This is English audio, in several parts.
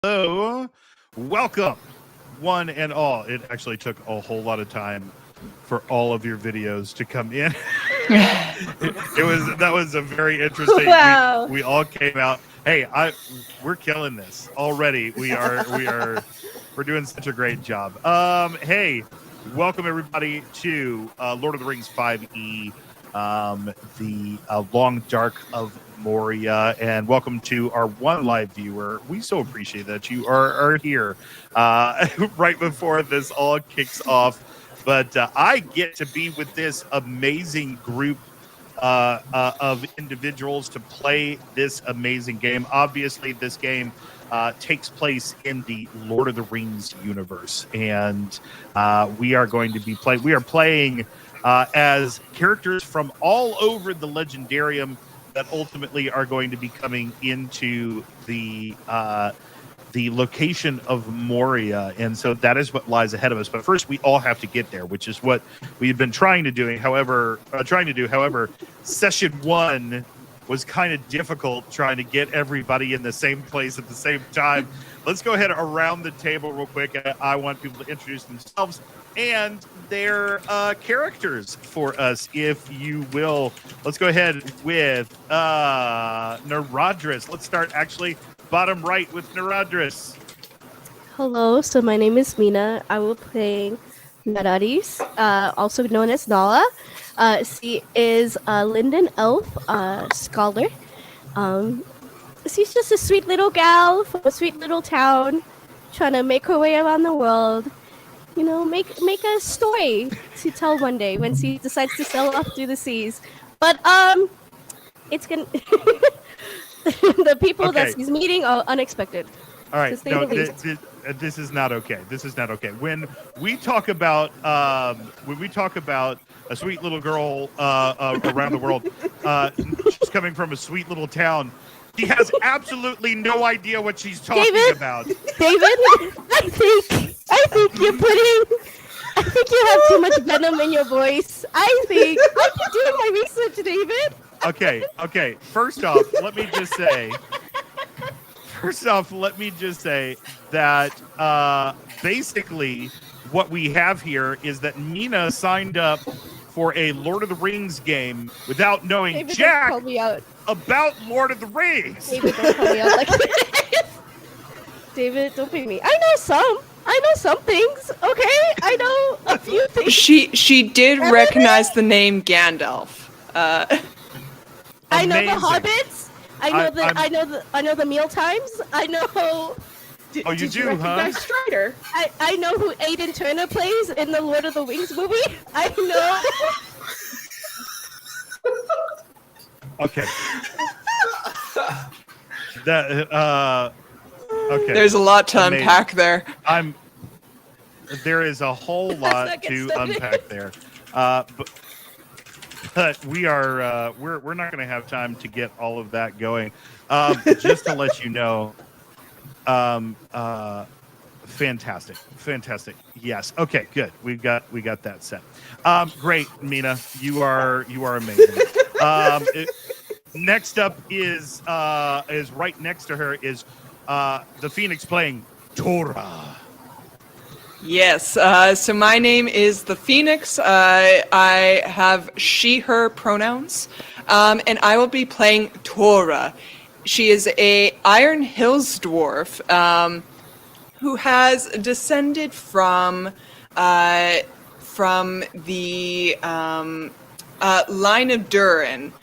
Hello, welcome, one and all. It actually took a whole lot of time for all of your videos to come in. That was a very interesting. Wow. We all came out. Hey, we're killing this already. We're doing such a great job. Hey, welcome everybody to Lord of the Rings 5e, the Long Dark of Moria, and welcome to our one live viewer. We so appreciate that you are here right before this all kicks off. But I get to be with this amazing group of individuals to play this amazing game. Obviously, this game takes place in the Lord of the Rings universe, and we are going to be playing. We are playing as characters from all over the Legendarium that ultimately are going to be coming into the location of Moria, and so that is what lies ahead of us. But first, we all have to get there, which is what we've been trying to do. However, session one was kind of difficult trying to get everybody in the same place at the same time. Let's go ahead around the table real quick. I want people to introduce themselves and their characters for us, if you will. Let's go ahead with Naradris. Let's start actually bottom right with Naradris. Hello, so my name is Mina. I will play Nararis, also known as Nala. She is a Linden elf scholar. She's just a sweet little gal from a sweet little town, trying to make her way around the world. You know, make a story to tell one day when she decides to sail off through the seas. But it's gonna the people that she's meeting are unexpected. All right, no, this is not okay. This is not okay. When we talk about a sweet little girl around the world, she's coming from a sweet little town. She has absolutely no idea what she's talking about. David, I think you have too much venom in your voice. I'm doing my research, David. Okay. First off, let me just say that basically what we have here is that Mina signed up for a Lord of the Rings game without knowing David, jack don't call me out. about Lord of the Rings. David, don't call me out like that. David, don't beat me. I know some things, okay? I know a few things. She did recognize the name Gandalf. I know the hobbits. I know the meal times. I know. You do, huh? Strider? I know who Aiden Turner plays in the Lord of the Rings movie. I know. Okay. Okay. There's a lot to unpack there. There is a whole lot to unpack there. But we're not going to have time to get all of that going. Just to let you know, fantastic. Yes. Okay. Good. We got that set. Great, Mina. You are amazing. Next up is right next to her is the Phoenix playing Tora. Yes, so my name is the Phoenix. I have she/her pronouns, and I will be playing Tora. She is a Iron Hills Dwarf who has descended from the line of Durin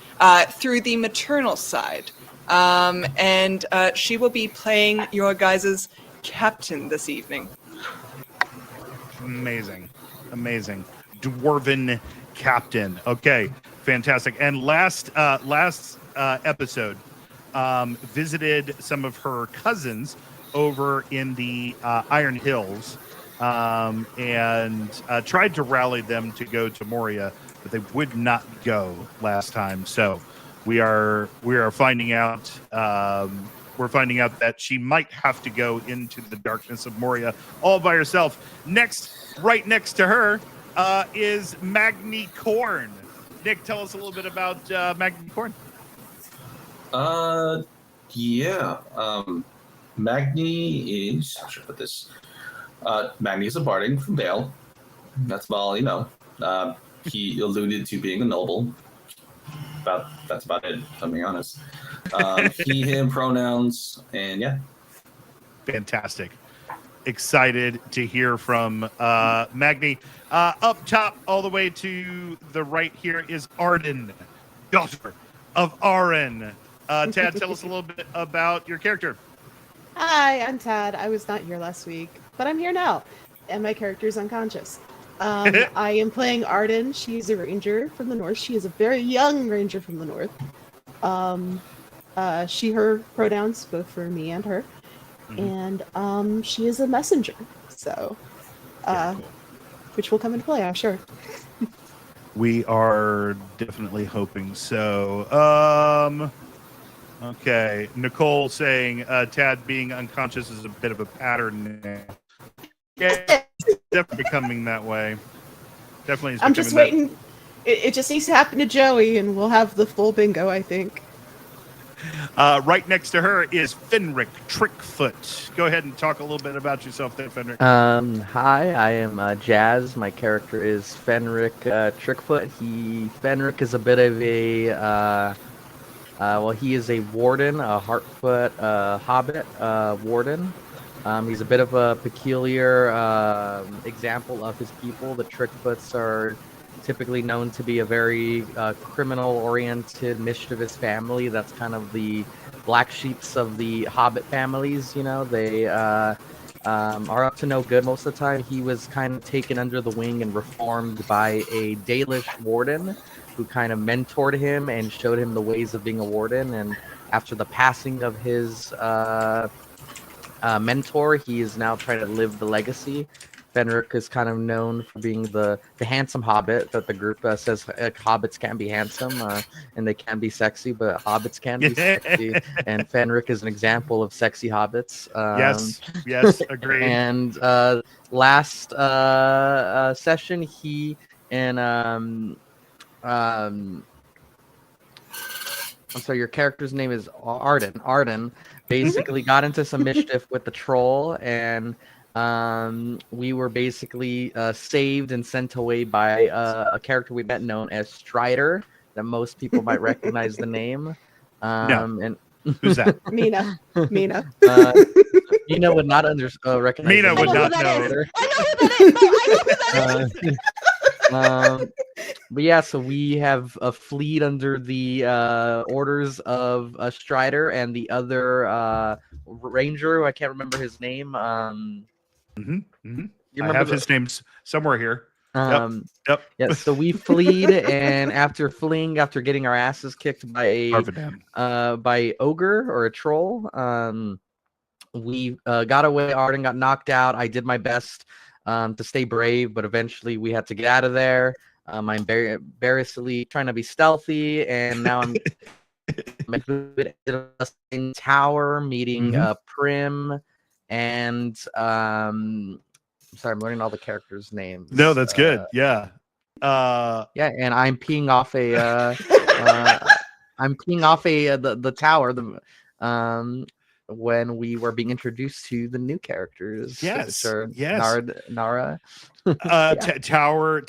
through the maternal side, and she will be playing your guys' captain this evening. Amazing. Dwarven captain. Okay, fantastic. And last episode, visited some of her cousins over in the Iron Hills, and tried to rally them to go to Moria, but they would not go last time. So we are finding out. We're finding out that she might have to go into the darkness of Moria all by herself. Right next to her, is Magni Korn. Nick, tell us a little bit about Magni Korn. Yeah. Magni is. How should I put this? Magni is a barding from Vale. That's all you know. He alluded to being a noble. That's about it. If I'm being honest. He, him pronouns, and yeah. Fantastic. Excited to hear from Magni. Up top, all the way to the right here is Arden, daughter of Aren. Tad, tell us a little bit about your character. Hi, I'm Tad. I was not here last week, but I'm here now, and my character is unconscious. I am playing Arden. She's a ranger from the north. She is a very young ranger from the north. She, her pronouns, both for me and her. Mm-hmm. And she is a messenger, so cool. Which will come into play, I'm sure. We are definitely hoping so. Okay, Nicole saying Tad being unconscious is a bit of a pattern now. Yeah, definitely becoming that way. Definitely is. I'm just waiting. It just needs to happen to Joey, and we'll have the full bingo, I think. Right next to her is Fenric Trickfoot. Go ahead and talk a little bit about yourself there, Fenric. Hi, I am Jazz. My character is Fenric Trickfoot. Fenric is a bit of a he is a warden, a Heartfoot hobbit warden. He's a bit of a peculiar example of his people. The Trickfoots are typically known to be a very criminal-oriented, mischievous family. That's kind of the black sheeps of the hobbit families, you know. They are up to no good most of the time. He was kind of taken under the wing and reformed by a Dalish warden who kind of mentored him and showed him the ways of being a warden. And after the passing of his mentor, he is now trying to live the legacy. Fenric is kind of known for being the handsome hobbit that the group says hobbits can be handsome and they can be sexy, but hobbits can be sexy. And Fenric is an example of sexy hobbits. Yes, agreed. And last session, he and I'm sorry, your character's name is Arden. Arden basically got into some mischief with the troll, and we were basically saved and sent away by a character we met known as Strider, that most people might recognize the name. No. And who's that? Mina. Mina would not recognize. Mina would not know. I know who that is. But yeah, so we have a fleet under the orders of Strider and the other ranger. I can't remember his name. I have his name somewhere here. Yep. Yeah, so we fled, and after getting our asses kicked by by ogre or a troll, we got away. Arden got knocked out. I did my best to stay brave, but eventually we had to get out of there. I'm very embarrassingly trying to be stealthy, and now I'm in tower meeting Prim, and I'm sorry, I'm learning all the characters' names. No, that's good. Yeah. Yeah, and I'm peeing off the tower. When we were being introduced to the new characters. Yes. Nara. Tower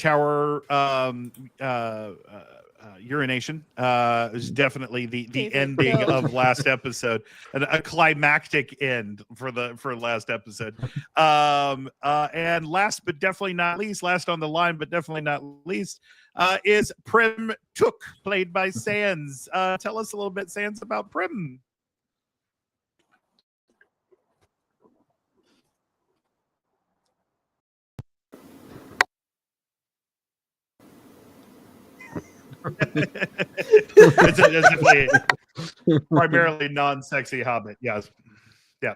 urination is definitely the ending of last episode, and a climactic end for last episode. And last but definitely not least, last on the line but definitely not least, is Prim Took, played by Sans. Tell us a little bit, Sans, about Prim. It's definitely primarily non-sexy hobbit. Yes. Yeah.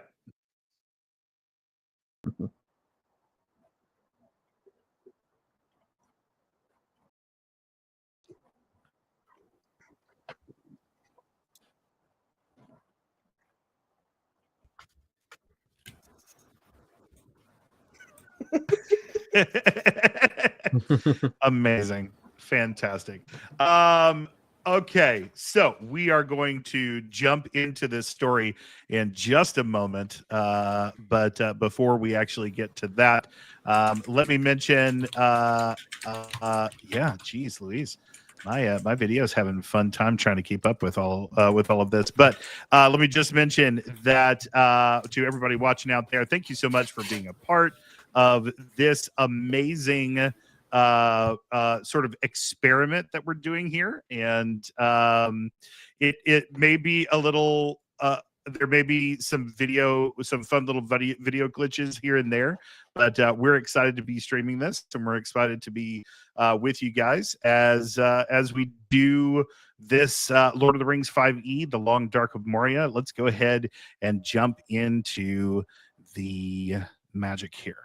Amazing. Fantastic. Okay, so we are going to jump into this story in just a moment. But before we actually get to that, let me mention, yeah, geez, Louise, my video's having a fun time trying to keep up with all of this. But let me just mention that to everybody watching out there, thank you so much for being a part of this amazing sort of experiment that we're doing here, and it may be a little there may be some fun little video glitches here and there, but we're excited to be streaming this, and we're excited to be with you guys as we do this Lord of the Rings 5e, The Long Dark of Moria. Let's go ahead and jump into the magic here.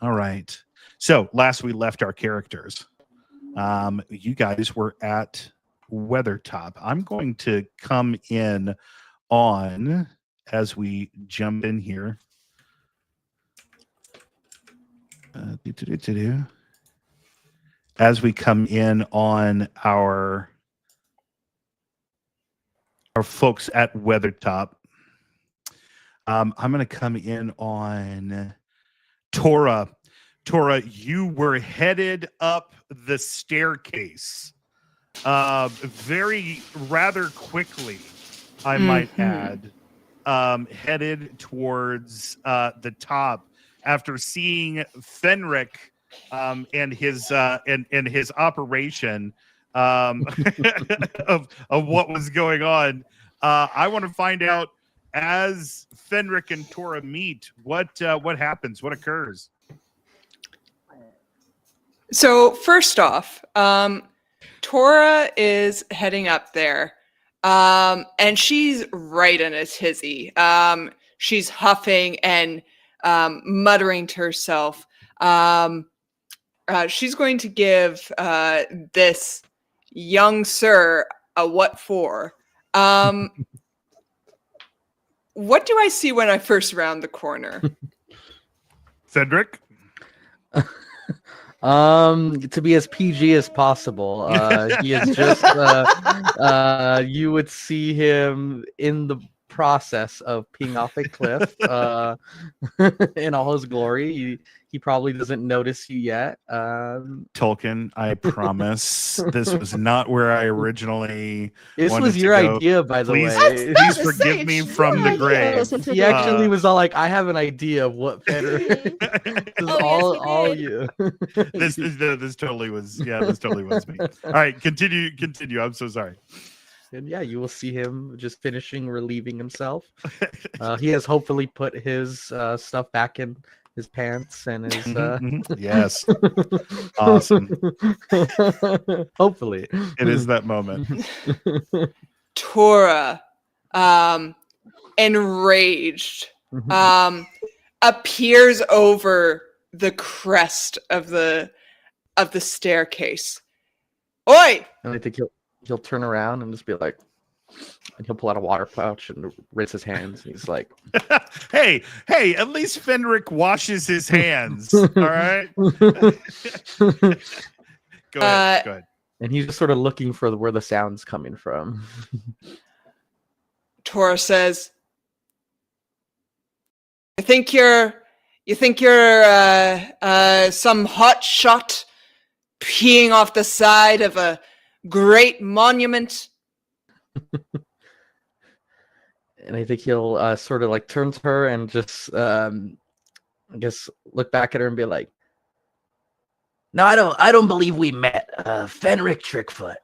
All right. So last we left our characters, you guys were at Weathertop. I'm going to come in on as we jump in here. As we come in on our folks at Weathertop, I'm going to come in on Tora. Tora, you were headed up the staircase rather quickly, I might add, headed towards the top after seeing Fenric and his operation of what was going on. I want to find out, as Fenric and Tora meet, what happens, what occurs. So first off, Tora is heading up there, and she's right in a tizzy. She's huffing and muttering to herself. She's going to give this young sir a what for. What do I see when I first round the corner? Cedric? To be as PG as possible, he is just you would see him in the process of peeing off a cliff in all his glory. He probably doesn't notice you yet. Tolkien, I promise this was not where I originally This wanted was to your go. idea, by the Please, way. please forgive me from the grave. Listen to He the- actually was all like, I have an idea of what better. This is all did. you. This totally was me. All right, continue. I'm so sorry. And yeah, you will see him just finishing relieving himself. He has hopefully put his stuff back in his pants and his Yes. Awesome. Hopefully. It is that moment. Tora, enraged, appears over the crest of the staircase. Oi! And I think he'll turn around and just be like, and he'll pull out a water pouch and rinse his hands. And he's like, hey, at least Fenric washes his hands. All right. Go ahead. And he's just sort of looking for where the sound's coming from. Tora says, "You think you're some hot shot peeing off the side of a great monument?" And I think he'll sort of like turn to her and just, I guess, look back at her and be like, "No, I don't believe we met, Fenric Trickfoot.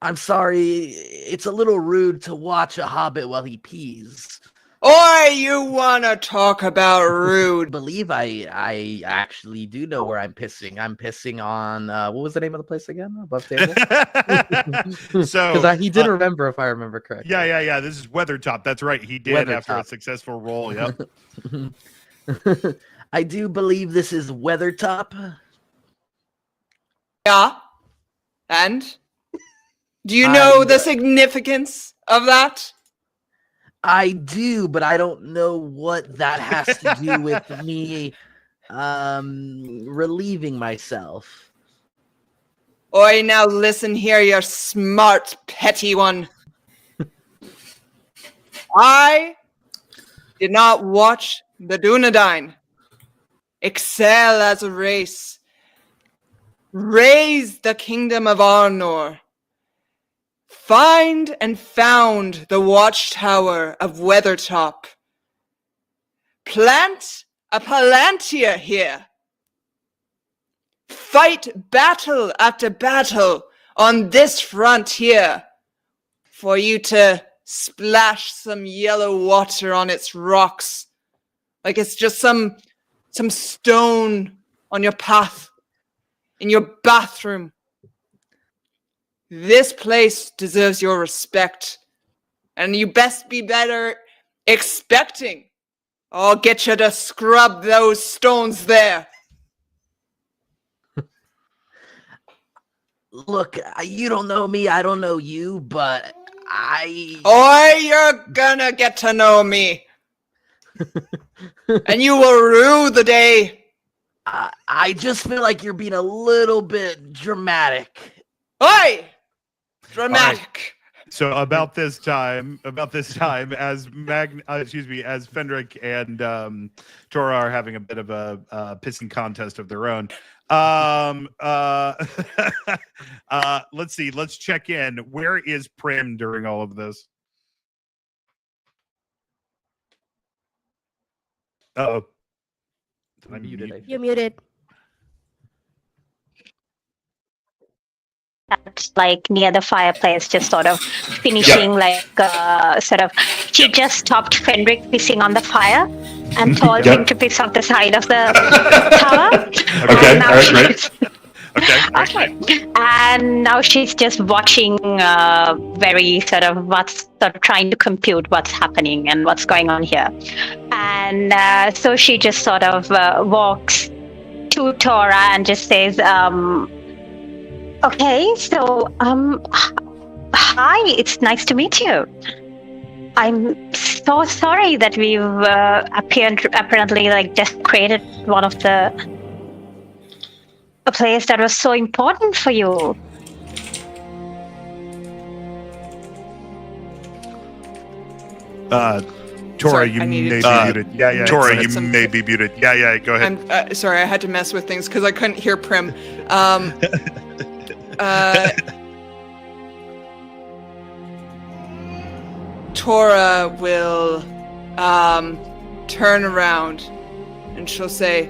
I'm sorry, it's a little rude to watch a hobbit while he pees." Oi, you wanna talk about rude? I believe I actually do know where I'm pissing. I'm pissing on what was the name of the place again? Above table. So Because he did remember, if I remember correctly. Yeah. This is Weathertop. That's right. He did after a successful roll. Yep. I do believe this is Weathertop. Yeah. And do you know the significance of that? I do, but I don't know what that has to do with me relieving myself. Oi, now listen here, you smart, petty one. I did not watch the Dunedain excel as a race, raise the kingdom of Arnor, find and found the watchtower of Weathertop, plant a Palantir here, fight battle after battle on this frontier for you to splash some yellow water on its rocks like it's just some stone on your path in your bathroom. This place deserves your respect, and you best be better expecting. I'll get you to scrub those stones there. Look, you don't know me, I don't know you, but You're gonna get to know me. And you will rue the day. I just feel like you're being a little bit dramatic. Oi! Dramatic. So about this time, as as Fenric and Tora are having a bit of a pissing contest of their own. Let's see. Let's check in. Where is Prim during all of this? Uh-oh. I'm muted. You're muted. That's like near the fireplace, just sort of finishing she just stopped Fenric pissing on the fire and told him to piss off the side of the tower. Okay, all right, great. Okay. And now she's just watching, very sort of trying to compute what's happening and what's going on here. And so she just sort of walks to Tora and just says, okay, so, hi, it's nice to meet you. I'm so sorry that we've apparently like desecrated one of a place that was so important for you. Tora, Sorry, you I may needed be to- muted. Yeah. Tora, you may be muted. Yeah, go ahead. I'm sorry, I had to mess with things because I couldn't hear Prim. Tora will turn around and she'll say,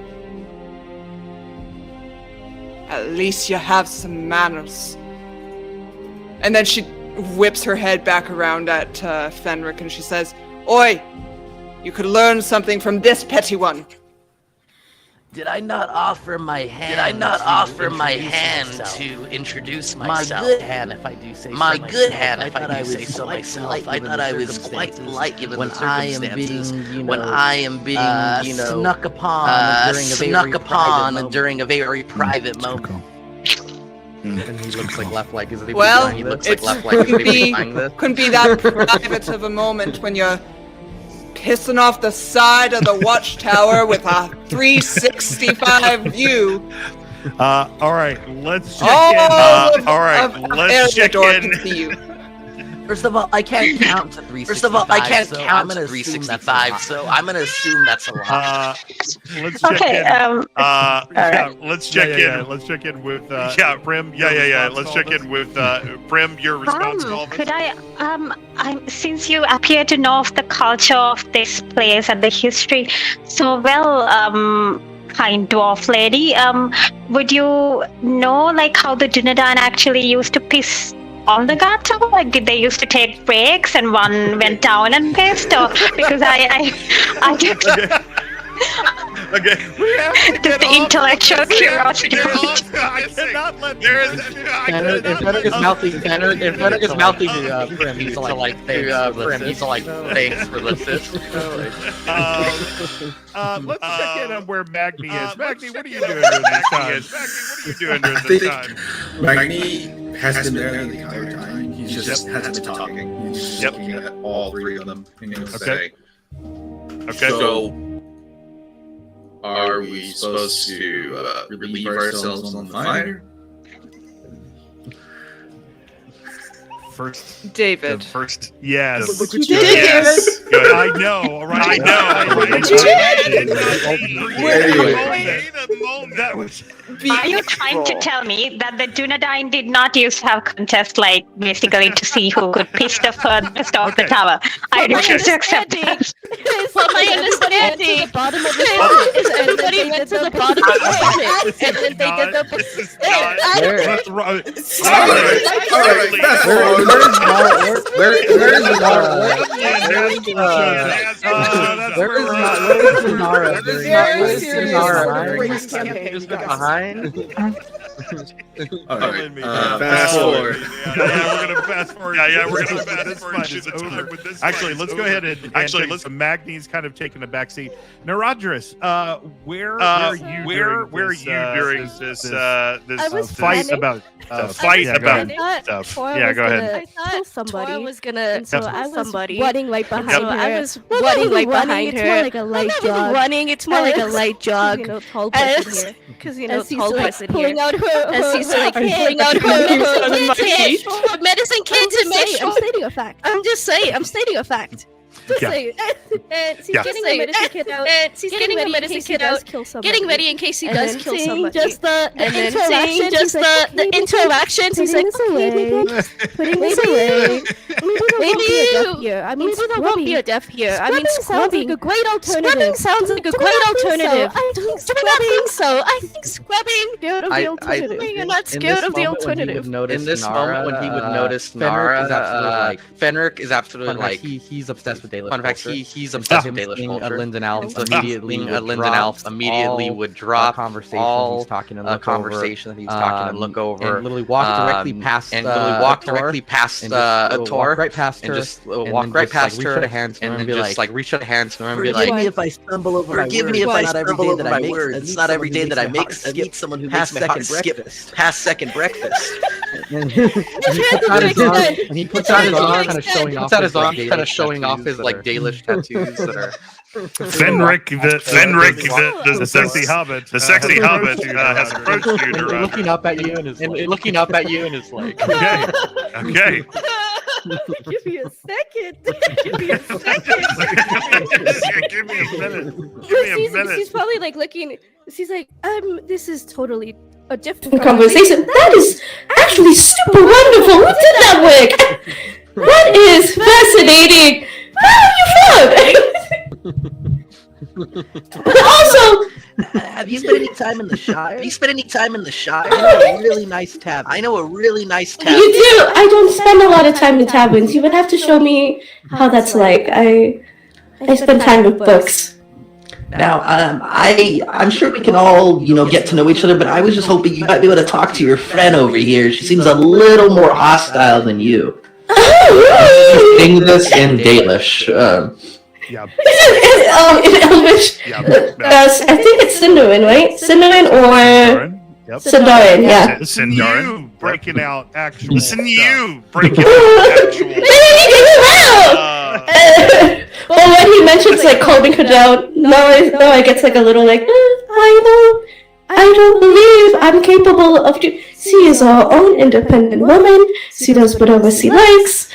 at least you have some manners. And then she whips her head back around at Fenric and she says, Oi, you could learn something from this petty one. Did I not offer my hand? To introduce myself? My good hand, if I do say so myself. My good hand, if I do say so myself. I thought I was quite light given the circumstances. When I am being, snuck upon during a very private moment. And he looks like left leg is Well, behind this. it couldn't be that private of a moment when you're pissing off the side of the watchtower with a 365 view. All right, let's check in. Let's check in. First of all, I can't count to 365, so I'm gonna assume that's a lot. Let's check in. Alright. Let's check in. Let's check in with Prim. Yeah. Let's check in with Prim. Your response to all of this. Could since you appear to know of the culture of this place and the history so well, kind dwarf lady, would you know like how the Dunedain actually used to piss on the guard tower? Like, did they used to take breaks and one went down and pissed? Or because I just just the intellectual curiosity. I cannot let there is. Fenric is mouthing to Prim. He's like, thanks for listening. Let's check in on where Magni is. Magni, what are you doing during this time? Magni has been there the entire time. He just hasn't been talking. He's just looking at all three of them. And he'll say, Okay. So, are we supposed to relieve ourselves on the fire? first. David. The first. Yes. Look what you did. Yes. I know. All right. I know. What you did. That was. Are you trying to tell me that the Dunedain did not used to have contests like basically to see who could pitch the furthest off the tower? I refuse to accept that. From my understanding, the bottom of the everybody went to the bottom of the summit, and then they did the. Alright, fast forward. Where is Nara? Rings campaign. Just behind? Alright, fast forward. Yeah, we're gonna fast forward. Yeah, we're gonna fast forward. It's over. Actually, let's go ahead and let's. Magni's kind of taking a backseat. Naradris, where are you during this fight about stuff? Yeah, go ahead. I thought somebody was gonna. And so I was somebody. running right behind her. I was running right behind her. It's more like a light jog. Running, it's more like a light jog. Tall person here. Because tall person here. Pulling out her medicine kit to make sure. I'm stating a fact. I'm stating a fact. Just Yeah. saying. And she's Yeah. getting a medicine kit out. And she's getting a medicine kit out. Getting ready in case he does kill somebody. Just the interaction. Just the interaction. He's like, putting this away. Maybe there won't be a death here. I mean, scrubbing sounds like a great alternative. Scrubbing sounds like a great alternative. I think Do we not think so? I think scrubbing. scared of the alternative. You're not scared of the alternative. In this moment, when he would notice Nara, Fenric is absolutely like he's obsessed with Dalish. Fun fact: he's obsessed with Dalish culture. A Linden Elf immediately would drop all conversation that he's talking and look over, and literally walk directly past Tor, right past her, and just walk right past her, and then just like reach out hands to her and be like, "Forgive me if I stumble over my words. Forgive me if I stumble over my words. It's not every day that I make. I need someone who makes my heart skip past second breakfast." And he puts out his arm, kind of showing off his like Dalish tattoos that are. Fenric, the sexy hobbit, has approached you. Looking up at you and is like, okay. Give me a second. Give me a minute. She's probably like looking. She's like, this is totally a different conversation. That is actually super wonderful. Who did that work? That is fascinating. Where are you from? But also, have you spent any time in the Shire? I know a really nice tavern. You do. I don't spend a lot of time in taverns. You would have to show me how that's like. I spend time with books. Now, I'm sure we can all, get to know each other, but I was just hoping you might be able to talk to your friend over here. She seems a little more hostile than you. English and Dalish. In Elvish. I think it's Sindarin, right? Sindarin or Sindarin, yeah. Listen, you breaking out actual. Well, when he mentions like calming her down, now I get like a little like, I don't believe I'm capable of do. She is our own independent woman. She does whatever she likes.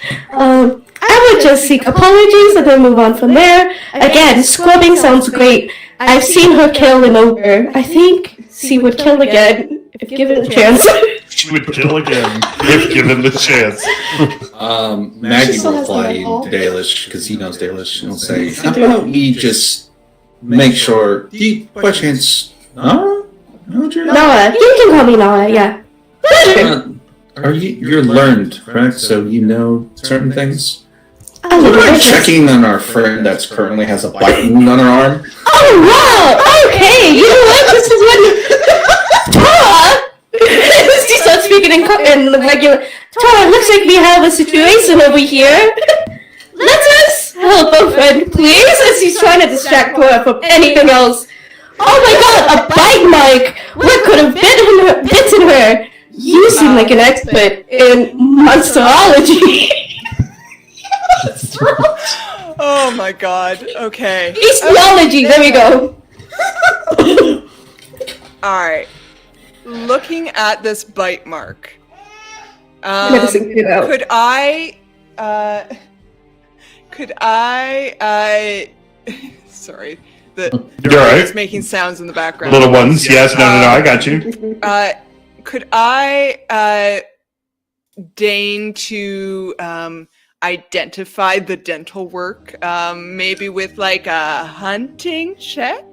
I would just seek apologies and then move on from there. Again, scrubbing sounds great. I've seen her kill in Ogre. I think she would kill again if given the chance. She would kill again if given the chance. Maggie will reply in Dalish because he knows Dalish. He'll say, "How about we just make sure? Do you, by chance, Nara? Noah, you can call me Noah. Yeah. You're learned, correct? So you know certain things." We're checking on our friend that's currently has a bite wound on her arm. Oh wow! Okay, you know what? This is when Tora. She starts speaking in the regular. Tora, looks like we have a situation over here. Let us help our friend, please. As he's trying to distract Tora from anything else. Oh my God! A bite mark. What could have bitten her? You seem like an expert in monsterology. Oh my God. Okay. Bestiology. There we go. Alright. Looking at this bite mark, Could I? Sorry, it's making sounds in the background. Little ones, yes. No, I got you. Could I deign to identify the dental work, maybe with like a hunting check?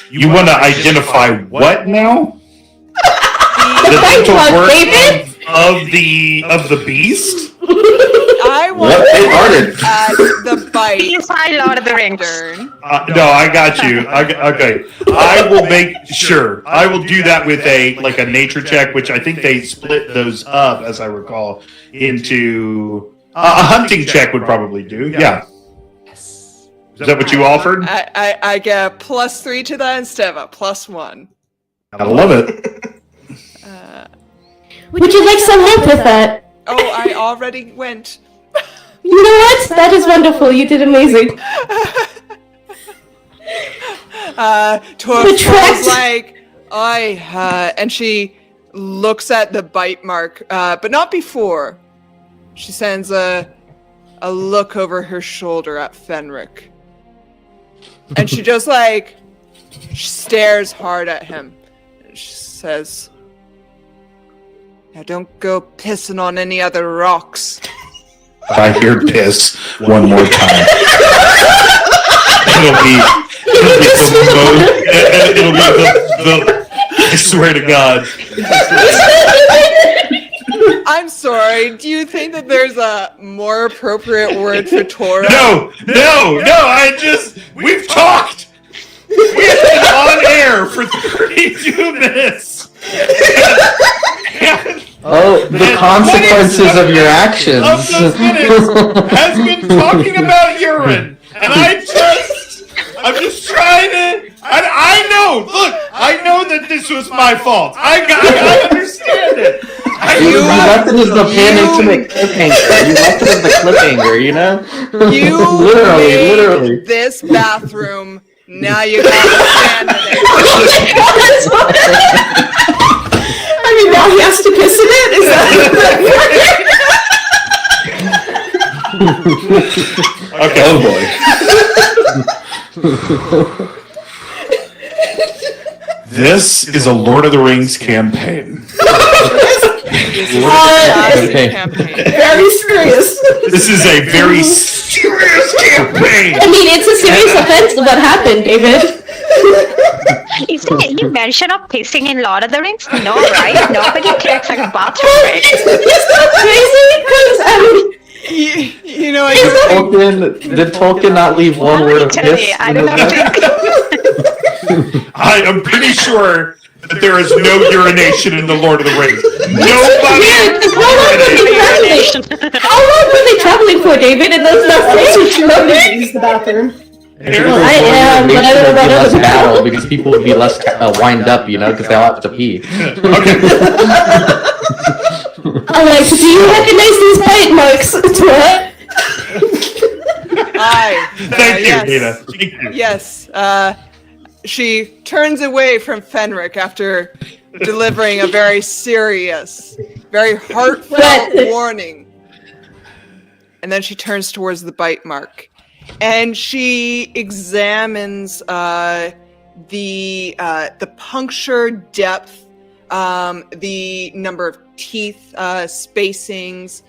You want to identify what now? The dental work of the beast? I want the bite. Please, Lord of the Rings. No, I got you. Okay, I will make sure. I will do that with a nature check, which I think they split those up, as I recall, into a hunting check would probably do. Yeah. Yes. Is that what you offered? I get a +3 to that instead of a +1. I love it. Would you like some help with that? Oh, I already went. You know what? That is wonderful. You did amazing. Tora was like, and she looks at the bite mark, but not before. She sends a look over her shoulder at Fenric. And she just stares hard at him. And she says, "Now don't go pissing on any other rocks." I hear piss one more time. It'll be I swear to God. I'm sorry. Do you think that there's a more appropriate word for Tora? No. We've talked. We've been on air for 32 minutes. The consequences of your actions. Of those minutes has been talking about urine, and I'm just trying to. I know. Look, I know that this was my fault. I understand it. You left it as the penultimate cliffhanger. You left it as the cliffhanger. You know. You literally this bathroom. Now you gotta stand in it. I mean, now he has to piss in it? Is that okay. Oh boy. This is a Lord of the Rings campaign. Very serious. This is a very serious campaign. I mean, it's a serious offense. What happened, David? Is there any mention of pissing in Lord of the Rings? No, right? Nobody takes like a bathroom break. It's not crazy because did Tolkien not leave one word of piss? I don't know. I am pretty sure that there is no urination in the Lord of the Rings. Nobody. How long were they traveling for, David? And those Use the bathroom. I am, but I don't know about other people. Battle because people would be less wind up, because they all have to pee. Okay. Alex, do you recognize these bite marks, Tora? Thank you, Nina. Thank you. Yes. She turns away from Fenric after delivering a very serious, very heartfelt warning. And then she turns towards the bite mark. And she examines the puncture depth, the number of teeth, spacings,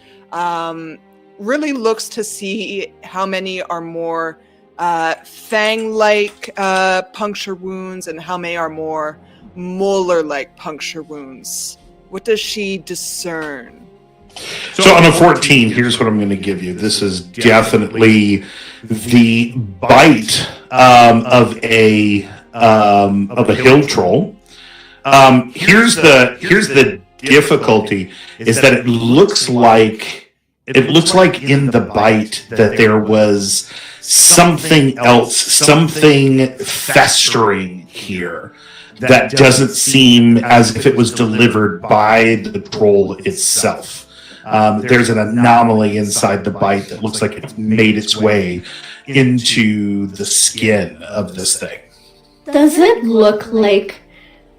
really looks to see how many are more fang-like puncture wounds and how many are more molar-like puncture wounds. What does she discern? So on a 14, here's what I'm going to give you. This is definitely the bite of a hill troll. Here's the difficulty is that it looks like in the bite that there was something else, something festering here that doesn't seem as if it was delivered by the troll itself. There's an anomaly inside the bite that looks like it's made its way into the skin of this thing. Does it look like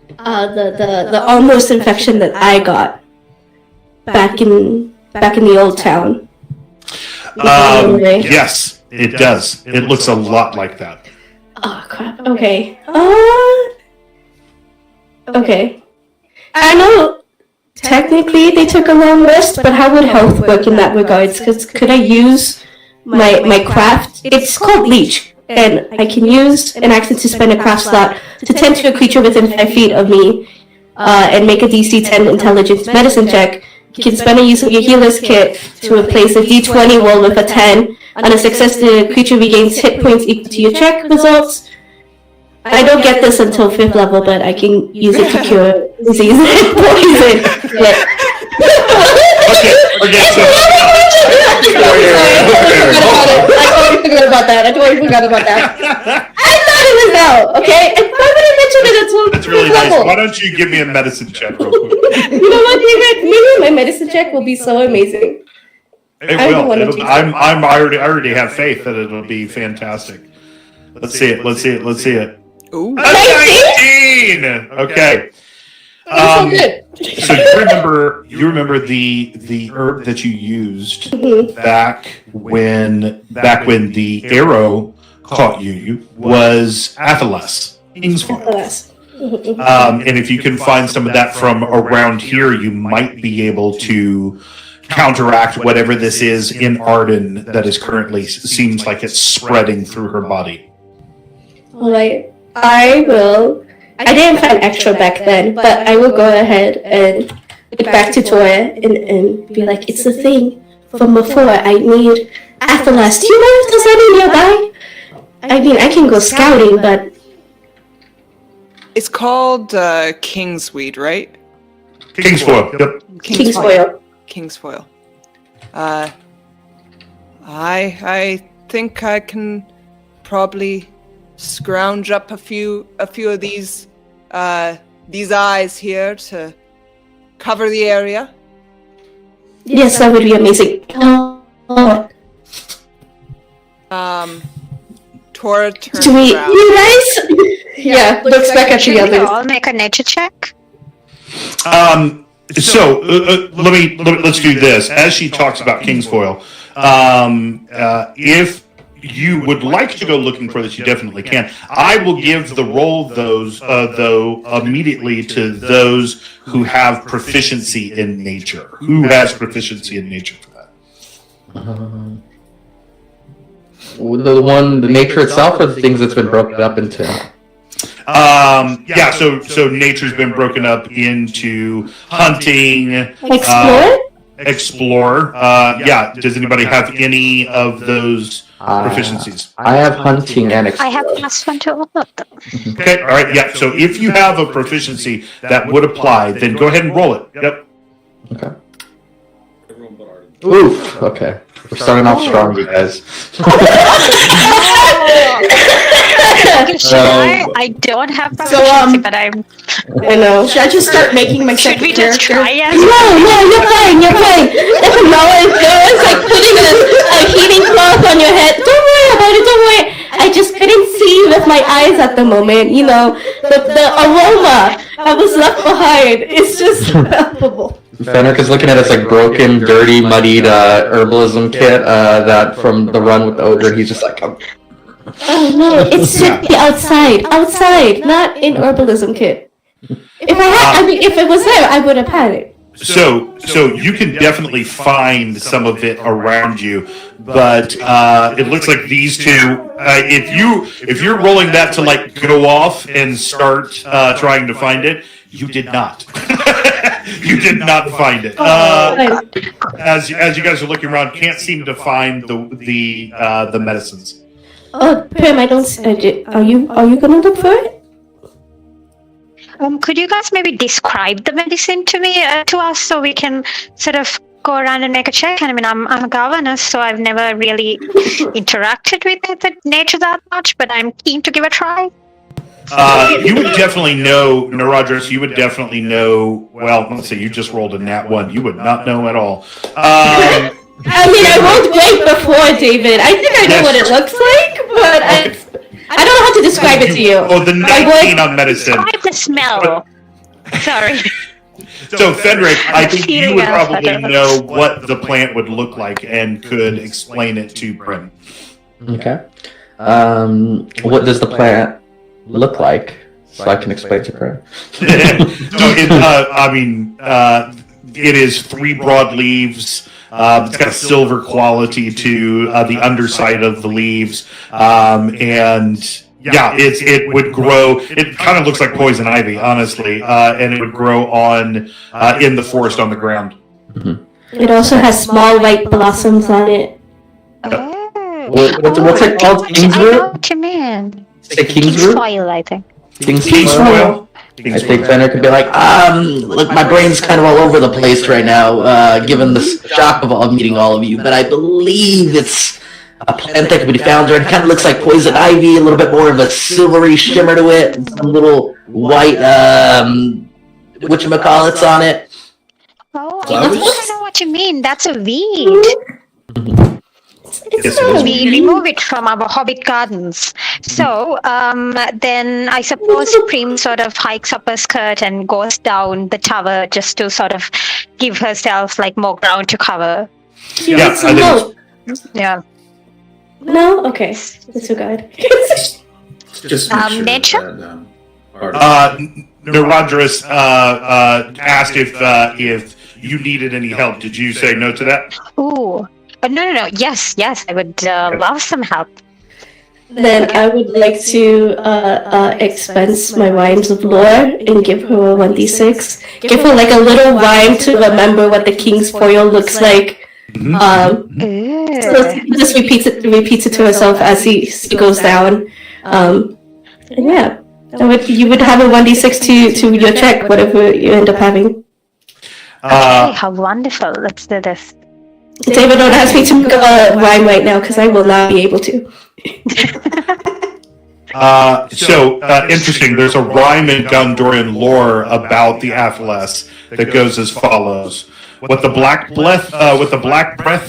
the almost infection that I got? back in the old town. Yes, it does. It looks a lot like that. Oh crap. Okay. Okay. I know technically they took a long rest, but how would health work in that regards? Because could I use my craft? It's called Leech, and I can use an action to spend a craft slot to tend to a creature within 5 feet of me, and make a DC 10 intelligence medicine check. You can spend a use of your healer's kit to replace a D20 roll with a 10. On a success, the creature regains hit points equal to your check results. I don't get this until 5th level, but I can use it to cure disease and poison. Okay, so... I totally forgot about that. I thought it was out, okay? And why would I mention it until That's really nice. Why don't you give me a medicine check real quick? You know what, David? Maybe my medicine check will be so amazing. It will. I already have faith that it'll be fantastic. Let's see it. Ooh. 19! Okay. So you remember the herb that you used back when the arrow caught you was Athelas, Kingsfoil. And if you can find some of that from around here, you might be able to counteract whatever this is in Arden that is currently seems like it's spreading through her body. Alright, I will. I didn't find extra back then, but I will go ahead and get back to Tora and be like, it's the thing from before. I need Athelas. Do you know if there's any nearby? I mean, I can go scouting, but... It's called Kingsweed, right? Kingsfoil. Yep. Kingsfoil. Kingsfoil. I think I can probably scrounge up a few of these eyes here to cover the area. Yes, that would be amazing. Tora turns Sweet. around. You guys? Yeah, looks back at the Should we others. all make a nature check? So let's do this. As she talks about Kingsfoil, if you would like to go looking for this, you definitely can. I will give the roll though immediately to those who have proficiency in nature. Who has proficiency in nature for that? The nature itself, or the things that's been broken up into? Yeah. So nature's been broken up into hunting, explore. Yeah. Does anybody have any of those proficiencies? I have hunting and explore. I have +1 to all of them. Okay. All right. Yeah. So if you have a proficiency that would apply, then go ahead and roll it. Yep. Okay. Oof. Okay. We're starting off strong, you guys. I don't have proficiency, but I'm... I know. Should I just start making my Should we just try it? No, you're fine. No, it's like putting a heating cloth on your head. Don't worry about it, don't worry. I just couldn't see with my eyes at the moment, you know. The aroma I was left behind. It's just palpable. Fenric is looking at his like broken, dirty, muddied herbalism kit that from the run with the ogre. He's just like, oh no, it should be outside, not in herbalism kit. If it was there, I would have had it. So you can definitely find some of it around you, but it looks like these two. If you're rolling that to like go off and start trying to find it, you did not. You did not find it. As you guys are looking around, can't seem to find the medicines. Oh, Pam, I don't. Are you gonna look for it? Could you guys maybe describe the medicine to us so we can sort of go around and make a check? And I mean, I'm a governess, so I've never really interacted with nature that much, but I'm keen to give a try. You would definitely know, Naradris, you would definitely know, well, let's say you just rolled a nat 1. You would not know at all. I mean, I rolled great before, David. I think I know what it looks like, but I don't know how to describe it to you. Oh, the 19 on medicine. Describe the smell. Sorry. So, Fenric, I think you would probably know what the plant would look like and could explain it to Prim. Okay. What does the plant look like? So I can explain to Prim. It is 3 broad leaves. It's got a silver quality to the underside of the leaves. It would grow. It kind of looks like poison ivy, honestly, and it would grow on in the forest on the ground. Mm-hmm. It also has small white blossoms on it. What's it called? Kingsroot? I know what you mean. Say Kingsroot? Kingsfoil, I think. Kingsfoil? I think Fenner could be like, look, my brain's kind of all over the place right now, given the shock of meeting all of you, but I believe it's a plant that can be found there. It kind of looks like poison ivy, a little bit more of a silvery shimmer to it, and some little white, whatchamacallits on it. Oh, I think I know what you mean. That's a weed. We remove it from our hobbit gardens. So then I suppose Prim sort of hikes up her skirt and goes down the tower just to sort of give herself like more ground to cover. Yeah. No? Okay. That's so good. Just nature? Narandras asked if you needed any help. Did you say no to that? Ooh. No. Yes, I would love some help. Then I would like to expense my rhymes of lore and give her a 1d6. Give her like a little rhyme to remember what the king's foil looks like. So just repeats it to herself as he goes down. And yeah, you would have a 1d6 to your check, whatever you end up having. Okay, how wonderful. Let's do this. David, don't ask me to make a rhyme right now because I will not be able to. Interesting. There's a rhyme in Gondorian lore about the Athalas that goes as follows: "What the black breath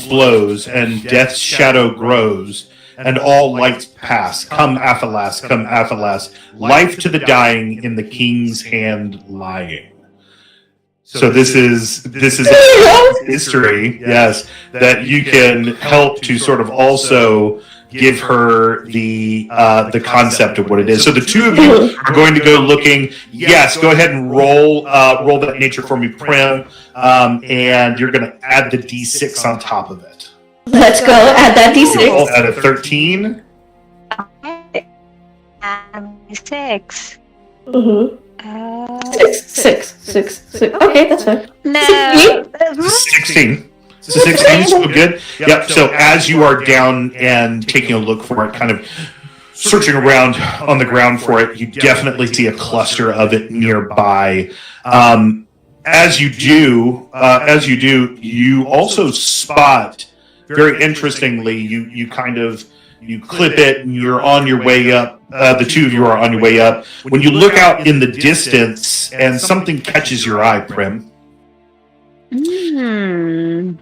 blows, and death's shadow grows, and all lights pass. Come Athalas, come Athalas. Life to the dying, in the king's hand lying." So this is history, yes, that you can help to sort of also give her the concept of what it is. So the two of you are going to go looking. Yes, go ahead and roll that nature for me, Prim, and you're going to add the d6 on top of it. Let's go add that d6. Roll at a 13. 6. Mm-hmm. 6. Okay, that's fine. No. 16. 16 is so good. Yep. So as you are down and taking a look for it, kind of searching around on the ground for it, you definitely see a cluster of it nearby. As you do, you also spot, very interestingly, you clip it and you're on your way up. The two of you are on your way up. When you look out in the distance and something catches your eye, Prim,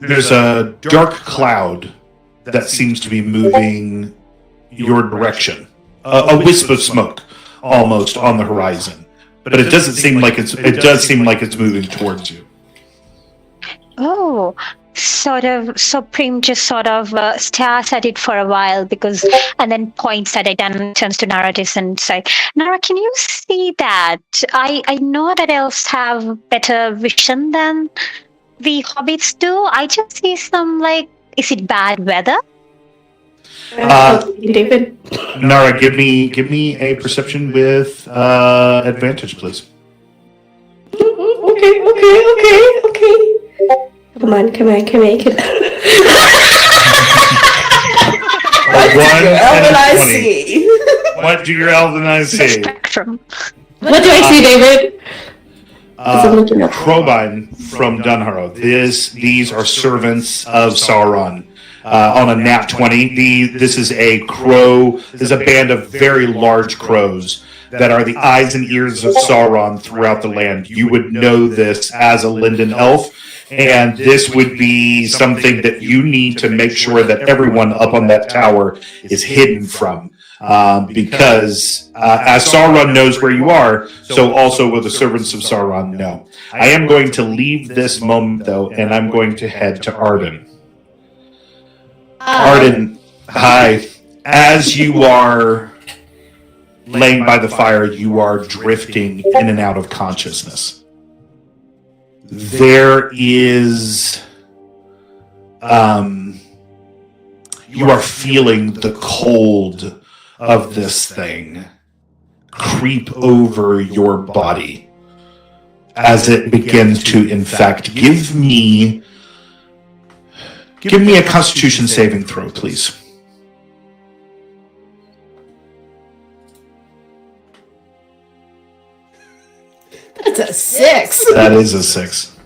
there's a dark cloud that seems to be moving your direction. A wisp of smoke almost on the horizon. But it doesn't seem like it's moving towards you. Oh. So Prim just sort of stares at it for a while and then points at it and turns to Naratis and says, "Nara, can you see that? I know that elves have better vision than the hobbits do. I just see some, is it bad weather?" David? Nara, give me a perception with advantage, please. Okay. Come on. One and a 20. What do your elven eyes see? Spectrum. What do I see, David? Crowbine from Dunharrow. These are servants of Sauron. On a nat 20, this is a crow. This is a band of very large crows that are the eyes and ears of Sauron throughout the land. You would know this as a Linden elf. And this would be something that you need to make sure that everyone up on that tower is hidden from. because as Sauron knows where you are, so also will the servants of Sauron know. I am going to leave this moment, though, and I'm going to head to Arden. Arden, hi. As you are laying by the fire, you are drifting in and out of consciousness. There is... you are feeling the cold of this thing creep over your body as it begins to infect. Give me a Constitution saving throw, please. That's a 6. That is a 6.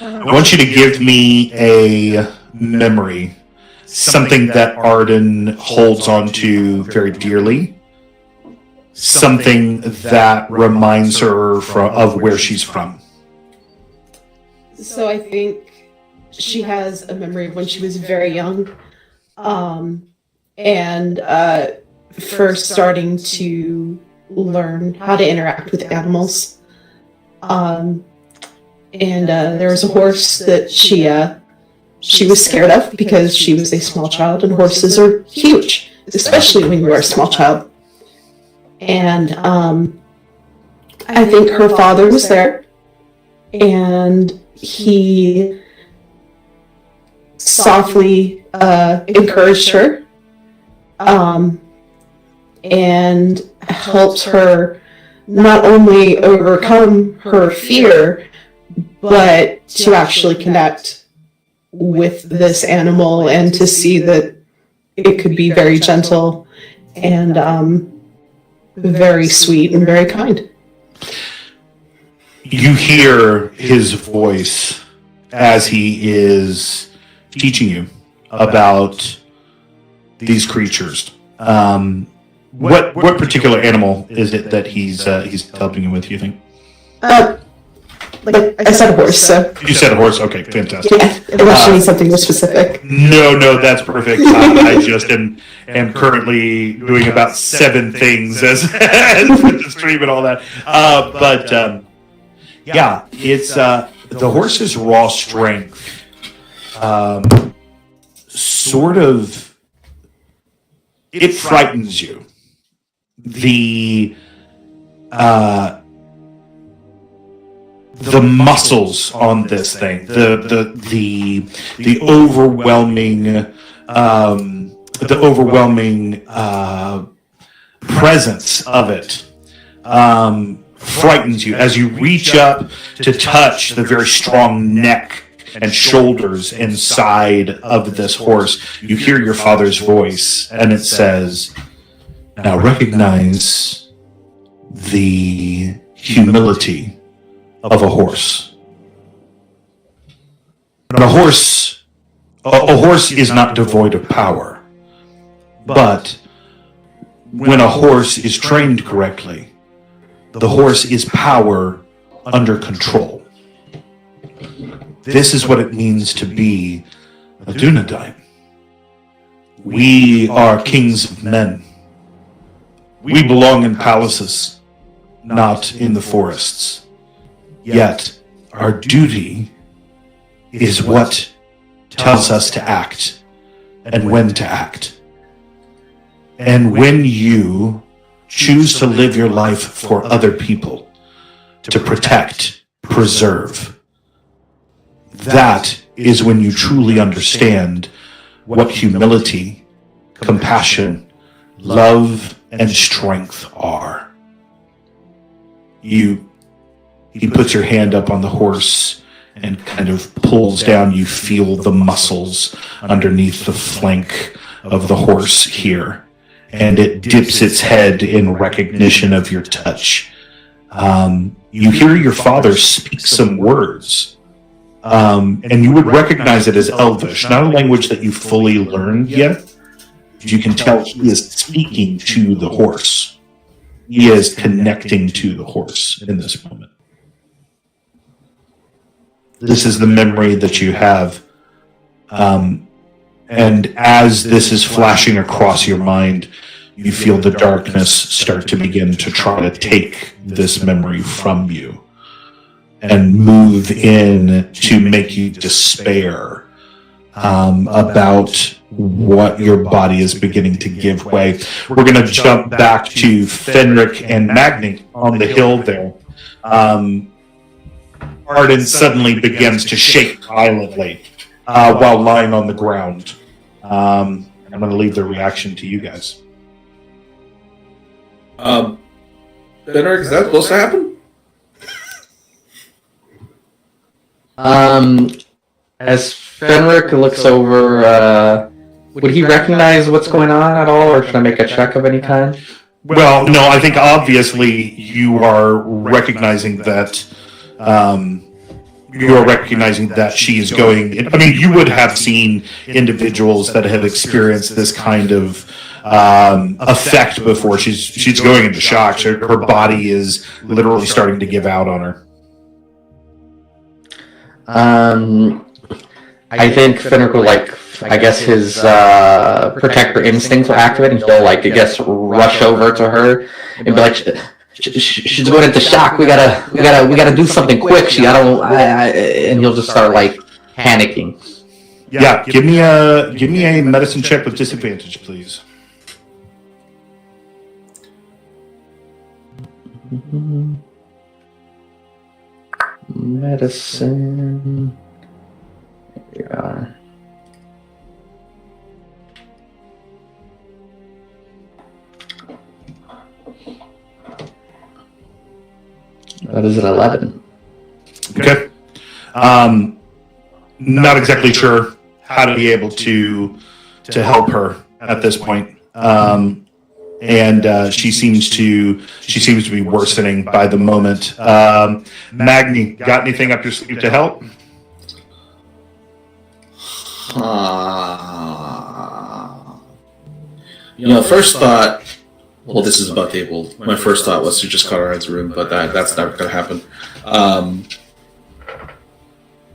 I want you to give me a memory, something that Arden holds on to very dearly, something that reminds her of where she's from. So I think she has a memory of when she was very young, and first starting to learn how to interact with animals. There was a horse that she was scared of because she was a small child, and horses are huge, especially when you are a small child. And I think her father was there, and he softly encouraged her and helped her not only overcome her fear, but to actually connect with this animal and to see that it could be very gentle and very sweet and very kind. You hear his voice as he is teaching you about these creatures. What particular animal is it that he's helping you with, you think? Like I said, a horse. So You said a horse? Okay, fantastic. yeah, unless you need something more specific. No, that's perfect. I just am currently doing about 7 things as with the stream and all that. Yeah, it's the horse's raw strength. Sort of, it frightens you. The muscles on this thing, the overwhelming presence of it frightens you as you reach up to touch the very strong neck and shoulders inside of this horse. You hear your father's voice, and it says, "Now recognize the humility of a horse. And a horse is not devoid of power, but when a horse is trained correctly, the horse is power under control. This is what it means to be a Dunedain. We are kings of men. We belong in palaces, not in the forests. Yet, our duty is what tells us to act and when to act. And when you choose to live your life for other people, to protect, preserve, that is when you truly understand what humility, compassion, love, and strength are." He puts your hand up on the horse and kind of pulls down. You feel the muscles underneath the flank of the horse here, and it dips its head in recognition of your touch. You hear your father speak some words, and you would recognize it as Elvish, not a language that you fully learned yet. You can tell he is speaking to the horse. He is connecting to the horse in this moment. This is the memory that you have. And as this is flashing across your mind, you feel the darkness start to begin to try to take this memory from you and move in to make you despair about what your body is beginning to give way. We're going to jump back to Fenric and Magni on the hill there. Arden suddenly begins to shake violently while lying on the ground. I'm going to leave the reaction to you guys. Fenric, is that supposed to happen? As Fenric looks over, would he recognize what's going on at all, or should I make a check of any kind? Well, no, I think obviously you are recognizing that she is going. I mean, you would have seen individuals that have experienced this kind of effect before. She's going into shock. Her body is literally starting to give out on her. I think Fenric will, I guess his protector instincts will activate, and he'll, I guess, rush over to her and be like, she's going into shock. We gotta do something quick. And he'll just start panicking. Yeah, give me a medicine check with disadvantage, please. Medicine. There we are. That is an 11. Okay. Not exactly sure how to be able to help her at this point. And she seems to be worsening by the moment. Magni, got anything up your sleeve to help? First thought. Well, this is about table. My first thought was to just cauterize the room, but that's never going to happen.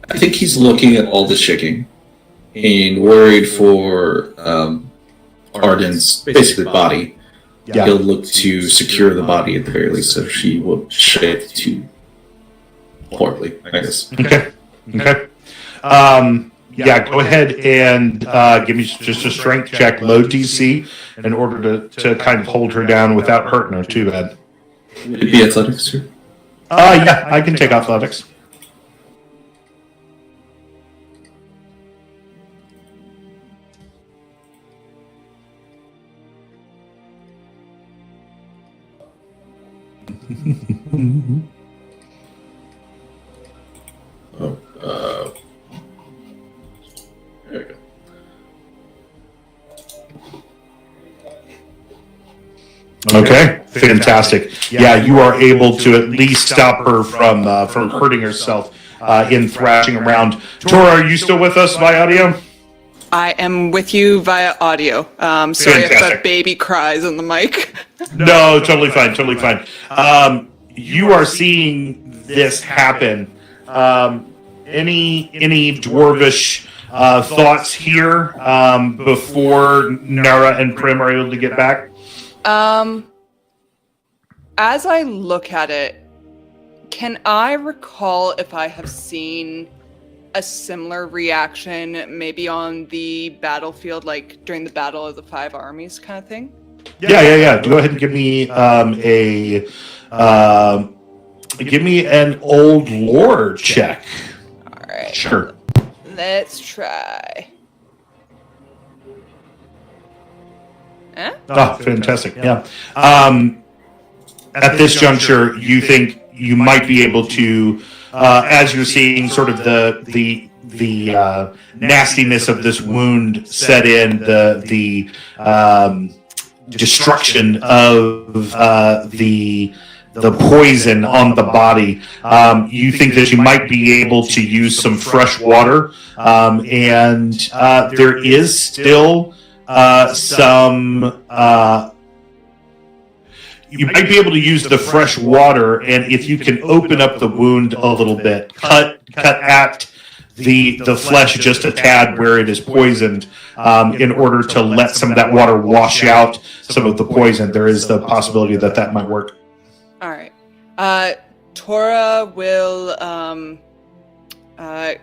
I think he's looking at all this shaking and worried for Arden's basically body. Yeah. He'll look to secure the body at the very least, so she will shake too horribly, I guess. Okay. Yeah, go ahead and give me just a strength check, low DC, in order to kind of hold her down without hurting her too bad. Would it be athletics too? Yeah, I can take athletics. There we go. Okay, fantastic. Yeah, you are able to at least stop her from hurting herself in thrashing around. Tora, are you still with us by audio? I am with you via audio. Sorry if that baby cries on the mic. No, totally fine. You are seeing this happen. Any dwarvish thoughts here before Nara and Prim are able to get back? As I look at it, can I recall if I have seen a similar reaction maybe on the battlefield, like during the Battle of the Five Armies kind of thing? Yeah. Go ahead and give me give me an old lore check. All right. Sure. Let's try. Oh, fantastic. Yeah. At this juncture, you think you might be able to, as you're seeing sort of the nastiness of this wound set in, the destruction of the poison on the body, you think that you might be able to use some fresh water, and there is still some. You might be able to use the fresh water, and if you can open up the wound a little bit, cut at the flesh just a tad where it is poisoned, in order to let some of that water wash out some of the poison. There is the possibility that that might work. All right. Tora will. I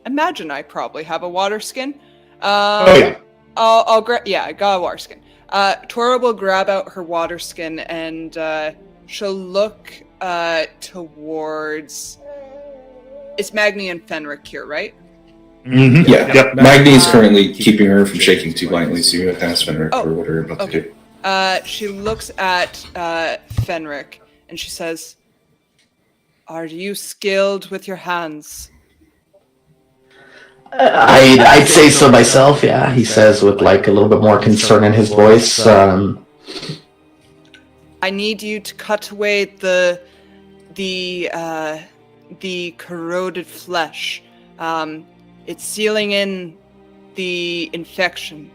imagine I probably have a water skin. Oh yeah. I'll grab. Yeah, I got a water skin. Tora will grab out her water skin and she'll look towards. It's Magni and Fenric here, right? Mm-hmm. Yeah. Yep. Magni is currently keeping her from shaking too violently, so you have to ask Fenric for what you're about to do. She looks at Fenric and she says, "Are you skilled with your hands?" I'd say so myself, yeah, he says with like a little bit more concern in his voice. I need you to cut away the corroded flesh. It's sealing in the infection.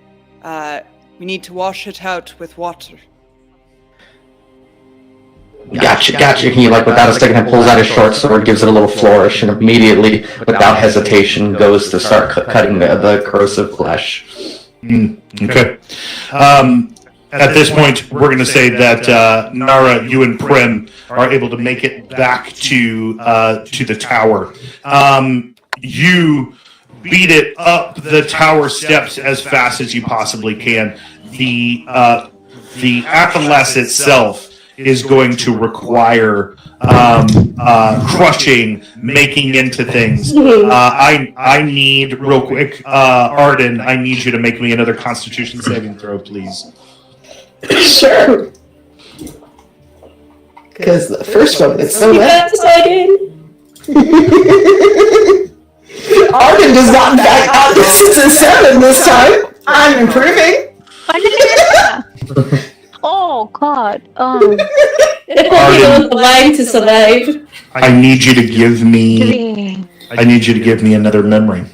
We need to wash it out with water. Gotcha. He, like, without a second, pulls out his short sword, gives it a little flourish, and immediately, without hesitation, goes to start cutting the corrosive flesh. Okay. At this point, we're going to say that Nara, you and Prim are able to make it back to the tower. You beat it up the tower steps as fast as you possibly can. The Athalas itself is going to require crushing, making into things. I need, real quick, Arden, I need you to make me another Constitution saving throw, please. Sure. Because the first one is so bad. Arden does not back out. This is a 7 this time. I'm improving. Oh God. Arden, the line to survive. I need you to give me. I need you to give me another memory.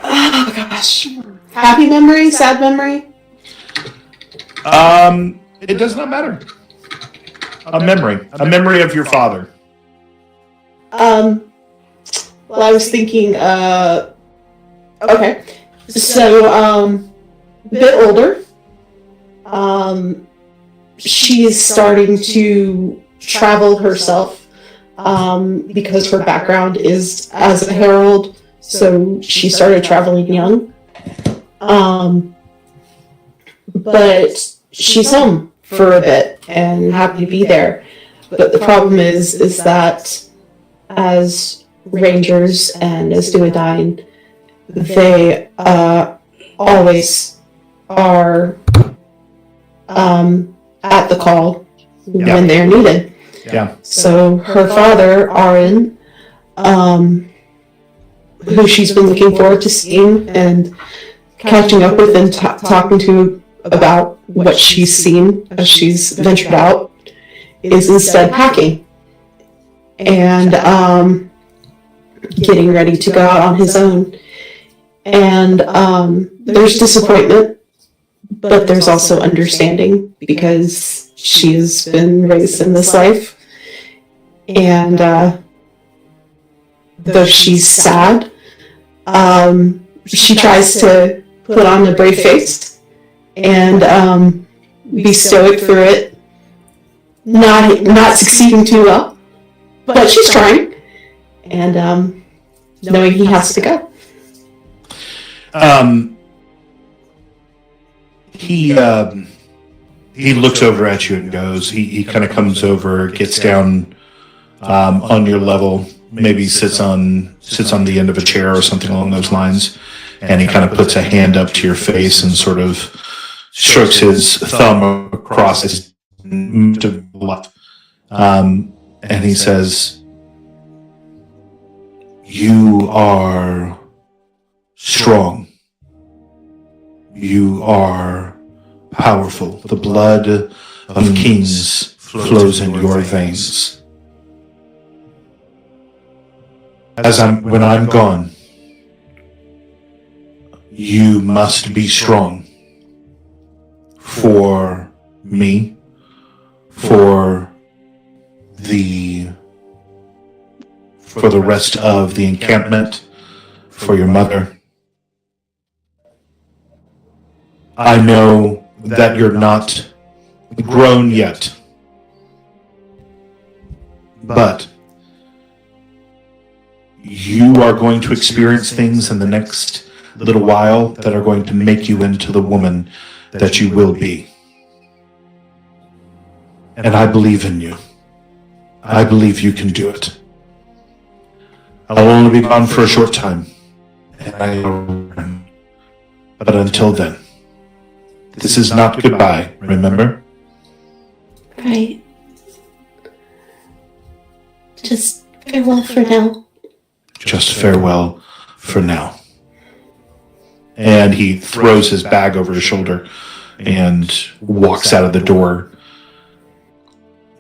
Oh gosh. Happy memory, sad memory. It does not matter. A memory of your father. Well, I was thinking. Okay. So, a bit older. She's starting to travel herself because her background is as a herald, so she started traveling young. But she's home for a bit and happy to be there. But the problem is that as rangers and as Duodyne, they always are at the call when they're needed. Yeah. So her father, Aaron, who she's been looking forward to seeing and catching up with and talking to about what she's seen as she's ventured out, is instead packing and getting ready to go out on his own. And there's disappointment, but there's also understanding because she's been raised in this life. And though she's sad, she tries to put on a brave face and be stoic through it. Not succeeding too well, but she's trying. And knowing he has to go. He looks over at you and goes. He kind of comes over, gets down on your level, maybe sits on the end of a chair or something along those lines, and he kind of puts a hand up to your face and sort of strokes his thumb across his to the left, and he says, "You are strong. You are powerful. The blood of kings flows in your veins. When I'm gone, you must be strong for me, for the rest of the encampment, for your mother. I know that you're not grown yet, but you are going to experience things in the next little while that are going to make you into the woman that you will be. And I believe in you. I believe you can do it. I'll only be gone for a short time, but until then, this is not goodbye, remember? Right. Just farewell for now. Just farewell for now. And he throws his bag over his shoulder and walks out of the door.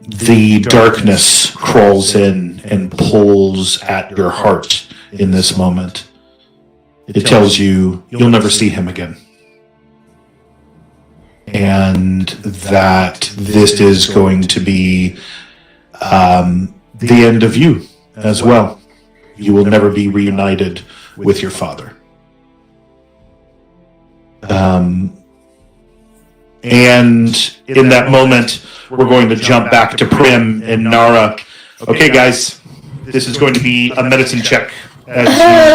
The darkness crawls in and pulls at your heart in this moment. It tells you you'll never see him again. And that this is going to be the end of you as well. You will never be reunited with your father. And in that moment, we're going to jump back to Prim and Nara. Okay, guys, this is going to be a medicine check as you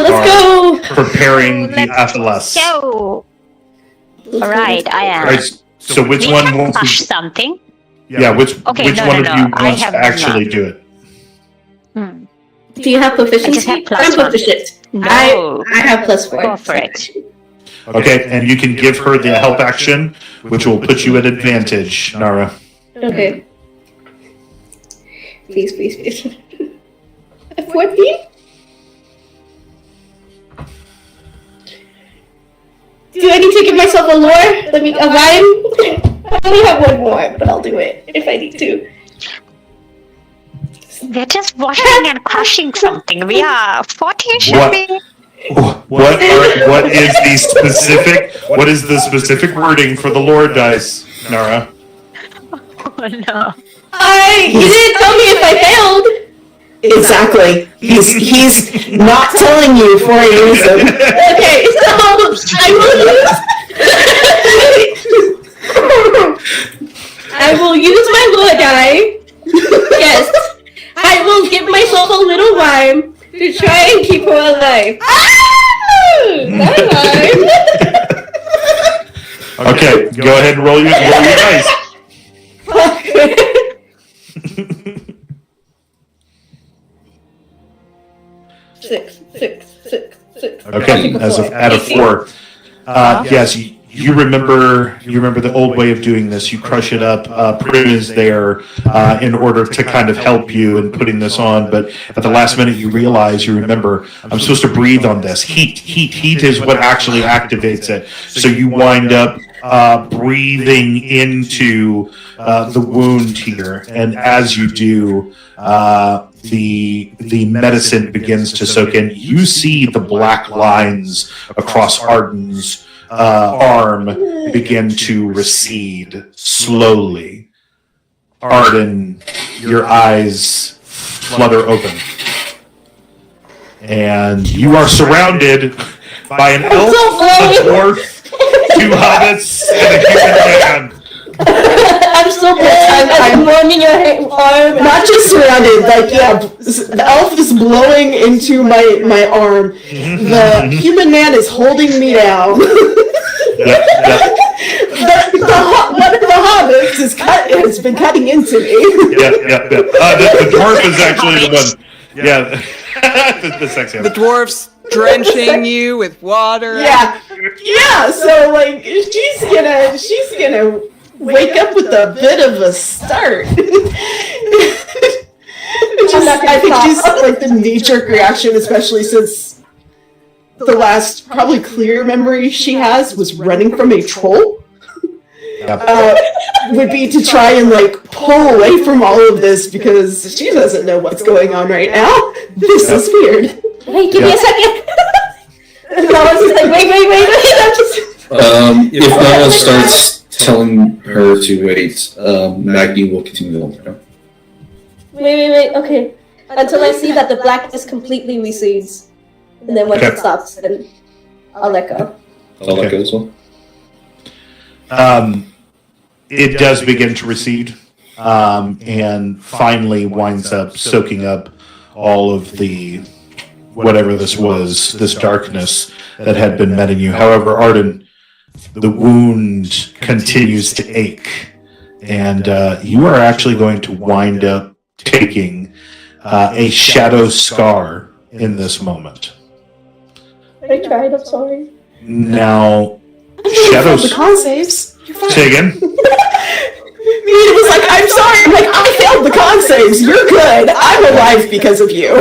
let's go. Preparing the Atlas. Go. All right, I am. Guys, so which We one can wants push to? something. Yeah, which Okay, which no, one no, of you no, I wants have to actually not. do it? Do you have proficiency? I just have plus I'm one. proficient. No. I have +4. Go for it. Okay, and you can give her the help action, which will put you at advantage, Nara. Okay. Please, please, please. 14? Do I need to give myself a lore? A rhyme? I only have one more, but I'll do it if I need to. We're just washing and crushing something. We are 40 should What? be. What is the specific wording for the lore dice, Nara? Oh no. You didn't tell me if I failed. Exactly. He's not telling you for a reason. Okay, so I will use my lure die. Yes. I will give myself a little rhyme to try and keep her alive. Not alive. Okay, go ahead and roll your dice. Six. Okay, out of 4. Yes, you remember the old way of doing this. You crush it up. Prim is there in order to kind of help you in putting this on, but at the last minute you remember, I'm supposed to breathe on this. Heat is what actually activates it. So you wind up breathing into the wound here, and as you do, the medicine begins to soak in. You see the black lines across Arden's arm begin to recede slowly. Arden, your eyes flutter open, and you are surrounded by an elf, a dwarf, 2 hobbits, and a human man. I'm so pissed. I'm warming your arm. Not just surrounded, like, the elf is blowing into my arm. The human man is holding me down. One of the hobbits has been cutting into me. The dwarf is actually the one. Yeah, the sexy. The dwarf's drenching you with water. Yeah. So like, she's gonna wake up with a bit of a start. I think she's like the knee-jerk reaction, especially since the last probably clear memory she has was running from a troll. Would be to try and like pull away from all of this because she doesn't know what's going on right now. This is weird. Hey, give me a second. And I was just like, wait. I'm just. If Nala starts telling her to wait, Maggie will continue the whole time. Wait. Okay. until I see that the blackness completely recedes. And then once it stops, then I'll let go. I'll let go as well. It does begin to recede, and finally winds up soaking up all of the whatever this was, this darkness that had been met in you. However, Arden, the wound continues to ache, and you are actually going to wind up taking a shadow scar in this moment. I tried, I'm sorry. Now, shadow The con saves. You're fine. Say again? It was like, I'm sorry. I'm like, I failed the con saves. You're good. I'm alive because of you.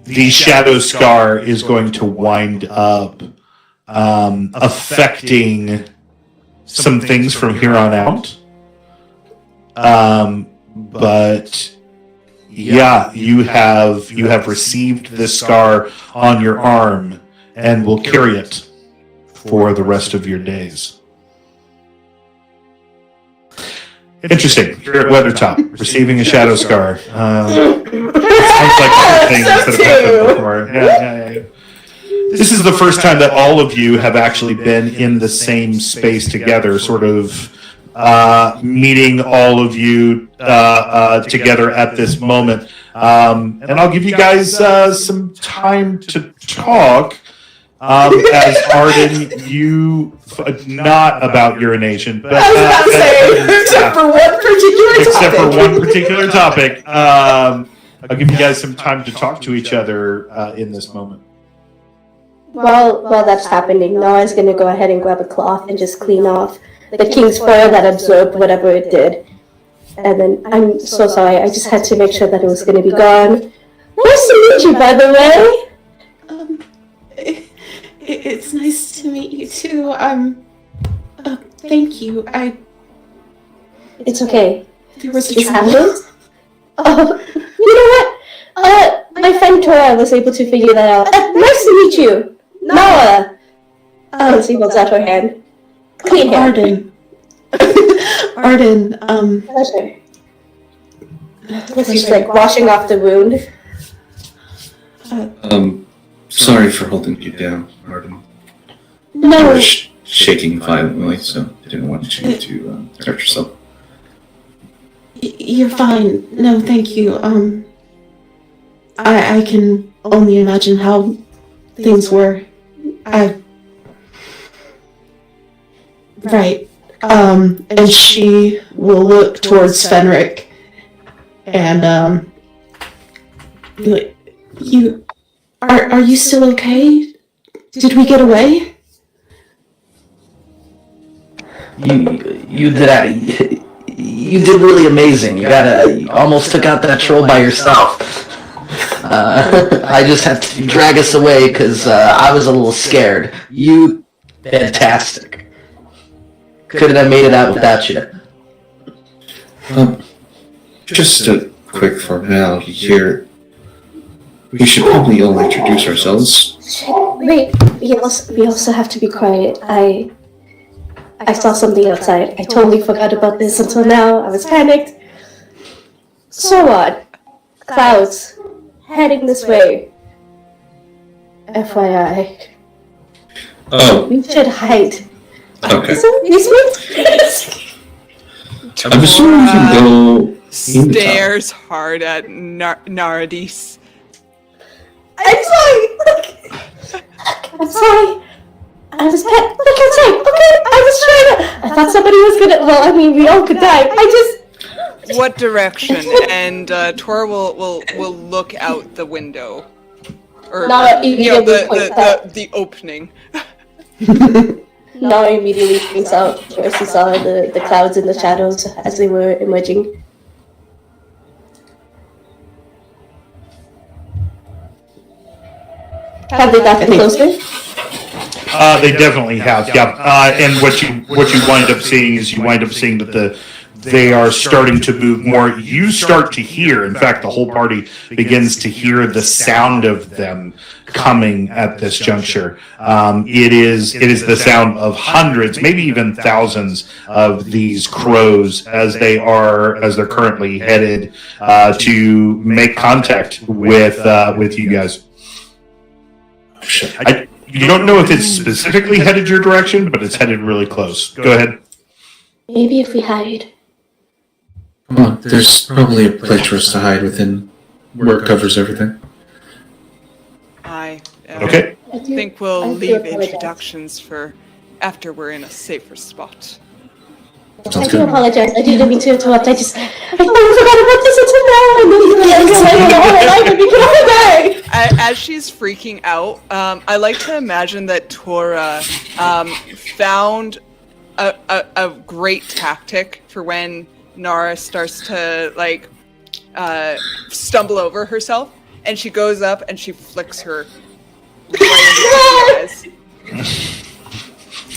The shadow scar is going to wind up affecting some things from here on out. But yeah, you have received this scar on your arm and will carry it for the rest of your days. Interesting. You're at Weathertop, receiving a shadow scar. Sounds like other things that have happened before. Yeah. This is the first time that all of you have actually been in the same space together, sort of meeting all of you together at this moment. And I'll give you guys some time to talk. As Arden, you not about urination, but I was about to say, except for one particular topic. I'll give you guys some time to talk to each other in this moment. While that's happening, Nara's gonna go ahead and grab a cloth and just clean off the king's fur that absorbed whatever it did. And then, I'm so sorry, I just had to make sure that it was gonna be gone. Nice to meet you, by the way! It's nice to meet you too. Thank you. It's okay. There was a It's trouble. happened? Oh, you know what? My friend Tora was able to figure that out. Nice to meet you! Nara! She holds out her hand. Clean hand. Arden, Pleasure. She's like washing off the wound. Sorry for holding you down, Arden. No. You were shaking violently, so I didn't want you to hurt yourself. You're fine. No, thank you. I can only imagine how things were. Right. And she will look towards Fenric and be like, Are you still okay? Did we get away? You did really amazing. You almost took out that troll by yourself. I just had to drag us away because I was a little scared. You, fantastic. Couldn't have made it out without you. Just a quick formality here. We should probably all introduce ourselves. Wait, we also have to be quiet. I saw something outside. I totally forgot about this until now. I was panicked. So what? Clouds. Heading this way. FYI. Oh. We should hide. Okay. I'm assuming we can go stares hard at Naradis. I'm sorry! I'm sorry! I was look outside, okay? I was trying to... I thought somebody was gonna... Well, I mean, we all could die. What direction? And Tora will look out the window. Or the opening. Nara immediately points out where she saw the clouds and the shadows as they were emerging. Have they gotten closer? They definitely have, yeah. And what you wind up seeing is that they are starting to move more. You start to hear, in fact, the whole party begins to hear the sound of them coming at this juncture. It is the sound of hundreds, maybe even thousands of these crows as they're currently headed to make contact with you guys. You don't know if it's specifically headed your direction, but it's headed really close. Go ahead. Maybe if we hide. Come on, there's probably a place for us to hide within where it covers everything. I Okay. think we'll leave introductions for after we're in a safer spot. I do apologize. I didn't mean to interrupt. I forgot about this until now. As she's freaking out, I like to imagine that Tora found a great tactic for when Nara starts to stumble over herself, and she goes up and she flicks her right into the eyes.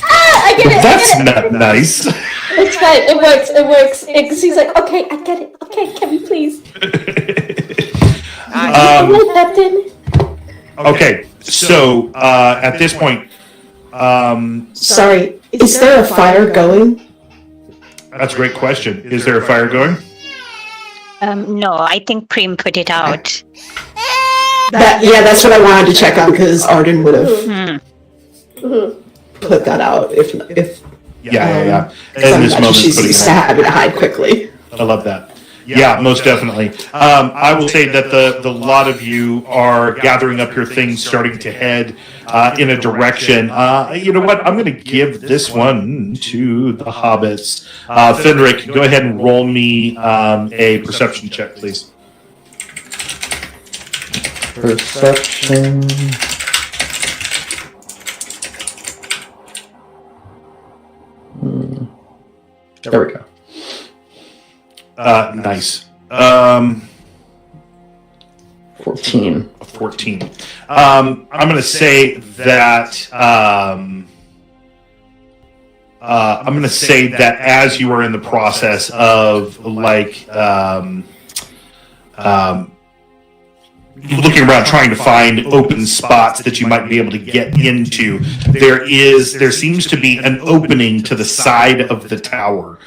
I get it. That's not nice. It's fine. It works. He's like, okay, I get it. Okay, can we please? Captain. Okay, so at this point, sorry, is there a fire going? That's a great question. Is there a fire going? No, I think Prim put it out. That's what I wanted to check on because Arden would have put that out if. Yeah. In this moment, she's used to having to hide quickly. I love that. Yeah, most definitely. I will say that the lot of you are gathering up your things, starting to head in a direction. You know what? I'm going to give this one to the hobbits. Fenric, go ahead and roll me a perception check, please. Perception. There we go. Nice. 14. 14. I'm going to say that. I'm going to say that as you are in the process of looking around trying to find open spots that you might be able to get into, there seems to be an opening to the side of the tower,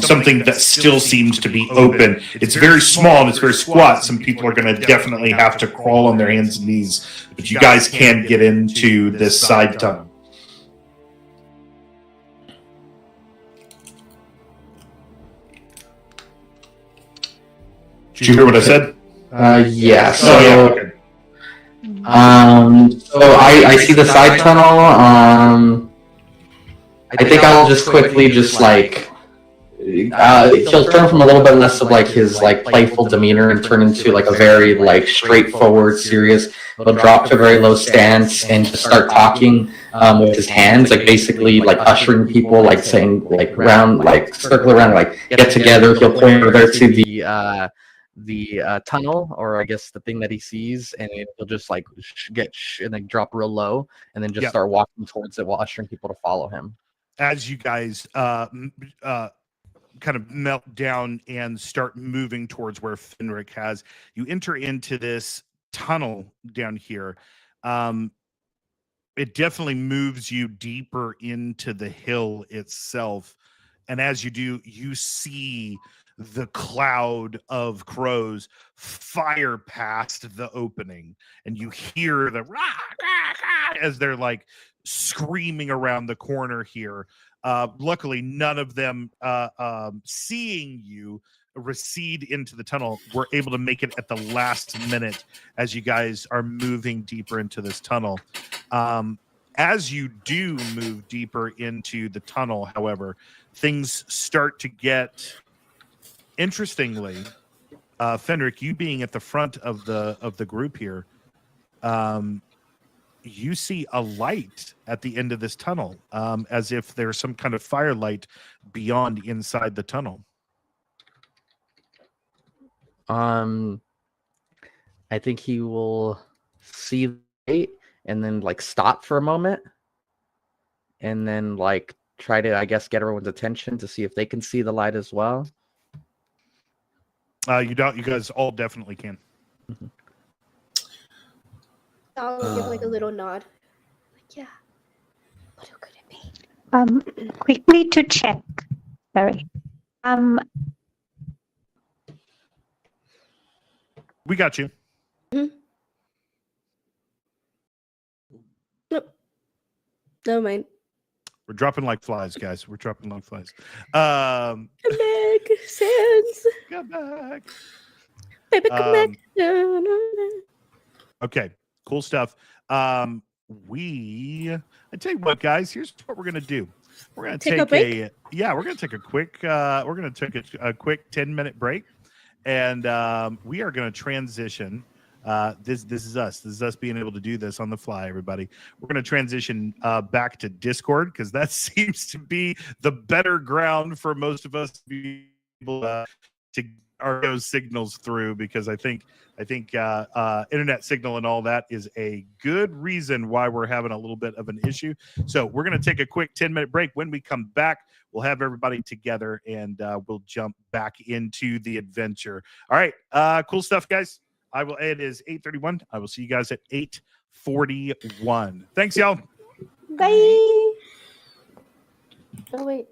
something that still seems to be open. It's very small and it's very squat. Some people are going to definitely have to crawl on their hands and knees, but you guys can get into this side tunnel. Did you hear what I said? Yeah. So, okay. So I see the side tunnel. I think I'll just quickly he'll turn from a little bit less of his playful demeanor and turn into a very straightforward, serious. He'll drop to a very low stance and just start talking with his hands, basically ushering people, saying round, circle around, get together. He'll point over there to the tunnel, or I guess the thing that he sees, and he'll just and then drop real low, and then just start walking towards it while ushering people to follow him. As you guys kind of melt down and start moving towards where Fenric has, you enter into this tunnel down here. It definitely moves you deeper into the hill itself, and as you do, you see the cloud of crows fire past the opening, and you hear the rah, rah, rah, as they're screaming around the corner here. Luckily, none of them seeing you recede into the tunnel were able to make it at the last minute as you guys are moving deeper into this tunnel. As you do move deeper into the tunnel, however, things start to get interestingly. Fenric, you being at the front of the group here, you see a light at the end of this tunnel, as if there's some kind of firelight beyond inside the tunnel. I think he will see the light and then stop for a moment, and then try to, I guess, get everyone's attention to see if they can see the light as well. You don't. You guys all definitely can. I'll give like a little nod. Like, yeah. What could it be? Quickly to check. Sorry. We got you. Nope. Never mind. We're dropping like flies, guys. We're dropping like flies. Come back, Sans. Come back. Baby, come back. No, no, no. Okay, cool stuff. I tell you what, guys. Here's what we're gonna do. We're gonna take a we're gonna take a quick 10-minute break, and we are gonna transition. This is us. This is us being able to do this on the fly, everybody. We're going to transition back to Discord because that seems to be the better ground for most of us to be able to get our signals through, because I think internet signal and all that is a good reason why we're having a little bit of an issue. So we're going to take a quick 10-minute break. When we come back, we'll have everybody together and we'll jump back into the adventure. All right. Cool stuff, guys. It is 8:31. I will see you guys at 8:41. Thanks, y'all. Bye. Oh, wait.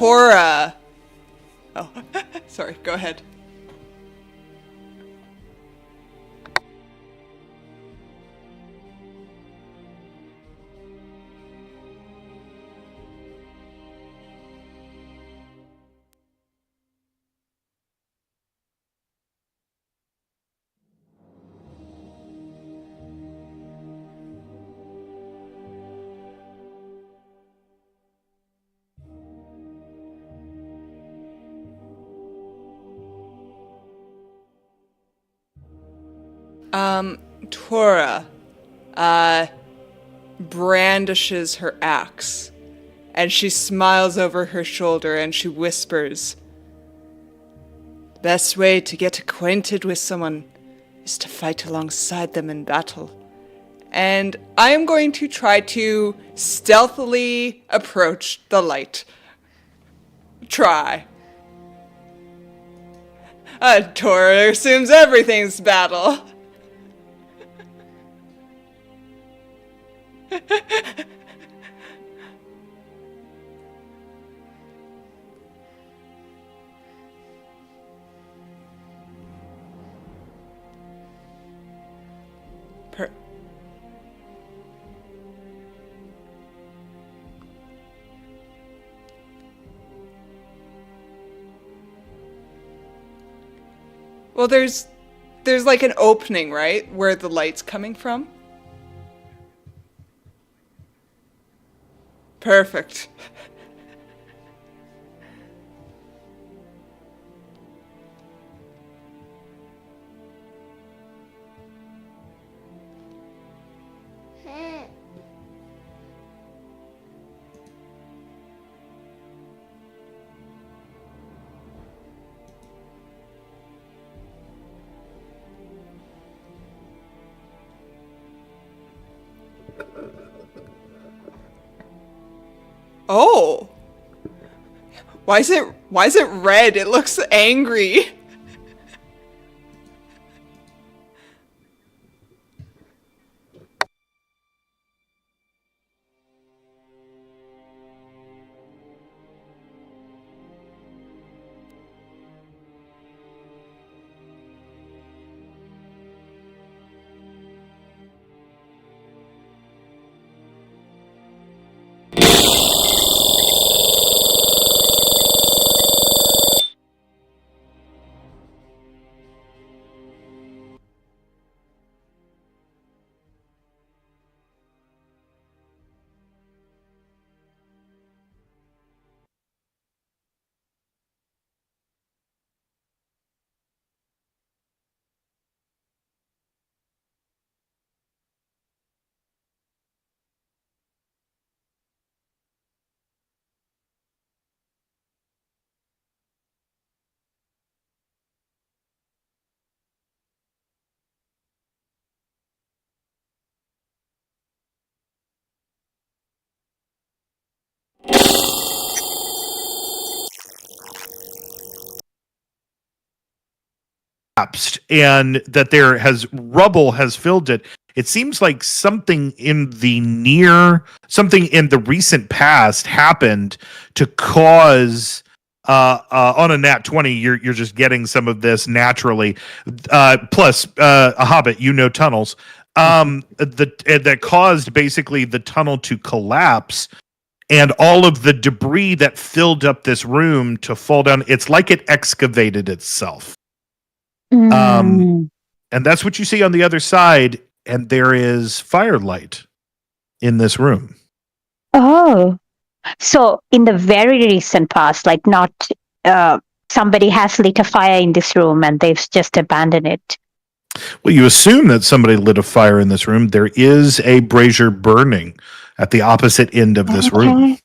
Tora. Oh, sorry, go ahead. Tora, brandishes her axe, and she smiles over her shoulder and she whispers, "The best way to get acquainted with someone is to fight alongside them in battle." And I am going to try to stealthily approach the light. Try. Tora assumes everything's battle. Well, there's like an opening, right, where the light's coming from? Perfect. Oh. Why is it red? It looks angry. And that there has rubble has filled it. It seems like something in the recent past happened to cause on a nat 20 you're just getting some of this naturally, plus a hobbit, tunnels, that caused basically the tunnel to collapse and all of the debris that filled up this room to fall down. It's like it excavated itself. And that's what you see on the other side, and there is firelight in this room. Oh, so in the very recent past, like not somebody has lit a fire in this room and they've just abandoned it. Well, you assume that somebody lit a fire in this room. There is a brazier burning at the opposite end of this room.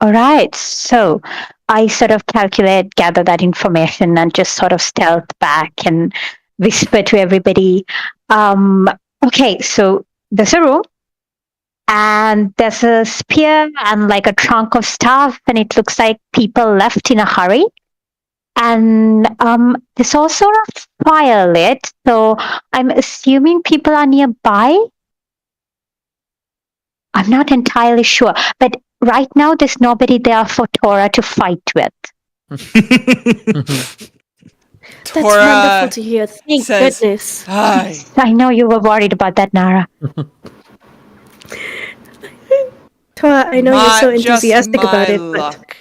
All right. So I sort of gather that information and just sort of stealth back and whisper to everybody. Okay, so there's a room and there's a spear and like a trunk of stuff, and it looks like people left in a hurry. And there's also a fire lit, so I'm assuming people are nearby. I'm not entirely sure, but right now there's nobody there for Tora to fight with. That's wonderful to hear. Thank goodness. Hi. I know you were worried about that, Nara. Tora, I know you're so enthusiastic about it, luck.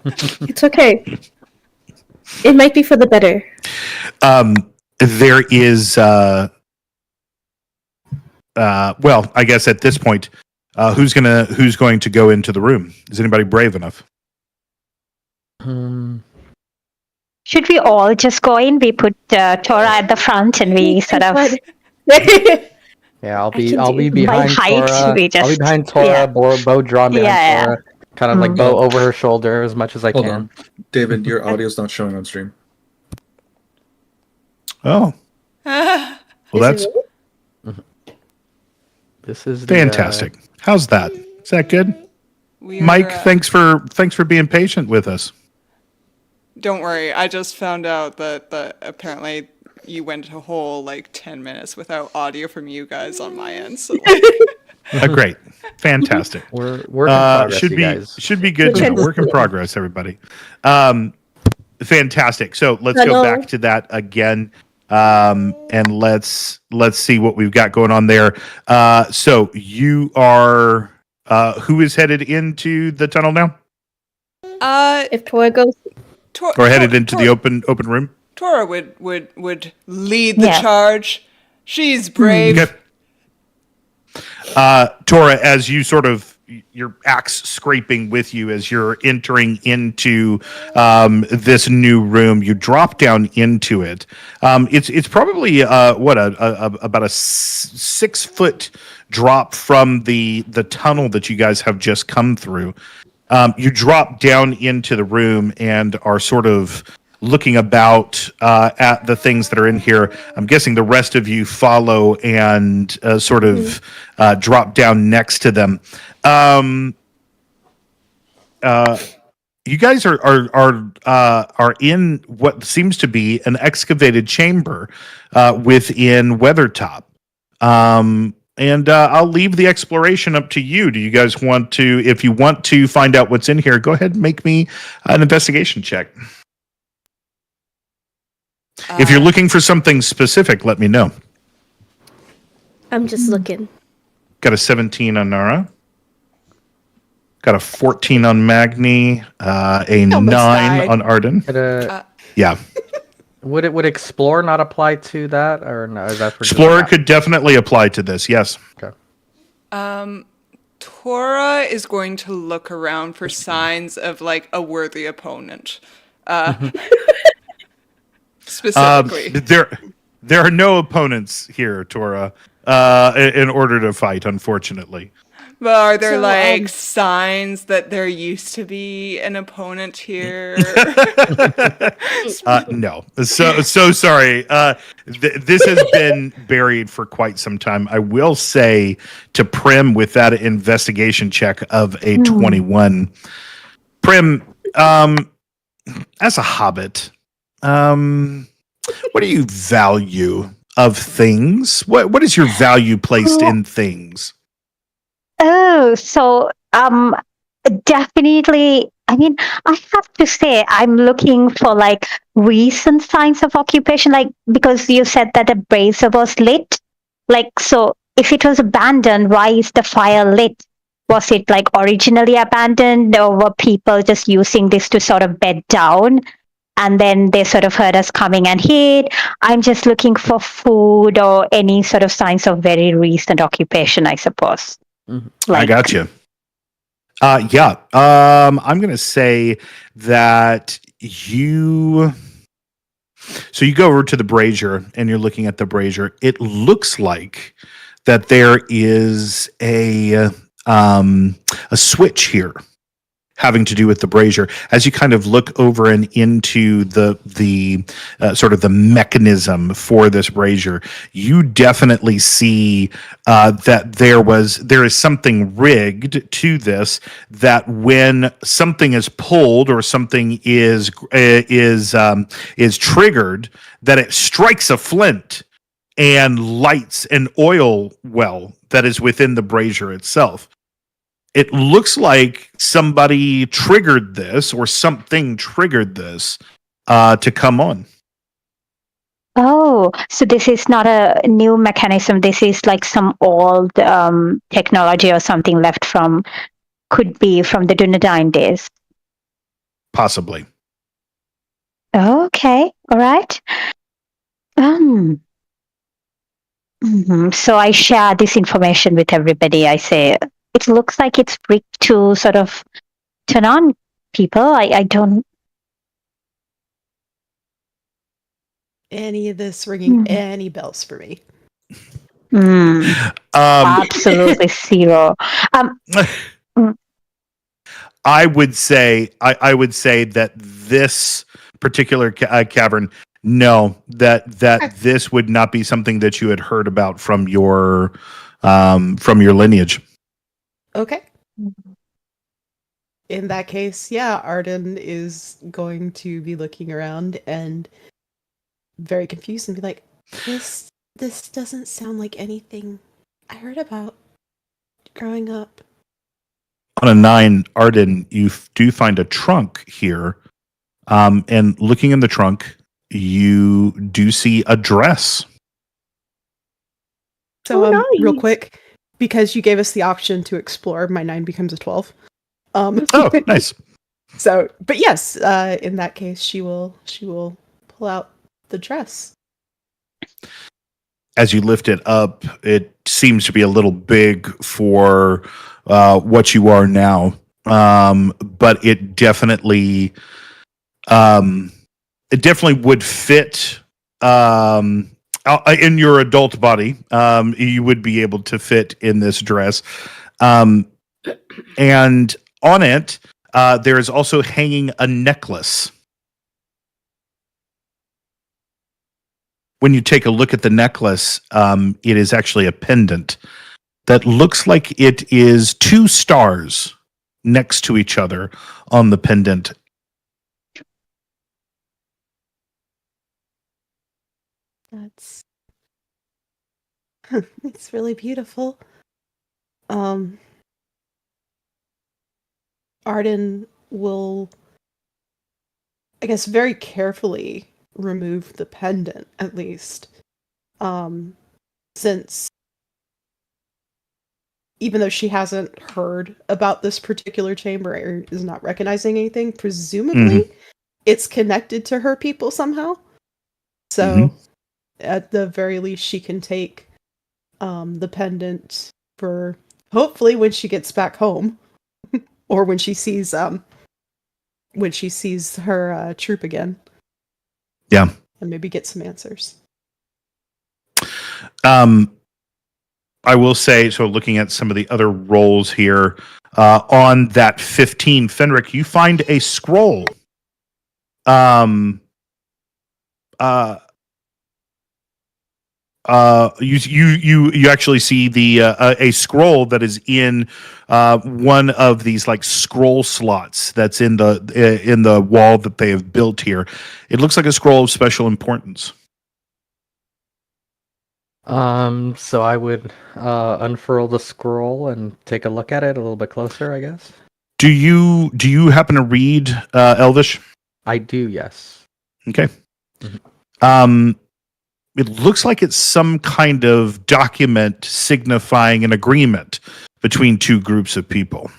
but it's okay. It might be for the better. There is, well, I guess at this point, who's going to go into the room? Is anybody brave enough? Should we all just go in? We put Tora at the front, and we sort of. Yeah, I'll be behind height, Tora. I'll be behind Tora, bow drawn behind Tora, kind of like bow over her shoulder as much as I Hold can. on. David, your audio's not showing on stream. Oh. Well, that's this is fantastic. How's that? Is that good? Mike, thanks for being patient with us. Don't worry, I just found out that apparently you went a whole 10 minutes without audio from you guys on my end. So Great, fantastic. We're work in progress, should you be guys. should be good. To know. Work in progress, everybody. Fantastic. So let's go back to that again, and let's see what we've got going on there. So you are who is headed into the tunnel now? If Tora goes. Or headed into the open room? Tora would lead the charge. She's brave. Okay. Tora, as you sort of your axe scraping with you as you're entering into this new room, you drop down into it. It's probably about a 6 foot drop from the tunnel that you guys have just come through. You drop down into the room and are sort of looking about at the things that are in here. I'm guessing the rest of you follow and sort of drop down next to them. You guys are in what seems to be an excavated chamber within Weathertop. And I'll leave the exploration up to you. Do you guys want to, if you want to find out what's in here, go ahead and make me an investigation check. If you're looking for something specific, let me know. I'm just looking. Got a 17 on Nara. Got a 14 on Magni. A 9 on Arden. Yeah. Would Explore not apply to that, or no? Is that for Explorer could definitely apply to this. Yes. Okay. Tora is going to look around for signs of a worthy opponent. Specifically, there are no opponents here, Tora. In order to fight, unfortunately. But are there signs that there used to be an opponent here? No. So sorry. This has been buried for quite some time. I will say to Prim with that investigation check of a 21. Prim, as a hobbit, what do you value of things? What is your value placed in things? Oh, so definitely. I mean, I have to say, I'm looking for recent signs of occupation, because you said that the brazier was lit. So if it was abandoned, why is the fire lit? Was it originally abandoned, or were people just using this to sort of bed down? And then they sort of heard us coming and hid. I'm just looking for food or any sort of signs of very recent occupation, I suppose. I got you. Yeah. I'm going to say that you go over to the brazier and you're looking at the brazier. It looks like that there is a switch here having to do with the brazier. As you kind of look over and into the sort of the mechanism for this brazier, you definitely see that there is something rigged to this, that when something is pulled or something is triggered, that it strikes a flint and lights an oil well that is within the brazier itself. it looks like somebody triggered this or something triggered this to come on. Oh, so this is not a new mechanism. This is like some old technology or something left from, could be from the Dunedain days. Possibly. Okay, all right. So I share this information with everybody. I say, it looks like it's rigged to sort of turn on people. I don't. Any of this ringing any bells for me? Absolutely zero. I would say that this particular cavern, no, that this would not be something that you had heard about from your lineage. Okay. In that case, yeah, Arden is going to be looking around and very confused and be like, this doesn't sound like anything I heard about growing up. On a 9, Arden, you do find a trunk here. And looking in the trunk, you do see a dress. So, nice. Real quick, because you gave us the option to explore, my 9 becomes a 12. Oh, nice. So, but yes, in that case, she will pull out the dress. As you lift it up, it seems to be a little big for what you are now, but it definitely would fit in your adult body. You would be able to fit in this dress, and on it, there is also hanging a necklace. When you take a look at the necklace, it is actually a pendant that looks like it is 2 stars next to each other on the pendant. That's it's really beautiful. Arden will, I guess, very carefully remove the pendant, at least. Since even though she hasn't heard about this particular chamber or is not recognizing anything, presumably it's connected to her people somehow. So at the very least, she can take the pendant for hopefully when she gets back home, or when she sees her troop again. Yeah, and maybe get some answers. I will say, so looking at some of the other roles here, on that 15, Fenric, you find a scroll. You actually see the a scroll that is in one of these like scroll slots that's in the wall that they have built here. It looks like a scroll of special importance. So I would unfurl the scroll and take a look at it a little bit closer, I guess. Do you happen to read Elvish? I do, yes. Okay. It looks like it's some kind of document signifying an agreement between two groups of people.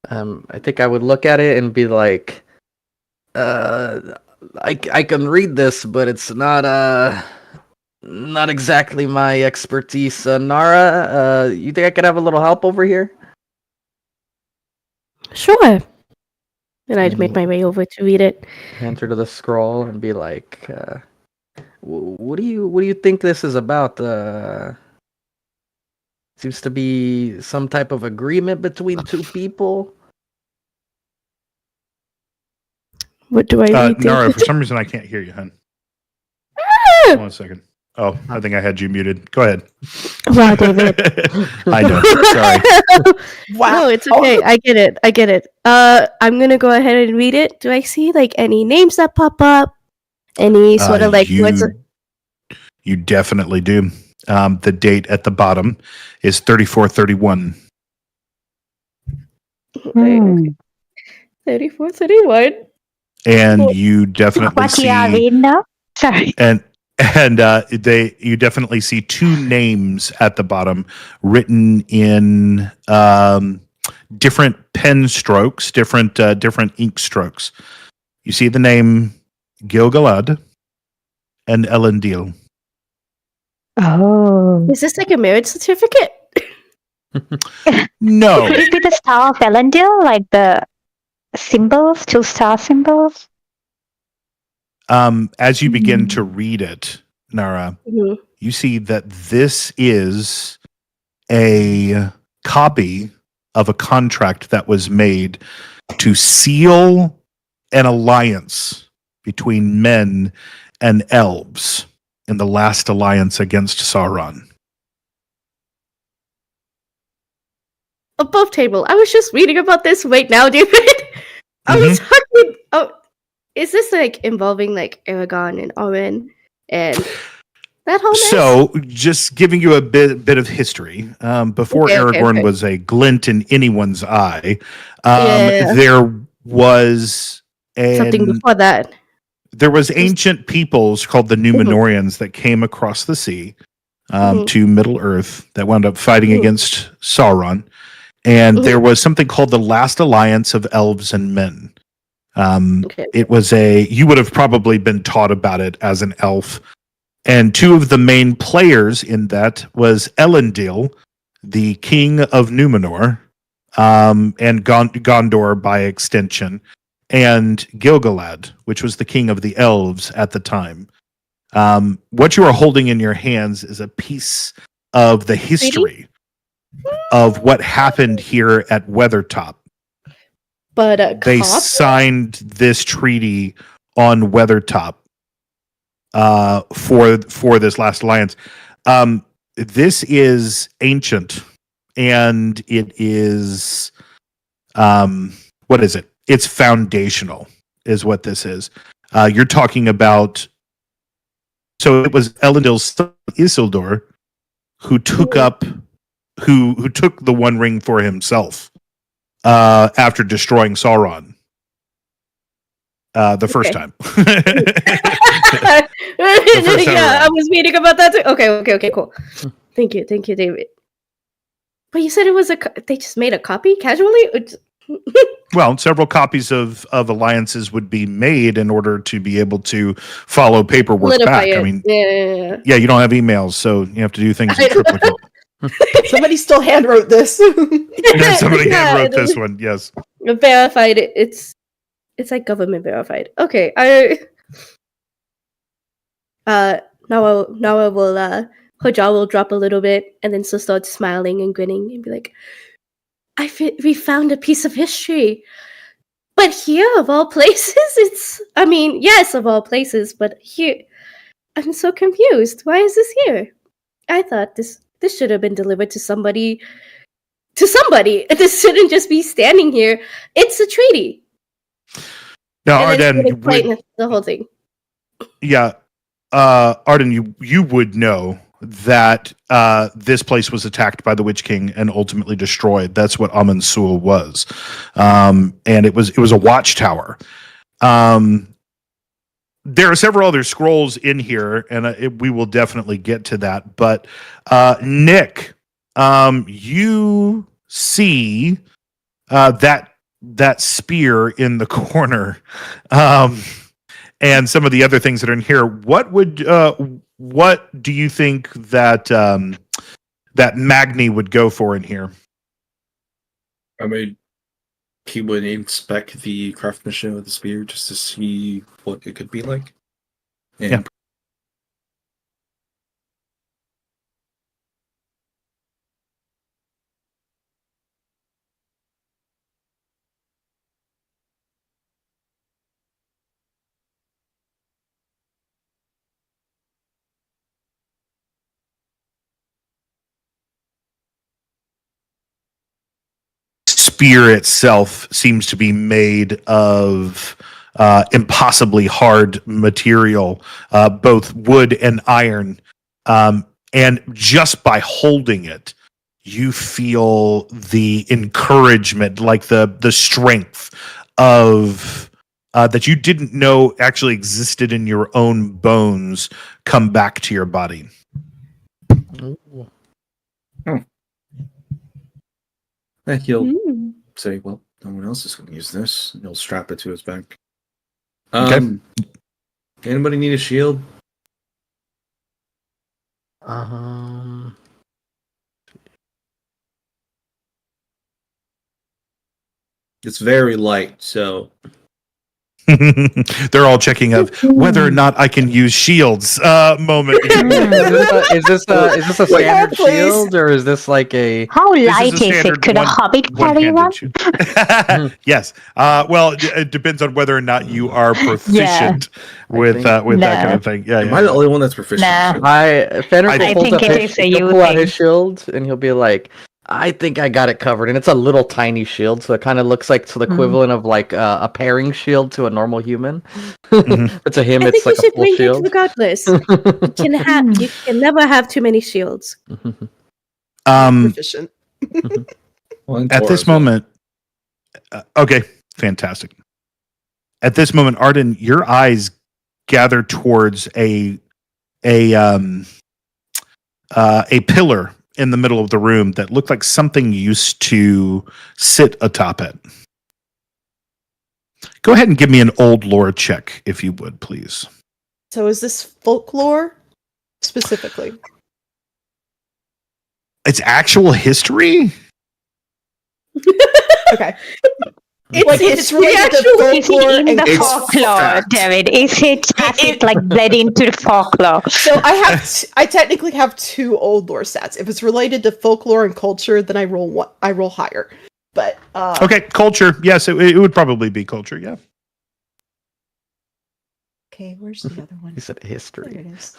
I think I would look at it and be like, I can read this, but it's not exactly my expertise. Nara, you think I could have a little help over here? Sure. And I'd make my way over to read it. Hand her to the scroll and be like, what do you think this is about? Seems to be some type of agreement between two people. What do I read? Nara, for some reason I can't hear you, hun. Hold on a second. Oh, I think I had you muted. Go ahead. Wow, David. I know. Sorry. Wow. No, it's okay. I get it. I'm gonna go ahead and read it. Do I see like any names that pop up? Any sort of like You definitely do. The date at the bottom is 3431. Okay. 34, 31. And you definitely What see you are in now? Sorry. and you definitely see two names at the bottom written in different pen strokes, different ink strokes. You see the name Gilgalad and Elendil. Oh. Is this like a marriage certificate? No. Could it be the Star of Elendil? Like the symbols, 2 star symbols? As you begin to read it, Nara, you see that this is a copy of a contract that was made to seal an alliance between men and elves in the last alliance against Sauron. Above table. I was just reading about this. Wait, now, David. I was talking. Oh, is this like involving like Aragorn and Orin and that whole mess? So, just giving you a bit of history. Before Aragorn was a glint in anyone's eye, there was something before that. There was ancient peoples called the Númenóreans that came across the sea to Middle Earth that wound up fighting against Sauron. And there was something called the Last Alliance of Elves and Men. It was you would have probably been taught about it as an elf. And two of the main players in that was Elendil, the king of Númenor, and Gondor by extension, and Gilgalad, which was the king of the elves at the time. What you are holding in your hands is a piece of the history of what happened here at Weathertop. But they signed this treaty on Weathertop for this last alliance. This is ancient, and it is what is it? It's foundational, is what this is. You're talking about. So it was Elendil's son Isildur who took who took the One Ring for himself after destroying Sauron the first time. I was reading about that too. Okay, cool. Thank you, David. But you said it was they just made a copy casually? Well, several copies of alliances would be made in order to be able to follow paperwork back. I mean, yeah, you don't have emails, so you have to do things in triplicate. Somebody still handwrote this. Somebody handwrote this one. Yes, verified. It's like government verified. Okay, now I will her jaw will drop a little bit, and then she'll start smiling and grinning and be like, we found a piece of history. But here, of all places, yes, of all places, but here, I'm so confused. Why is this here? I thought this should have been delivered to somebody. This shouldn't just be standing here. It's a treaty. Now, Arden, the whole thing. Yeah, Arden, you would know that this place was attacked by the Witch King and ultimately destroyed. That's what Amun Sul was, and it was a watchtower. There are several other scrolls in here, and we will definitely get to that. But Nick, you see that spear in the corner, and some of the other things that are in here. What do you think that that Magni would go for in here? I mean, he would inspect the craftsmanship of the spear just to see what it could be like. And yeah. Spear itself seems to be made of impossibly hard material, both wood and iron. And just by holding it, you feel the encouragement, like the strength of that you didn't know actually existed in your own bones come back to your body. He'll say, well, no one else is going to use this. And he'll strap it to his back. Okay. Anybody need a shield? It's very light, so They're all checking of whether or not I can use shields. Moment. Is this a standard shield, or is this like a? How light is it? Could a hobbit carry one? Yes. Well, it depends on whether or not you are proficient with that kind of thing. Yeah. Am I the only one that's proficient? Fenrir I pulls think up it his, is a he'll you pull out thing. his shield, and he'll be like, I think I got it covered, and it's a little tiny shield, so it kind of looks like the equivalent of like a pairing shield to a normal human. But to him, I it's think like you should a full bring it shield. regardless. You can never have too many shields. Proficient. At this moment, okay, fantastic. At this moment, Arden, your eyes gather towards a pillar in the middle of the room that looked like something used to sit atop it. Go ahead and give me an old lore check, if you would, please. So is this folklore specifically? It's actual history? Okay. It's related to Is folklore it in and the folklore, David? Has it like bled into the folklore? So I technically have 2 old lore stats. If it's related to folklore and culture, then I roll higher. But Okay, culture. Yes, it would probably be culture, yeah. Okay, where's the other one? He said history. There it is.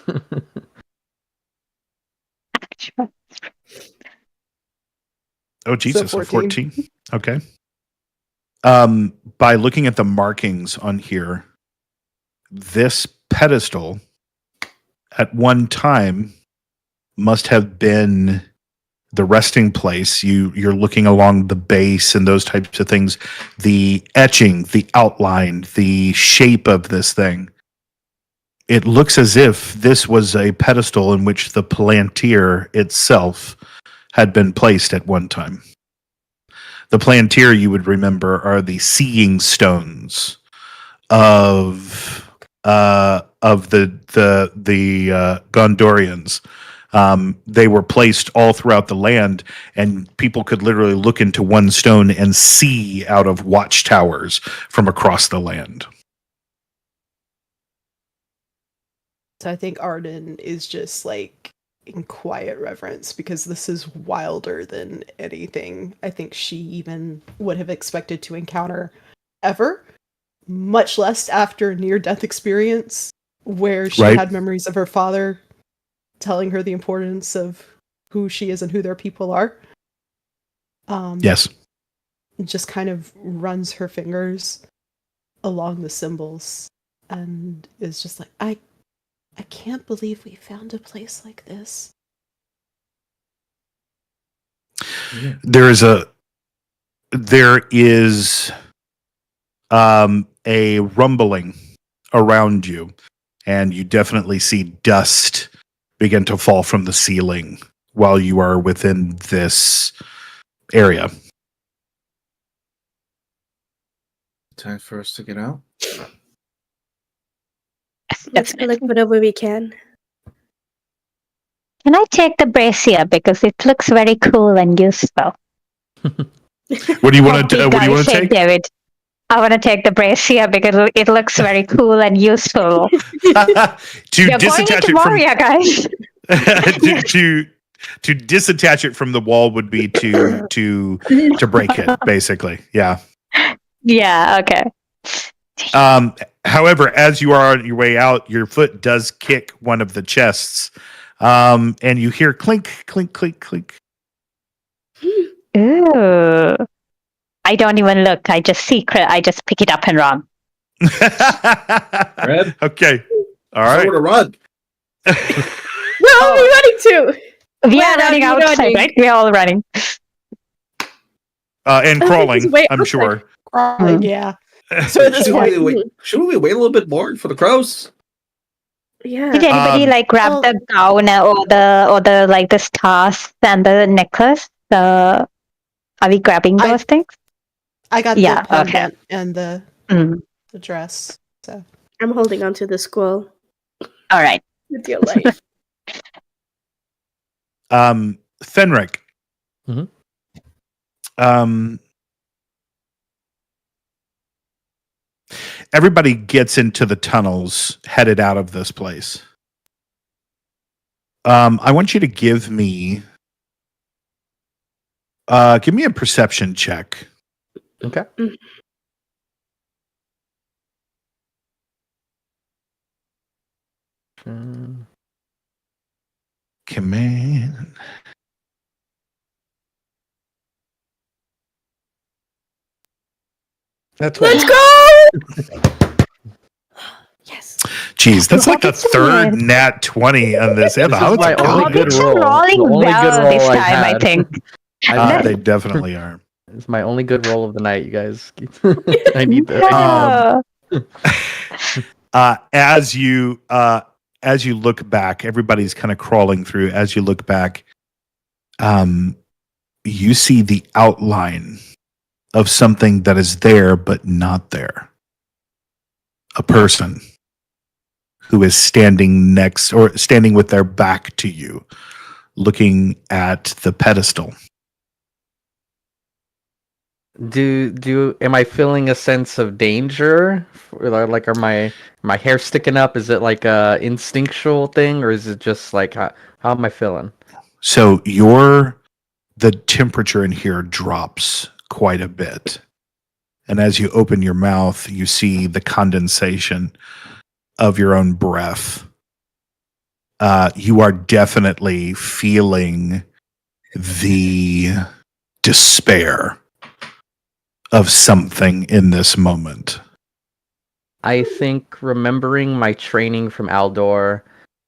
Oh, Jesus, So a 14. Okay. By looking at the markings on here, this pedestal at one time must have been the resting place. You're looking along the base and those types of things. The etching, the outline, the shape of this thing. It looks as if this was a pedestal in which the Palantir itself had been placed at one time. The Palantir, you would remember, are the seeing stones of the Gondorians. They were placed all throughout the land, and people could literally look into one stone and see out of watchtowers from across the land. So I think Arden is just like in quiet reverence because this is wilder than anything I think she even would have expected to encounter ever, much less after a near-death experience where she had memories of her father telling her the importance of who she is and who their people are. Yes. Just kind of runs her fingers along the symbols and is just like, I can't believe we found a place like this. There is a rumbling around you, and you definitely see dust begin to fall from the ceiling while you are within this area. Time for us to get out. Let's collect whatever we can. Can I take the brazier because it looks very cool and useful? What do you want to? What do you want to take, David? I want to take the brazier because it looks very cool and useful. To disattach it Moria, guys. to disattach it from the wall would be to break it, basically. Yeah. Yeah. Okay. However, as you are on your way out, your foot does kick one of the chests, and you hear clink, clink, clink, clink. Ooh. I don't even look. I just pick it up and run. Red? Okay. All right. Somewhere to run. Where are we running to? We are running outside, right? We are all running. And crawling, I'm sure. Crawling, yeah. So at this point, shouldn't we wait a little bit more for the crows? Yeah. Did anybody grab the gown or the like the stars and the necklace? Are we grabbing those things? I got Yeah, the okay. pendant and the dress. So I'm holding on to the scroll. All right. With your life. Fenric. Everybody gets into the tunnels headed out of this place. I want you to give me a perception check. Okay. Come on. Let's go! Yes. Jeez, that's like the third nat 20 on this. Yeah, the This is my only good roll. rolling The only well good roll this I time, I had. think. They definitely are. It's my only good roll of the night, you guys. I need that. As you look back, everybody's kind of crawling through. As you look back, you see the outline of something that is there but not there. A person who is standing next or standing with their back to you, looking at the pedestal. Am I feeling a sense of danger? Like, are my hair sticking up? Is it like a instinctual thing, or is it just like how am I feeling? So the temperature in here drops quite a bit. And as you open your mouth, you see the condensation of your own breath. You are definitely feeling the despair of something in this moment. I think remembering my training from Aldor,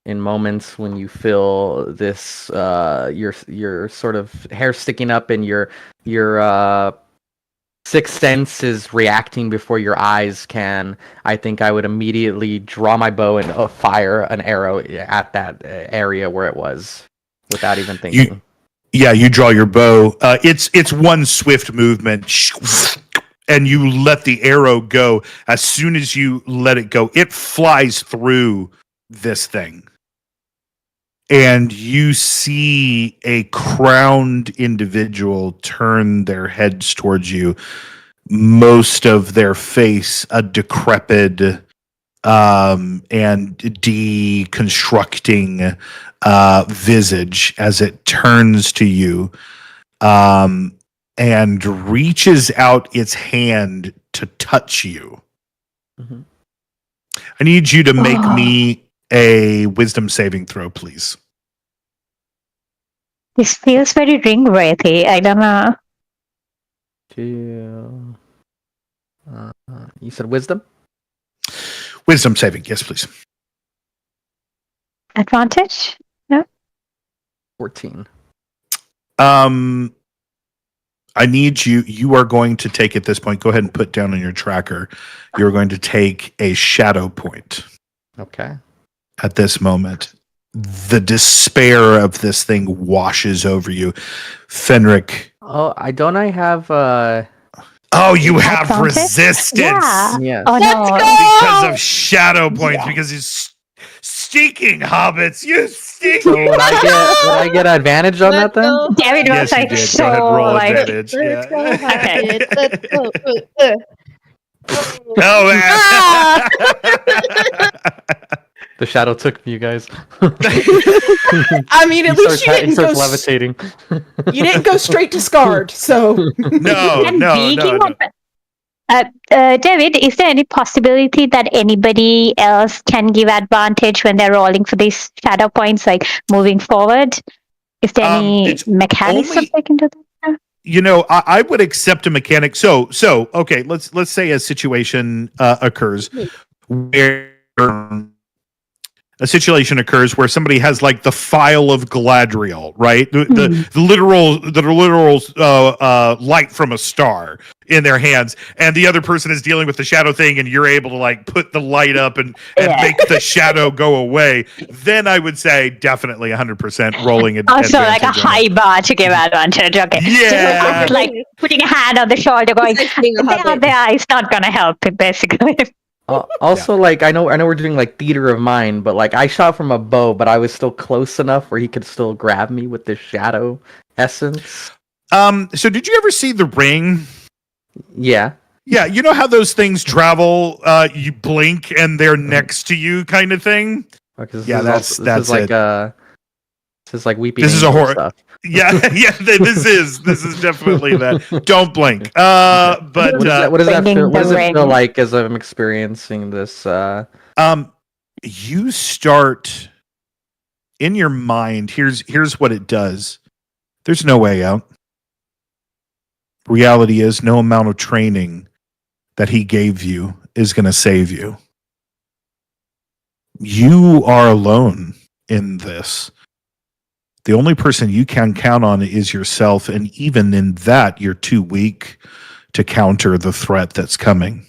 in moments when you feel this, your sort of hair sticking up and your sixth sense is reacting before your eyes can, I think I would immediately draw my bow and fire an arrow at that area where it was without even thinking. You draw your bow. It's one swift movement, and you let the arrow go. As soon as you let it go, it flies through this thing. And you see a crowned individual turn their heads towards you. Most of their face a decrepit and deconstructing visage as it turns to you and reaches out its hand to touch you. Mm-hmm. I need you to make me a wisdom saving throw, please. This feels very ring-worthy. I don't know. You said wisdom? Wisdom saving, yes, please. Advantage? No? 14. I need you are going to take at this point, go ahead and put down on your tracker, you're going to take a shadow point. Okay. At this moment. The despair of this thing washes over you. Fenric. Oh, I have Oh, you have resistance. Yeah. Oh, Let's no. go! Because of shadow points, because he's stinking hobbits. You stinking. So would I get advantage on that then? David was Yes, you like did. so Go ahead, roll like advantage. Let's go, Yeah. Hobbit. Let's go. Oh man. The shadow took me, you guys. I mean, at least you didn't go. levitating. You didn't go straight to scarred. So No. David, is there any possibility that anybody else can give advantage when they're rolling for these shadow points, like moving forward? Is there any mechanism they can do that? You know, I would accept a mechanic. So okay, let's say a situation occurs where a situation occurs where somebody has like the file of Galadriel, right? The literal light from a star in their hands, and the other person is dealing with the shadow thing, and you're able to like put the light up and make the shadow go away. Then I would say definitely 100% rolling advantage. Also, like a high bar to give advantage. Okay. Yeah. Just like putting a hand on the shoulder, going, there, it's not gonna help. Basically. Also, like I know we're doing like theater of mind, but like I shot from a bow, but I was still close enough where he could still grab me with this shadow essence. So did you ever see The Ring? Yeah. Yeah, you know how those things travel? You blink and they're next to you, kind of thing. Yeah, that's like this is like weeping. This is a horror stuff. Yeah, this is definitely that. Don't blink. But what does that feel? What does it feel like as I'm experiencing this? You start in your mind. Here's what it does. There's no way out. Reality is no amount of training that he gave you is going to save you. You are alone in this. The only person you can count on is yourself, and even in that, you're too weak to counter the threat that's coming.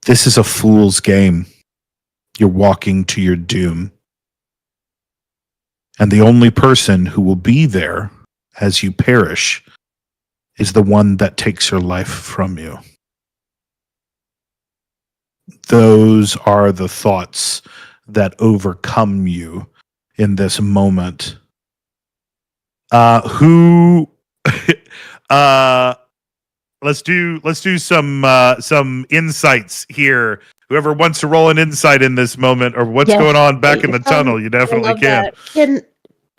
This is a fool's game. You're walking to your doom. And the only person who will be there as you perish is the one that takes your life from you. Those are the thoughts that overcome you in this moment. Let's do some insights here. Whoever wants to roll an insight in this moment or what's going on back in the tunnel, you definitely can.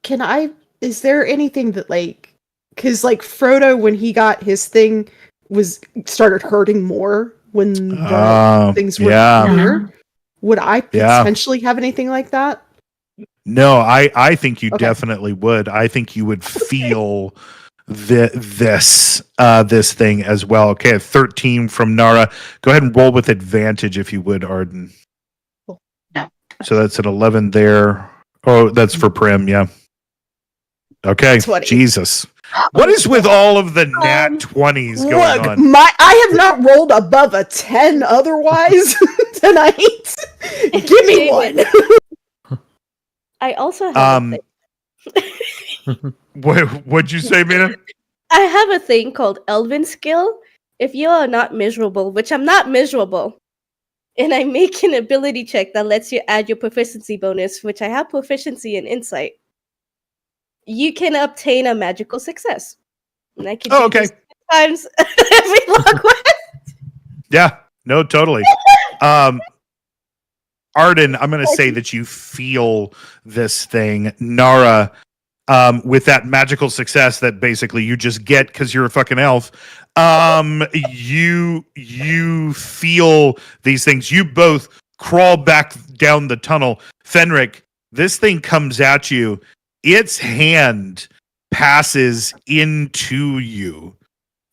Can I? Is there anything that like, because like Frodo, when he got his thing, started hurting more when the things were here. Would I potentially have anything like that? No, I think you definitely would. I think you would feel this thing as well. Okay, 13 from Nara. Go ahead and roll with advantage if you would, Arden. Cool. No. So that's an 11 there. Oh, that's for Prim, yeah. Okay, 20. Jesus. What is with all of the nat 20s going on? I have not rolled above a 10 otherwise tonight. Give me one. I also have What'd you say, Mina? I have a thing called Elven Skill. If you are not miserable, which I'm not miserable, and I make an ability check that lets you add your proficiency bonus, which I have proficiency in insight, you can obtain a magical success. And I can do this times every long quest. Yeah, no, totally. Arden, I'm going to say that you feel this thing. Nara, with that magical success that basically you just get because you're a fucking elf, you feel these things. You both crawl back down the tunnel. Fenric, this thing comes at you. Its hand passes into you,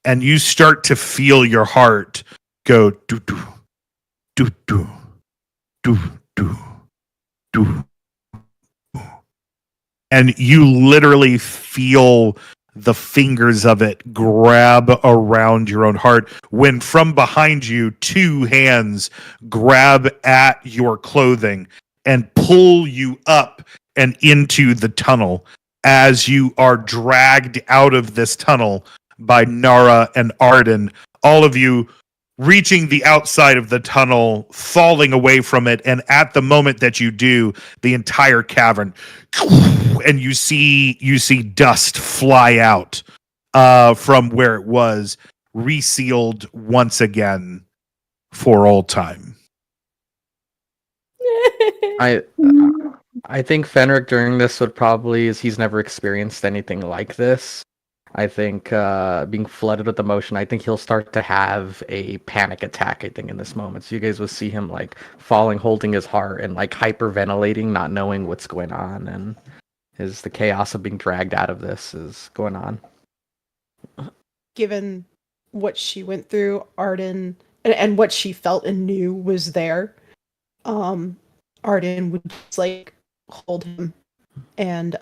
and you start to feel your heart go do-do, do-do. And you literally feel the fingers of it grab around your own heart when from behind you 2 hands grab at your clothing and pull you up and into the tunnel as you are dragged out of this tunnel by Nara and Arden, all of you reaching the outside of the tunnel, falling away from it, and at the moment that you do, the entire cavern, and you see dust fly out from where it was, resealed once again for all time. I think Fenric during this would probably, as he's never experienced anything like this, I think being flooded with emotion, I think he'll start to have a panic attack, I think, in this moment. So you guys will see him like falling, holding his heart, and like hyperventilating, not knowing what's going on, and the chaos of being dragged out of this is going on. Given what she went through, Arden, and what she felt and knew was there, Arden would just like hold him and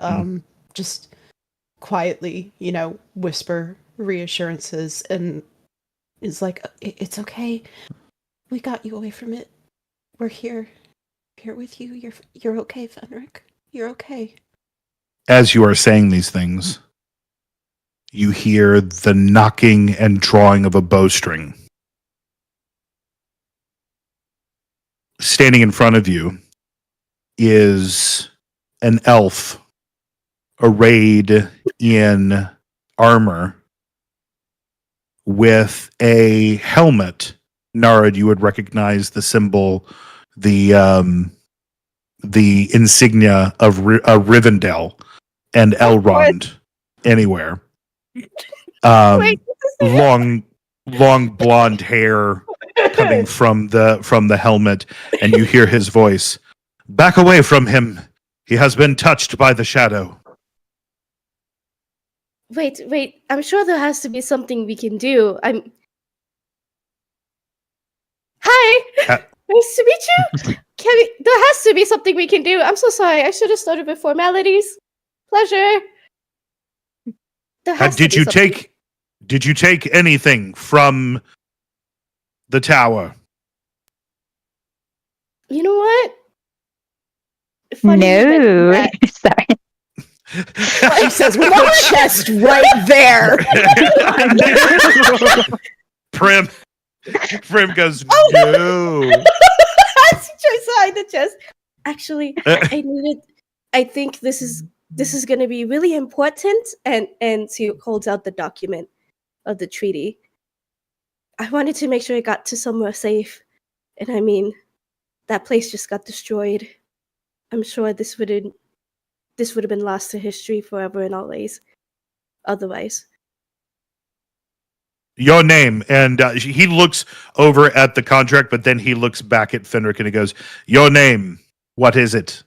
just quietly, whisper reassurances and is like, it's okay. We got you away from it. We're here with you. You're okay, Fenric. You're okay. As you are saying these things, you hear the knocking and drawing of a bowstring. Standing in front of you is an elf arrayed in armor with a helmet. Narad, you would recognize the symbol, the insignia of Rivendell and Elrond anywhere. Long blonde hair coming from the helmet, and you hear his voice. Back away from him. He has been touched by the shadow. Wait. I'm sure there has to be something we can do. Hi! Nice to meet you! There has to be something we can do. I'm so sorry. I should have started with formalities. Pleasure. Did you take anything from the tower? You know what? No. Sorry. She says with her chest right there. Prim goes, no. Inside the chest. Actually, I think this is going to be really important, and she holds out the document of the treaty. I wanted to make sure it got to somewhere safe, and I mean, that place just got destroyed. I'm sure this would have been lost to history forever and always. Otherwise. Your name, and he looks over at the contract, but then he looks back at Fenric and he goes, your name, what is it?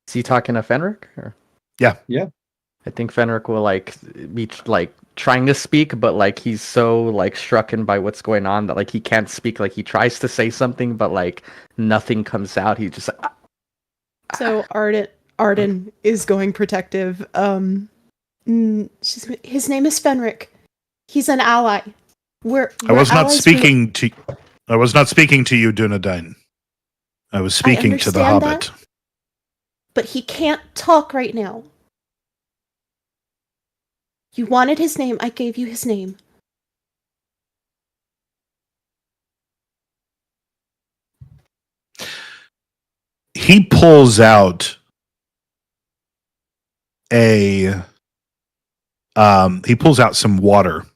Is he talking to Fenric? Or? Yeah. I think Fenric will be trying to speak, but he's so strucken by what's going on that he can't speak. He tries to say something, but nothing comes out. He just So Arden is going protective. His name is Fenric. He's an ally. I was not speaking to you, Dunedain. I was speaking to the Hobbit. That, but he can't talk right now. You wanted his name. I gave you his name. He pulls out some water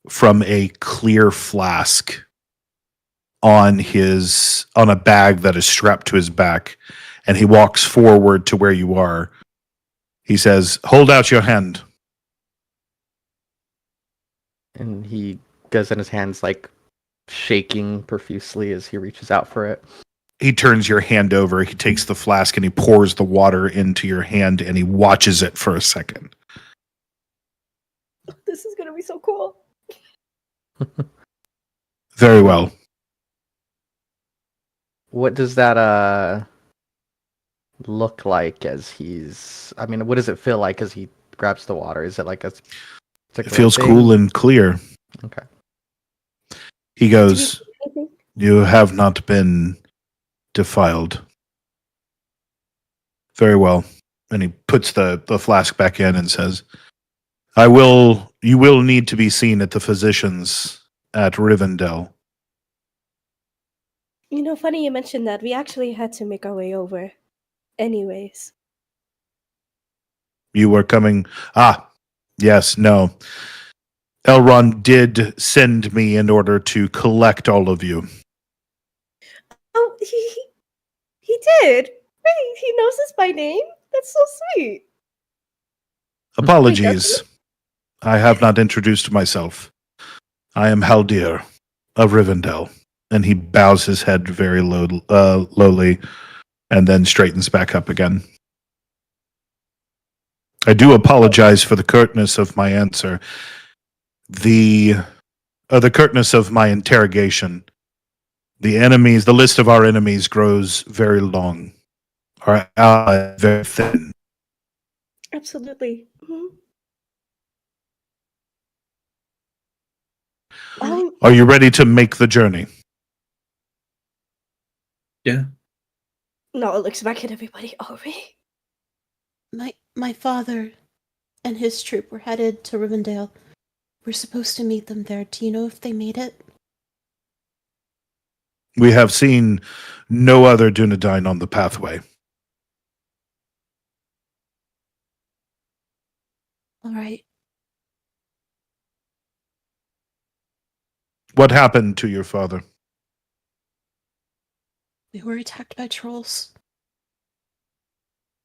from a clear flask on a bag that is strapped to his back, and he walks forward to where you are. He says, hold out your hand. And he goes in his hands shaking profusely as he reaches out for it. He turns your hand over, he takes the flask and he pours the water into your hand and he watches it for a second. This is going to be so cool. Very well. What does that look like as what does it feel like as he grabs the water? Is it it feels cool and clear. Okay. He goes, you have not been defiled. Very well. And he puts the flask back in and says, you will need to be seen at the physicians at Rivendell. Funny you mentioned that. We actually had to make our way over. Anyways. You were coming... yes, no. Elrond did send me in order to collect all of you. Oh, he did? Wait, he knows us by name? That's so sweet. Apologies. I have not introduced myself. I am Haldir of Rivendell. And he bows his head very lowly and then straightens back up again. I do apologize for the curtness of my answer. The curtness of my interrogation. The list of our enemies grows very long. Our allies very thin. Absolutely. Are you ready to make the journey? Yeah. Nala looks back at everybody. Are we? My father and his troop were headed to Rivendell. We're supposed to meet them there. Do you know if they made it? We have seen no other Dunedain on the pathway. All right. What happened to your father? We were attacked by trolls.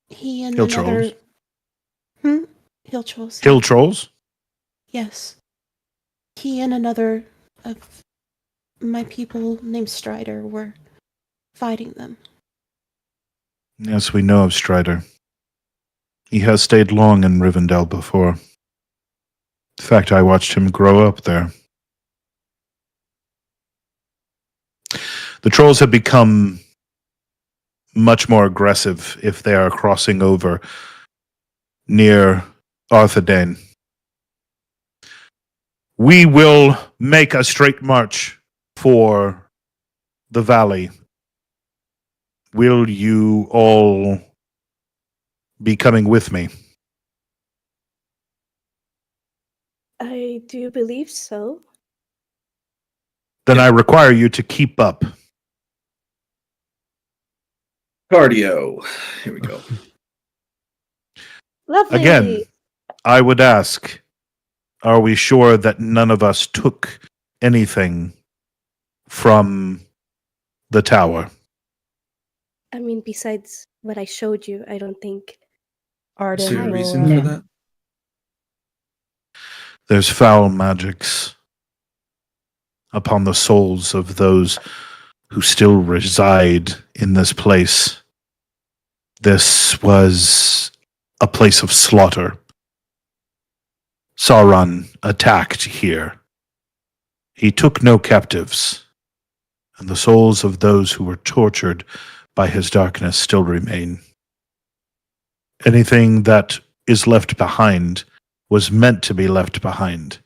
He and Hill another... trolls? Hill trolls. Hill trolls? Yes. He and another of my people named Strider were fighting them. Yes, we know of Strider. He has stayed long in Rivendell before. In fact, I watched him grow up there. The trolls have become much more aggressive if they are crossing over near Arthedain. We will make a straight march for the valley. Will you all be coming with me? I do believe so. Then I require you to keep up. Cardio. Here we go. Lovely. Again, I would ask, are we sure that none of us took anything from the tower? I mean, besides what I showed you, I don't think. Is there a Arden reason for that? There's foul magics upon the souls of those who still reside in this place. This was a place of slaughter. Sauron attacked here. He took no captives, and the souls of those who were tortured by his darkness still remain. Anything that is left behind was meant to be left behind.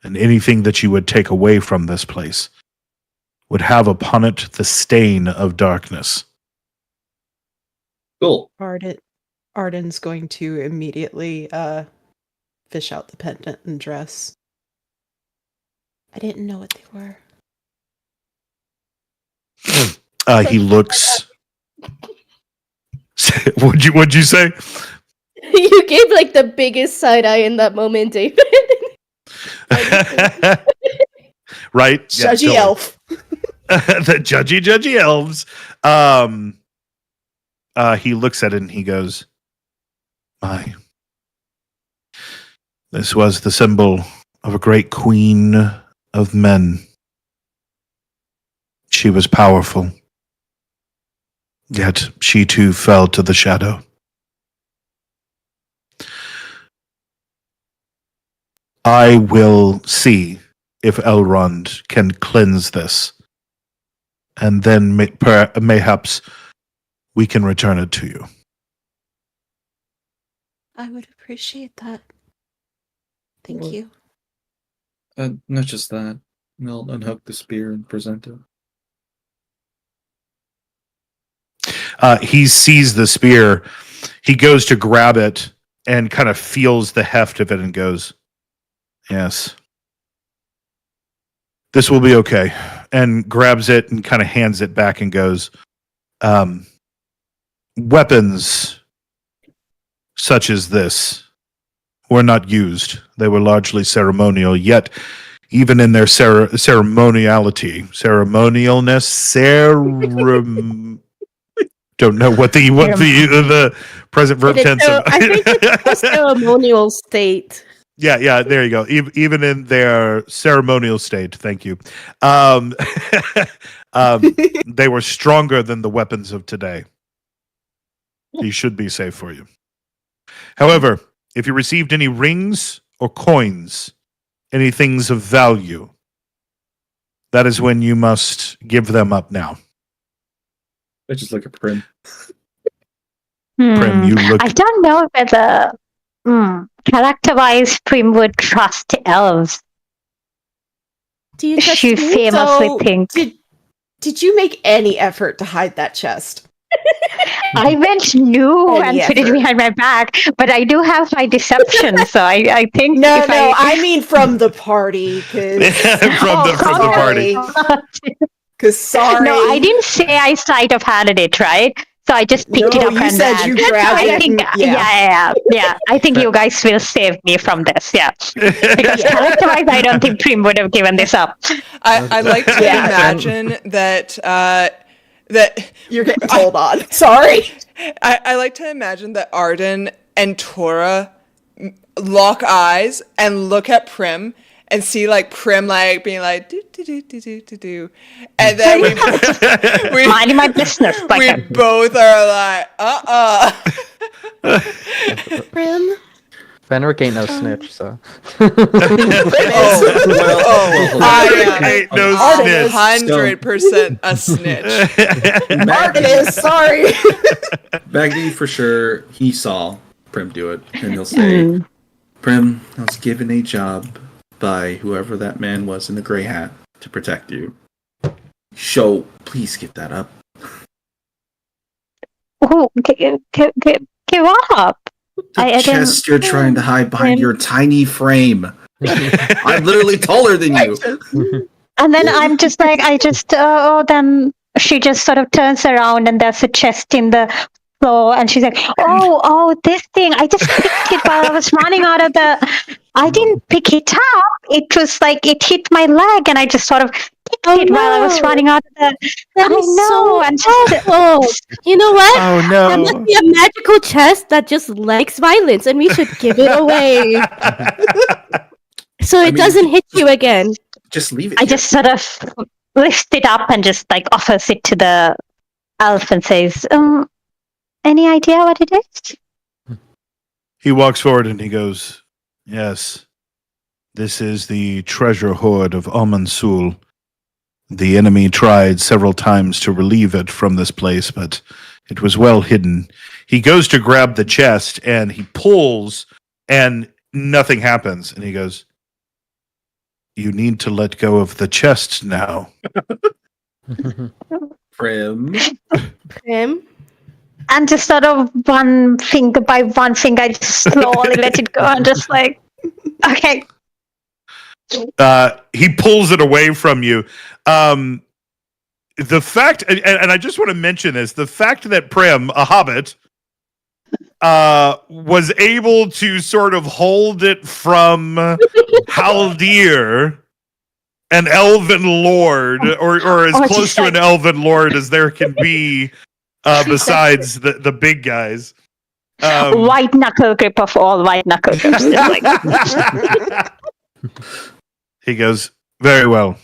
And anything that you would take away from this place would have upon it the stain of darkness. Cool. Arden's going to immediately fish out the pendant and dress. I didn't know what they were. He looks. What'd you say? You gave like the biggest side eye in that moment, David. Right? Judgy Yeah, elf. The judgy elves. He looks at it and he goes, "My, this was the symbol of a great queen of men. She was powerful, yet she too fell to the shadow. I will see if Elrond can cleanse this, and then mayhaps we can return it to you." I would appreciate that. Thank you. Not just that. I'll unhook the spear and present it. He sees the spear. He goes to grab it and kind of feels the heft of it and goes, "Yes, this will be okay." And grabs it and kind of hands it back and goes, "Weapons such as this were not used. They were largely ceremonial, yet even in their ceremonialness, don't know what the present verb tense. I think it's a ceremonial state. Yeah, there you go. Even in their ceremonial state, thank you. They were stronger than the weapons of today. He should be safe for you. However, if you received any rings or coins, any things of value, that is when you must give them up now. I just look at Prim. Prim, you look. I don't know whether character-wise Prim would trust elves. Do you trust She me? famously So, thinks. Did you make any effort to hide that chest? I went new Any and put it effort. behind my back, but I do have my deception, so I think No, I mean from the party, because from the party. Because sorry, No, I didn't say I sleight of handed it, right? So I just picked it No, up you and said ran. you grabbed I it think, and- yeah. yeah. I think you guys will save me from this, yeah. Because character-wise, I don't think Prim would have given this up. I like to Yeah. imagine that you're getting told on. Sorry. I like to imagine that Arden and Tora lock eyes and look at Prim and see like Prim like being like do do do do do do do, and then we minding my business. Like we both are like Prim. Fenric ain't no snitch, so. I ain't no am snitch. 100% a snitch. Martin is sorry. Magni, for sure, he saw Prim do it, and he'll say, Prim, I was given a job by whoever that man was in the gray hat to protect you. So, please give that up. Oh, give up. The chest you're trying to hide behind your tiny frame. I'm literally taller than you. And then I'm just like, then she just sort of turns around and there's a chest in the floor and she's like, oh, this thing, I just picked it while I was running out of I didn't pick it up. It was like, it hit my leg and I just sort of picked it while I was running out of That is so and awful. You know what? Oh no. That must be a magical chest that just likes violence and we should give it away. So it doesn't hit you again. Just leave it. I just sort of lift it up and just like offers it to the elf and says, any idea what it is? He walks forward and he goes, yes, this is the treasure hoard of Amansul. The enemy tried several times to relieve it from this place, but it was well hidden. He goes to grab the chest and he pulls and nothing happens. And he goes, you need to let go of the chest now. Prim. And just sort of one finger by one finger, I just slowly let it go and just like, okay. He pulls it away from you. The fact, and I just want to mention this, the fact that Prim, a hobbit, was able to sort of hold it from Haldir, an elven lord, or as close to an elven lord as there can be, besides the big guys. White knuckle grip of all white knuckle grips. He goes, very well.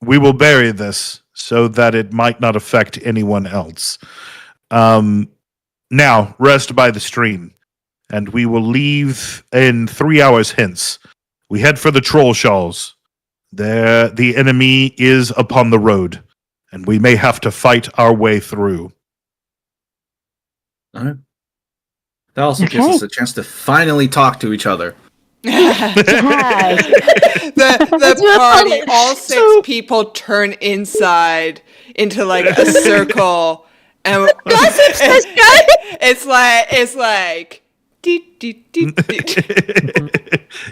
We will bury this so that it might not affect anyone else. Now, rest by the stream, and we will leave in 3 hours hence. We head for the troll shawls. There, the enemy is upon the road, and we may have to fight our way through. All right. That also gives us a chance to finally talk to each other. The party, all six people turn inside into like a circle, and it's like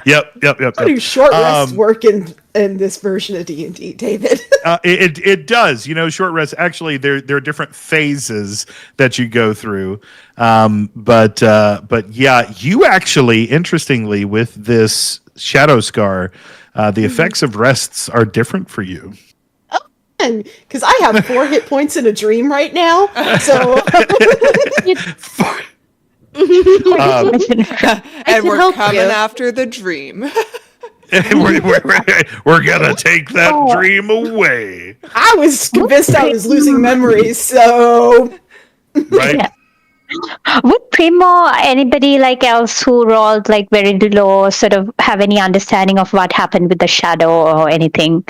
Yep. How do short rests work in this version of D&D, David? It does. You know, short rests, actually, there are different phases that you go through. But yeah, you actually, interestingly, with this shadow scar, the effects of rests are different for you. Because I have 4 hit points in a dream right now, so... and we're coming after the dream. we're gonna take that dream away. I was convinced I was losing memories, so... Right? Yeah. Would Prim or anybody like else who rolled like very low sort of have any understanding of what happened with the shadow or anything?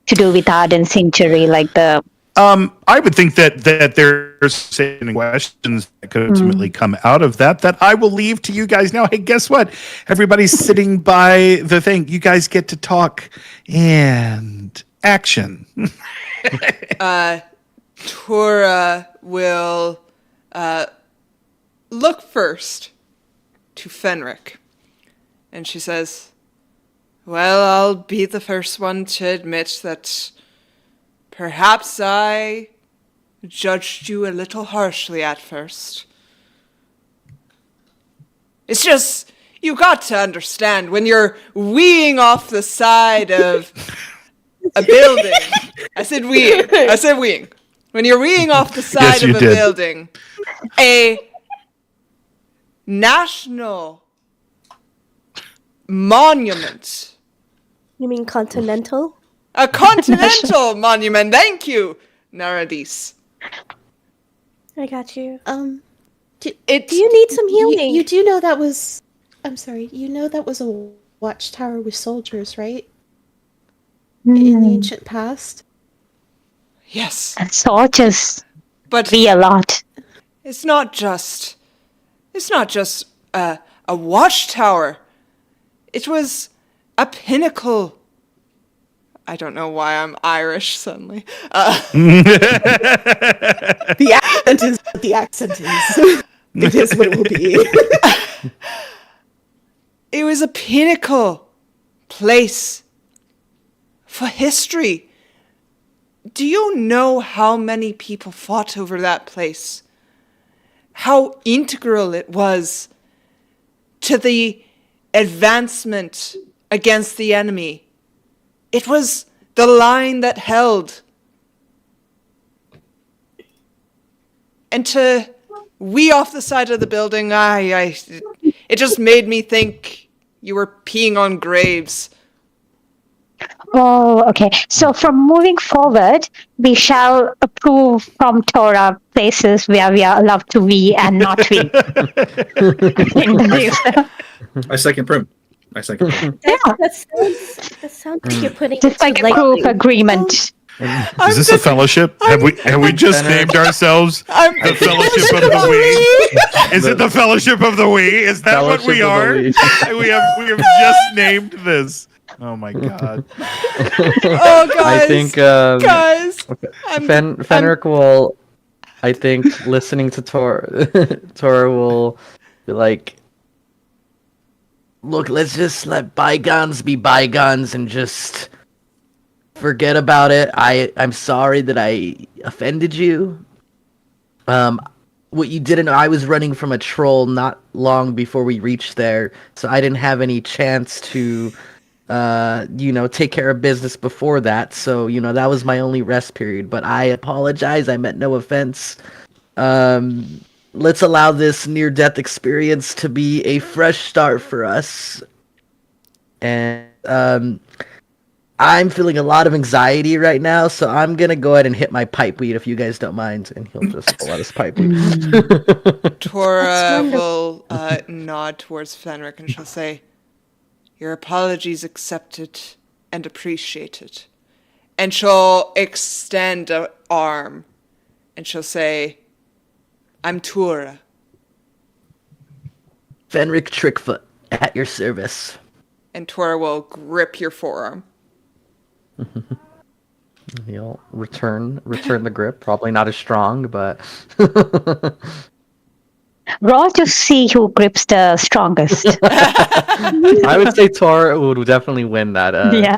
to do with Arden's injury, like the... I would think that there's certain questions that could ultimately come out of that I will leave to you guys now. Hey, guess what? Everybody's sitting by the thing. You guys get to talk and action. Tora will look first to Fenric. And she says, well, I'll be the first one to admit that perhaps I judged you a little harshly at first. It's just, you got to understand, when you're weeing off the side of a building. I said weeing. When you're weeing off the side of a building, a national monument. You mean continental? A continental monument. Thank you, Naradis. I got you. Do you need some healing? You do know that was... I'm sorry. You know that was a watchtower with soldiers, right? In the ancient past? Yes. And soldiers. But be a lot. It's not just a watchtower. It was a pinnacle. I don't know why I'm Irish suddenly. The accent is what the accent is. It is what it will be. It was a pinnacle place for history. Do you know how many people fought over that place? How integral it was to the advancement against the enemy. It was the line that held. And to wee off the side of the building, it just made me think you were peeing on graves. Oh, okay. So from moving forward, we shall approve from Tora places where we are allowed to wee and not wee. In the future. I second Prim. That sounds like you're putting just like a group agreement. Is this a fellowship? Have we just named ourselves the Fellowship of the Wee? Is it the Fellowship of the Wee? Is that what we are? We have just named this. Oh my god. Oh guys. I think Fenric will. I think listening to Tora will be like, look, let's just let bygones be bygones and just forget about it. I'm sorry that I offended you. What you didn't know, I was running from a troll not long before we reached there, so I didn't have any chance to take care of business before that. So, that was my only rest period, but I apologize. I meant no offense. Let's allow this near-death experience to be a fresh start for us. And, I'm feeling a lot of anxiety right now, so I'm gonna go ahead and hit my pipe weed if you guys don't mind, and he'll just pull out his pipe weed. Tora will nod towards Fenric and she'll say, your apologies accepted and appreciated. And she'll extend an arm and she'll say, I'm Tora. Fenric Trickfoot, at your service. And Tora will grip your forearm. He'll return the grip. Probably not as strong, but Raw to see who grips the strongest. I would say Tor would definitely win that. Yeah.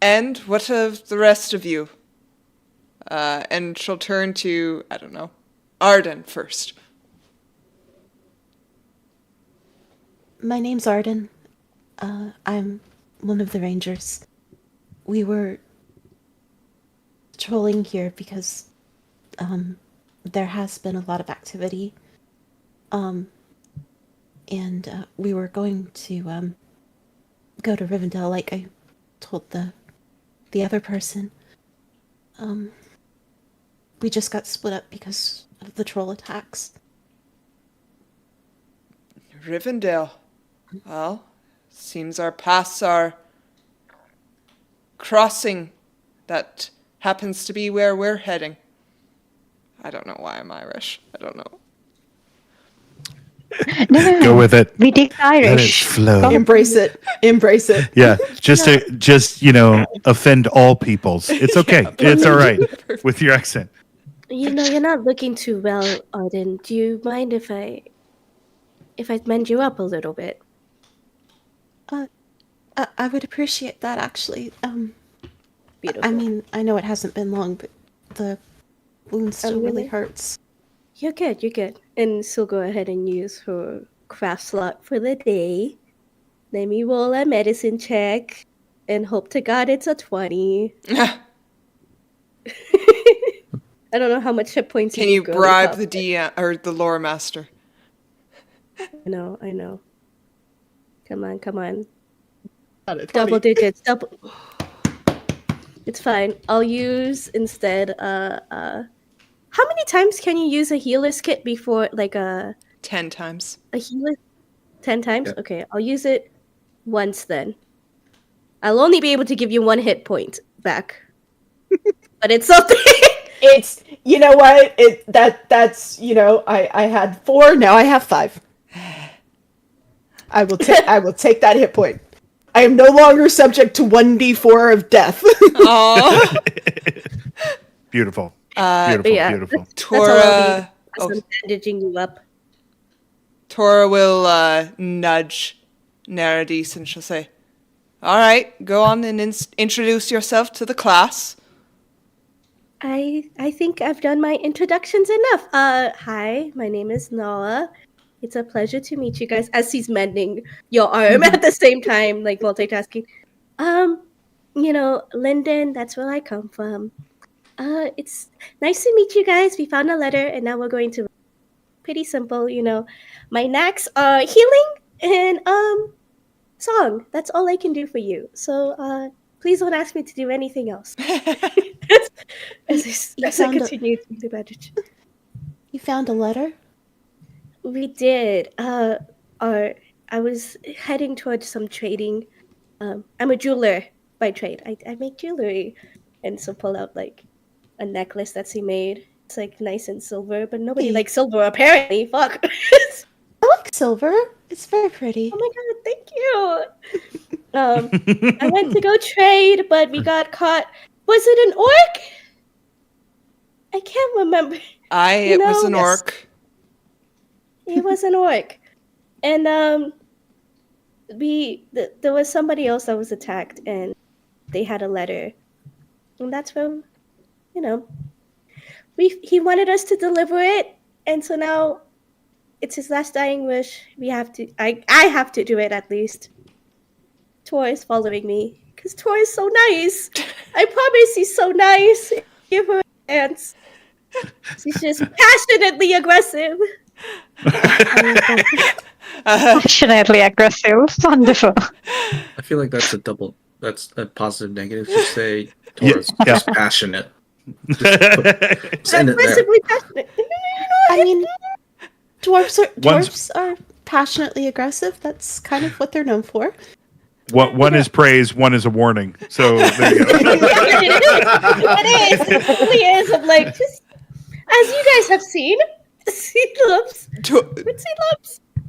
And what of the rest of you? And she'll turn to, I don't know, Arden first. My name's Arden. I'm one of the rangers. We were patrolling here because there has been a lot of activity. And we were going to go to Rivendell, like I told the other person. We just got split up because of the troll attacks. Rivendell. Well, seems our paths are crossing that happens to be where we're heading. I don't know why I'm Irish. I don't know. No. Go with it. We dig Let it Irish. flow. Embrace it. Embrace it. Yeah, just to offend all peoples. It's okay. It's all right with your accent. You're not looking too well, Arden. Do you mind if I mend you up a little bit? I would appreciate that, actually. Beautiful. I mean, I know it hasn't been long, but the wound still really hurts. You're good. And she'll go ahead and use her craft slot for the day. Let me roll a medicine check and hope to God it's a 20. I don't know how much hit points Can you bribe the DM or the lore master? I know. Come on. Double digits. It's fine. I'll use instead how many times can you use a healer's kit before 10 times. A healer 10 times? Yeah. Okay, I'll use it once then. I'll only be able to give you 1 hit point back. But it's something. It's, you know what? That's I had 4, now I have 5. I will take that hit point. I am no longer subject to 1d4 of death. Aww. Beautiful. Beautiful. Tora. I'm bandaging you up. Tora will nudge Neradis and she'll say, "All right, go on and introduce yourself to the class." I think I've done my introductions enough. Hi, my name is Noah. It's a pleasure to meet you guys. As he's mending your arm at the same time, like multitasking. Linden, that's where I come from. It's nice to meet you guys. We found a letter, and now we're going to. Pretty simple, My knacks are healing and song. That's all I can do for you. So please don't ask me to do anything else. As I continue to the bandage. You found a letter? We did. I was heading towards some trading. I'm a jeweler by trade. I make jewelry, and so pull out like a necklace that she made. It's like nice and silver, but nobody likes silver apparently. Fuck. I like silver. It's very pretty. Oh my god, thank you. I went to go trade, but we got caught. Was it an orc? I can't remember. It was an orc. It was an orc. And there was somebody else that was attacked, and they had a letter. And that's when, he wanted us to deliver it, and so now it's his last dying wish. I have to do it at least. Tor is following me, because Tor is so nice. I promise he's so nice. Give her a chance. She's just passionately aggressive. Passionately aggressive. Wonderful. I feel like that's a positive negative to say Tora's just passionate. Just end it there. Aggressively passionate. I mean, dwarves are passionately aggressive. That's kind of what they're known for. One is praise, one is a warning. So there you go. It is. It really is. I'm like, just as you guys have seen,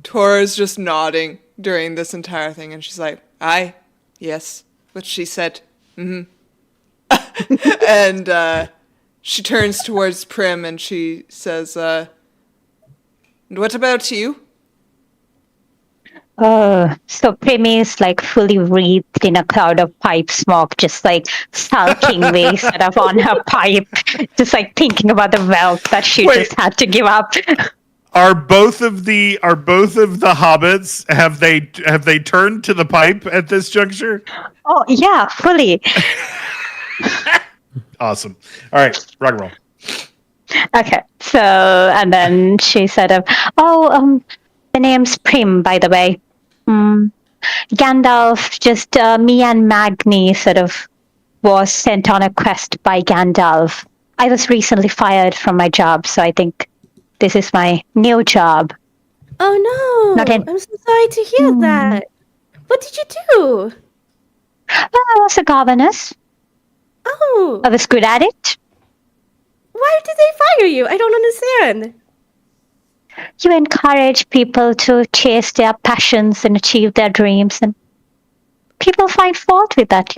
Tora's just nodding during this entire thing, and she's like, "Aye, yes," what she said. Mm-hmm. And she turns towards Prim and she says, "What about you?" So Prim is like fully wreathed in a cloud of pipe smoke, just like sulkingly sort of on her pipe, just like thinking about the wealth that she just had to give up. Are both of the hobbits, have they turned to the pipe at this juncture? Oh yeah, fully. Awesome. All right, rock and roll. Okay, so and then she said, the name's Prim, by the way. Gandalf, just me and Magni sort of was sent on a quest by Gandalf. I was recently fired from my job, so I think this is my new job. Oh no! I'm so sorry to hear that. What did you do? Well, I was a governess. No. I was good at it. Why did they fire you? I don't understand. You encourage people to chase their passions and achieve their dreams, and people find fault with that,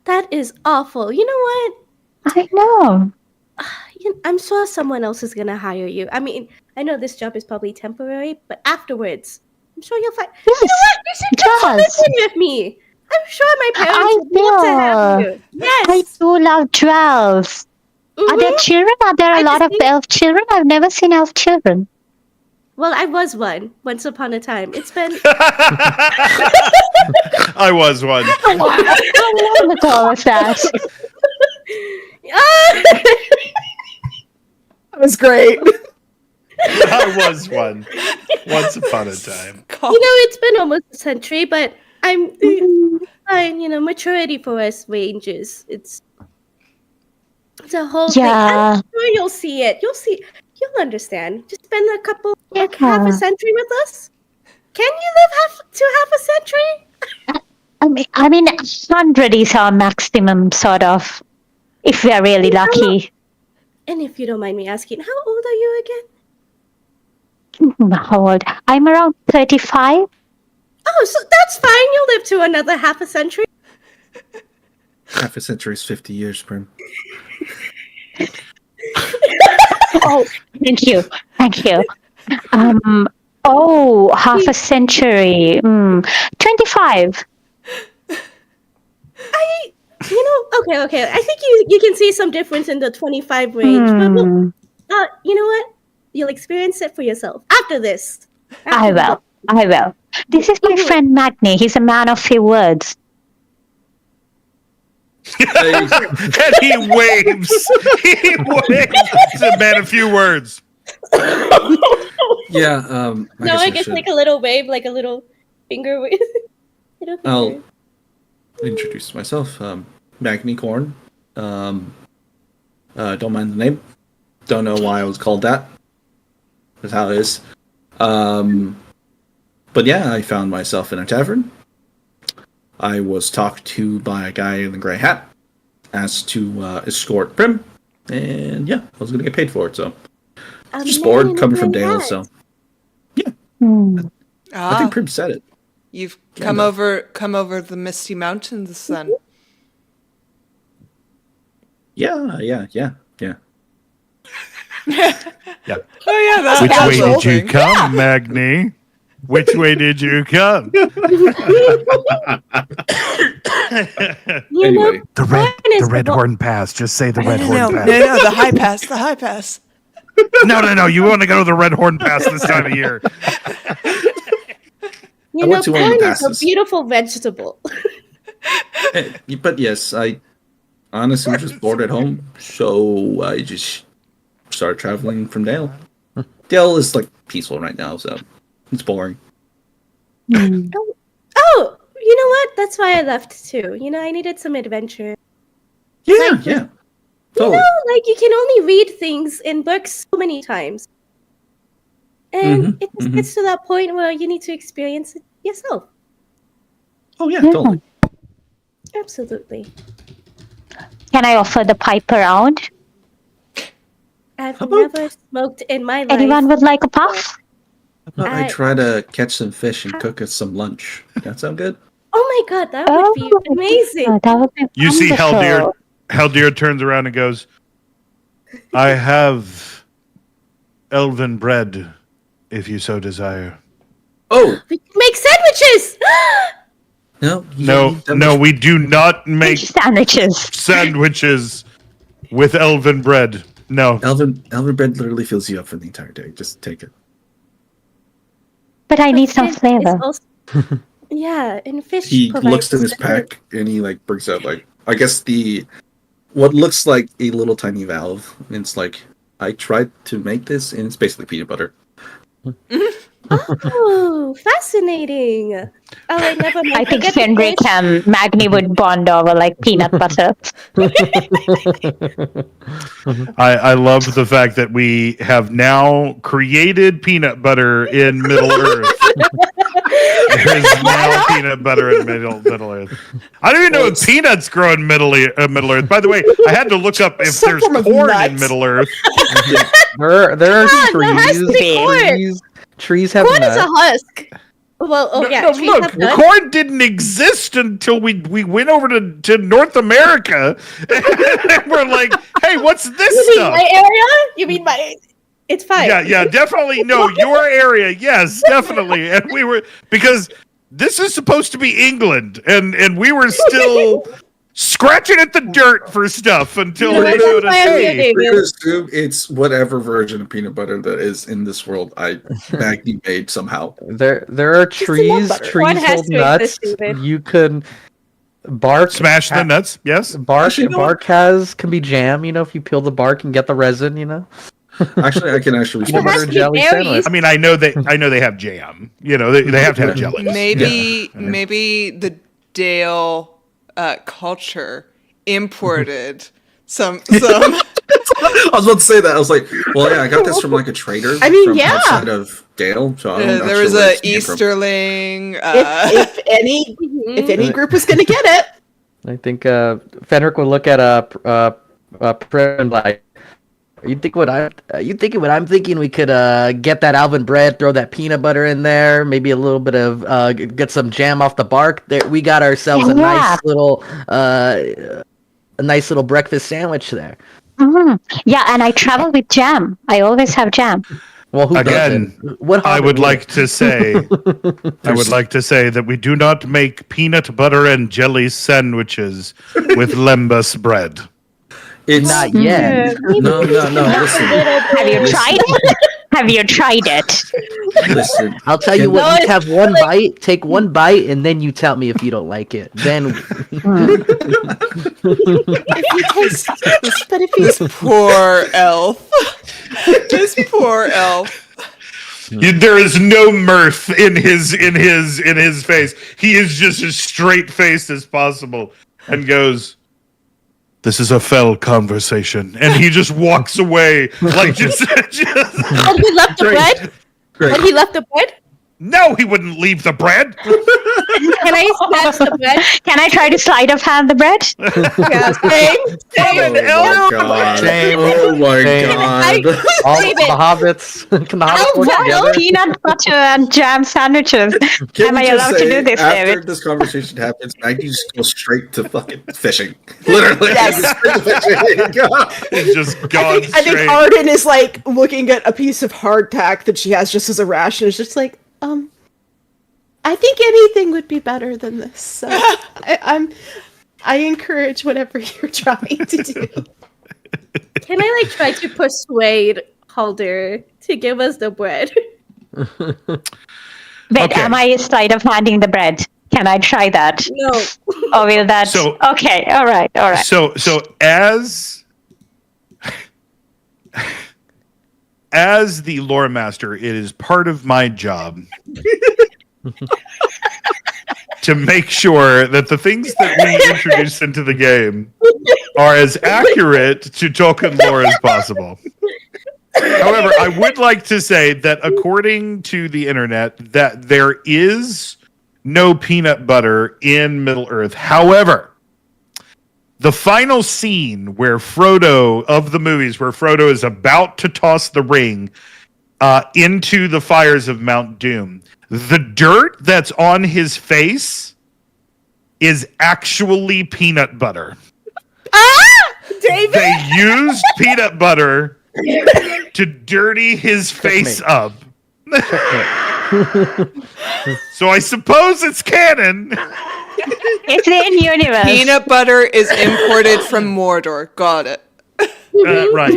That is awful. You know what? I know. I'm sure someone else is gonna hire you. I mean, I know this job is probably temporary, but afterwards, I'm sure you'll find. Yes, you know what? You should come to Lisbon with me. I'm sure my parents would love to have you. Yes. I do love dwarves. Are there children? Are there a lot of elf children? I've never seen elf children. Well, I was one once upon a time. It's been. I was one. How long ago was that? That was great. I was one once upon a time. It's been almost a century, but I'm fine. Maturity for us ranges. It's a whole thing. I'm sure you'll see it. You'll understand. Just spend a couple, half a century with us. Can you live half a century? I mean, 100 is our maximum, sort of, if we're really lucky. And if you don't mind me asking, how old are you again? How old? I'm around 35. Oh, so that's fine. You'll live to another half a century. Half a century is 50 years, Prim. Oh, thank you. Half a century. 25. Okay. I think you can see some difference in the 25 range. But you know what? You'll experience it for yourself after this. I will. This is my friend Magni. He's a man of few words. And he waves. He's a man of few words. Yeah. I guess like a little wave, like a little finger wave. I'll introduce myself. Magni Corn. Don't mind the name. Don't know why I was called that. That's how it is. But yeah, I found myself in a tavern. I was talked to by a guy in the gray hat, asked to escort Prim, and yeah, I was going to get paid for it, so. Just bored, coming from Dale, so. Yeah. I think Prim said it. You've come over the misty mountains, then. Yeah. Yeah. Oh yeah, that's Which way did you come, Magni? Which way did you come? Anyway, the red horn pass. Just say the red horn pass. No, the high pass. No. You want to go to the red horn pass this time of year. Corn is a beautiful vegetable. But yes, I honestly was just bored at home, so I just started traveling from Dale. Dale is like peaceful right now, so it's boring. Oh, you know what? That's why I left too. I needed some adventure. Yeah. Totally. You can only read things in books so many times. And it just gets to that point where you need to experience it yourself. Oh, yeah, totally. Absolutely. Can I offer the pipe around? I've never smoked in my life. Anyone would like a puff? I try to catch some fish and cook us some lunch. That sound good? Oh my god, that would be amazing. That would be You see wonderful. Haldir turns around and goes, I have elven bread, if you so desire. Oh! We can make sandwiches! No, we do not make sandwiches with elven bread. No. Elven bread literally fills you up for the entire day. Just take it. But I need some flavor. Yeah, and fish. He looks in his pack and he brings out I guess what looks like a little tiny valve. And it's I tried to make this and it's basically peanut butter. Oh, fascinating. I think Fenric and Magni would bond over peanut butter. I love the fact that we have now created peanut butter in Middle Earth. There's no peanut butter in Middle Earth. I don't even know if peanuts grow in Middle Earth. By the way, I had to look up if there's corn in Middle Earth. there are trees. Trees have corn nuts. is a husk. Well, trees look, have nuts. corn didn't exist until we went over to North America. And we're like, hey, what's this You mean stuff? my area? You mean my? It's fine. Yeah, definitely. No, your area, yes, definitely. And we were because this is supposed to be England, and we were still scratching at the dirt for stuff until they showed us. We're gonna assume it's whatever version of peanut butter that is in this world. Maggie made somehow. There are trees hold nuts. You can bark. Smash the nuts. Yes. Bark can be jam. If you peel the bark and get the resin. Actually, I can actually peanut butter and jelly sandwich. I mean, I know they have jam. They have to have jelly. Maybe the Dale culture imported some. I was about to say that. I was like, well, yeah, I got this from like a trader. From outside of Dale. So there was a Easterling. If any group was going to get it, I think Fenric would look at a Prim and like, you thinking what I'm thinking? We could get that Alvin bread, throw that peanut butter in there, maybe a little bit of get some jam off the bark. There, we got ourselves a nice little breakfast sandwich there. Mm-hmm. Yeah, and I travel with jam. I always have jam. Well, who again? I would like to say that we do not make peanut butter and jelly sandwiches with lembas bread. It's not yet. No. Listen. Have you tried it? Have you tried it? Listen. I'll tell you what. You have one bite. Take one bite, and then you tell me if you don't like it. Then. But if he's poor elf. This poor elf. There is no mirth in his face. He is just as straight faced as possible, and goes, "This is a fell conversation," and he just walks away like just. And he left the bread. Great. And he left the bread. No, he wouldn't leave the bread. Can I snatch the bread? Can I try to sleight of hand the bread? Yeah, same. Oh my god. All the hobbits. Can the hobbits work together? Peanut butter and jam sandwiches. Am I allowed to do this, after David? this conversation happens, Maggie just goes straight to fucking fishing. Literally. It's just gone I think Arden is like looking at a piece of hardtack that she has just as a ration. It's just like, I think anything would be better than this. So I encourage whatever you're trying to do. Can I try to persuade Halder to give us the bread? Wait, am I sleight of handing the bread? Can I try that? No. Or will that? Okay, all right. So as the lore master, it is part of my job to make sure that the things that we introduce into the game are as accurate to Tolkien lore as possible. However, I would like to say that according to the internet, that there is no peanut butter in Middle-earth. However, the final scene where Frodo, of the movies, where Frodo is about to toss the ring into the fires of Mount Doom, the dirt that's on his face is actually peanut butter. David! They used peanut butter to dirty his face up. So I suppose it's canon. It's in universe. Peanut butter is imported from Mordor. Got it. Right.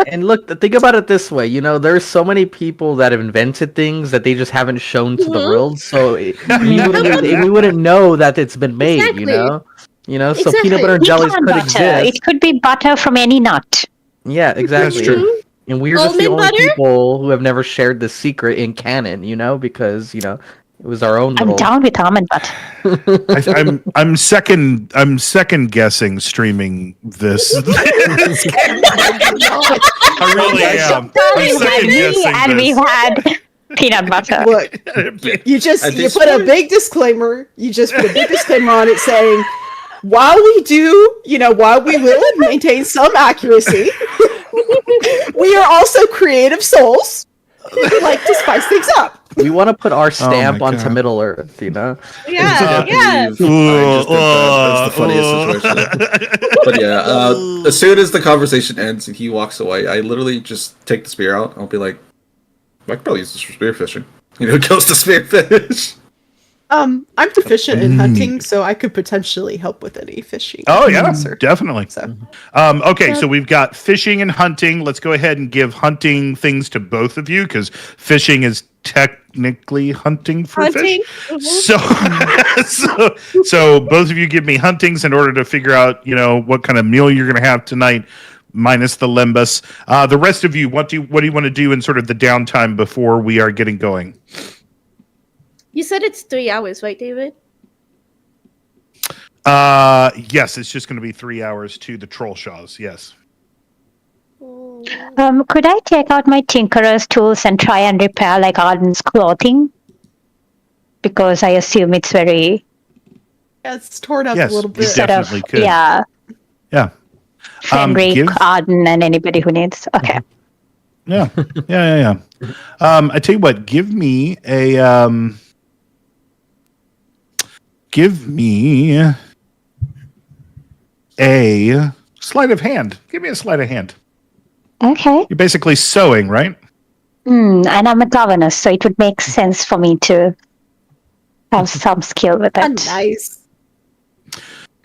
And look, think about it this way. There's so many people that have invented things that they just haven't shown to the world. So we wouldn't know that it's been made. Exactly. So peanut butter and jellies could exist. It could be butter from any nut. Yeah, exactly. That's true. And we're just the only people who have never shared this secret in canon. Because it was our own. I'm down with almond butter. I'm second guessing streaming this. I really am. I'm second guessing and this. we've had Peanut butter. Look, you put a big disclaimer. You just put a big disclaimer on it saying, while we will maintain some accuracy, we are also creative souls who like to spice things up. We want to put our stamp onto Middle Earth, Yeah, I yeah. just did that. That's the funniest situation. But yeah, as soon as the conversation ends and he walks away, I literally just take the spear out. I'll be like, I could probably use this for spearfishing. Goes to spearfish. I'm proficient in hunting, so I could potentially help with any fishing. Oh yeah, definitely. So. Okay, so we've got fishing and hunting. Let's go ahead and give hunting things to both of you because fishing is technically hunting for fish. So both of you give me huntings in order to figure out, what kind of meal you're going to have tonight, minus the limbus. The rest of you, what do you want to do in sort of the downtime before we are getting going? You said it's 3 hours, right, David? Yes, it's just going to be 3 hours to the troll shaws. Yes. Could I take out my tinkerer's tools and try and repair like Arden's clothing? Because I assume it's very. Yeah, it's torn up a little bit. You definitely could. Yeah. Yeah. Fenric, Arden, and anybody who needs. Okay. Yeah. I tell you what. Give me a. Give me a sleight of hand. Give me a sleight of hand. Okay. You're basically sewing, right? And I'm a governess, so it would make sense for me to have some skill with it. Nice.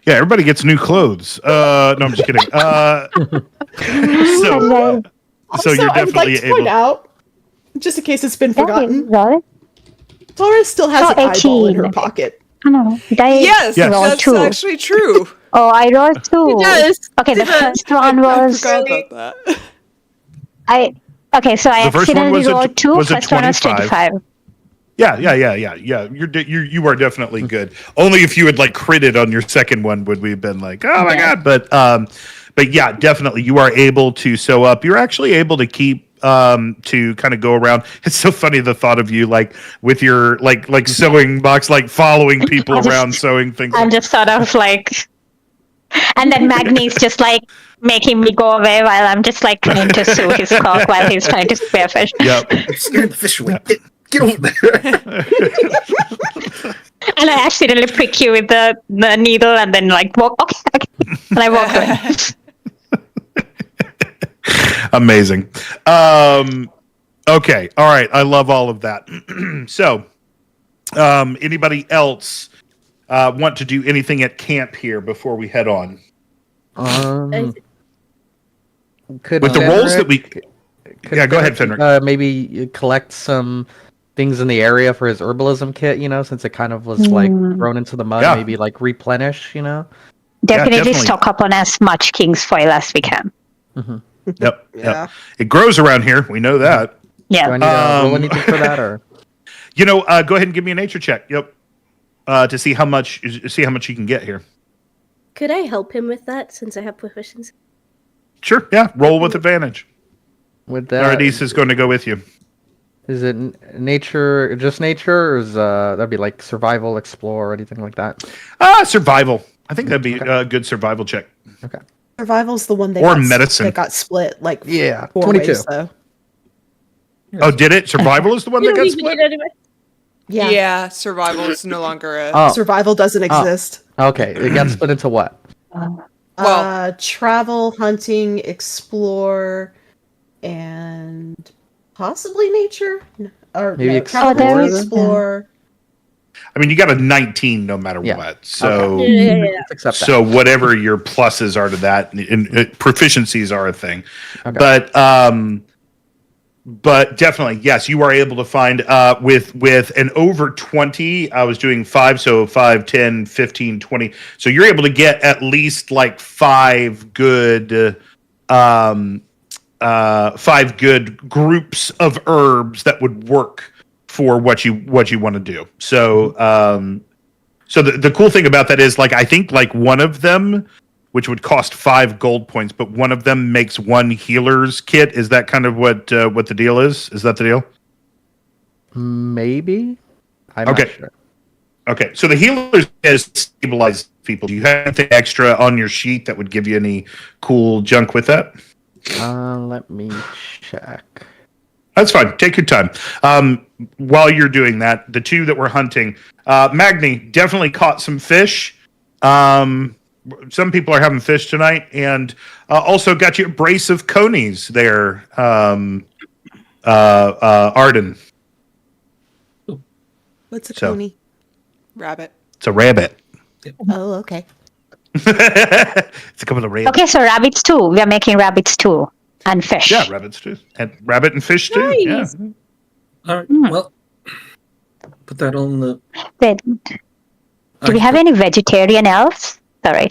Yeah, everybody gets new clothes. No, I'm just kidding. So you're I would like definitely to point out, just in case it's been forgotten, Right? Tora still has an eyeball in 18. her pocket. I don't know. Did I Yes, roll that's 2? actually true. Oh, I rolled 2. It does. Okay, the first one was. I forgot about that. Okay, so I The first one accidentally was a- rolled 2. was a First one was 25. 25. Yeah. You are definitely good. Only if you had critted on your second one would we have been like, oh my god. But yeah, definitely you are able to sew up. You're actually able to keep to kind of go around. It's so funny the thought of you with your sewing box, following people around sewing things. I'm just sort of and then Magni's just making me go away while I'm just trying to sew his cloth while he's trying to spearfish. Yep. Scare the fish away. Get over there. And I accidentally prick you with the needle and then walk. Okay. And I walk away. Amazing. Okay. All right. I love all of that. So, anybody else want to do anything at camp here before we head on? Could With the rolls that we... Yeah, go ahead, Fenric. Maybe collect some things in the area for his herbalism kit, since it kind of was thrown into the mud, maybe replenish, Definitely stock up on as much King's Foil as we can. Mm-hmm. Yep. It grows around here. We know that. Yeah. Do I need to roll anything for that, or? Go ahead and give me a nature check. Yep. To see how much you can get here. Could I help him with that since I have proficiency? Sure. Yeah. Roll with advantage. With that, Paradise is going to go with you. Is it nature, just nature, or is that'd be survival, explore, or anything like that? Survival. I think that'd be a good survival check. Okay. Survival's the one medicine that got split 22. 4 ways, though. Oh, did it? Survival is the one that got split? Yeah, survival is no longer a... Survival doesn't exist. Okay, it got split into what? Travel, hunting, explore, and possibly nature? Or maybe explore. I mean, you got a 19 no matter what. So, accept that. So whatever your pluses are to that, and proficiencies are a thing. Okay. But definitely, yes, you are able to find with an over 20. I was doing 5, so 5, 10, 15, 20. So you're able to get at least 5 good 5 good groups of herbs that would work for what you want to do. So so the cool thing about that is I think one of them, which would cost 5 gold points, but one of them makes 1 healer's kit. Is that kind of what the deal is? Is that the deal? Maybe. I'm Okay. not sure. Okay, so the healers has stabilized people. Do you have anything extra on your sheet that would give you any cool junk with that? Let me check. That's fine. Take your time. While you're doing that, the two that we're hunting, Magni definitely caught some fish. Some people are having fish tonight, and also got you a brace of conies there, Arden. What's a So- coney? Rabbit. It's a rabbit. Oh, okay. It's a couple of rabbits. Okay, so rabbits too. We are making rabbits too. And fish. Yeah, rabbits too. And rabbit and fish too. Nice. Yeah. All right. Well, put that on the. Wait, do we have any vegetarian elves? Sorry.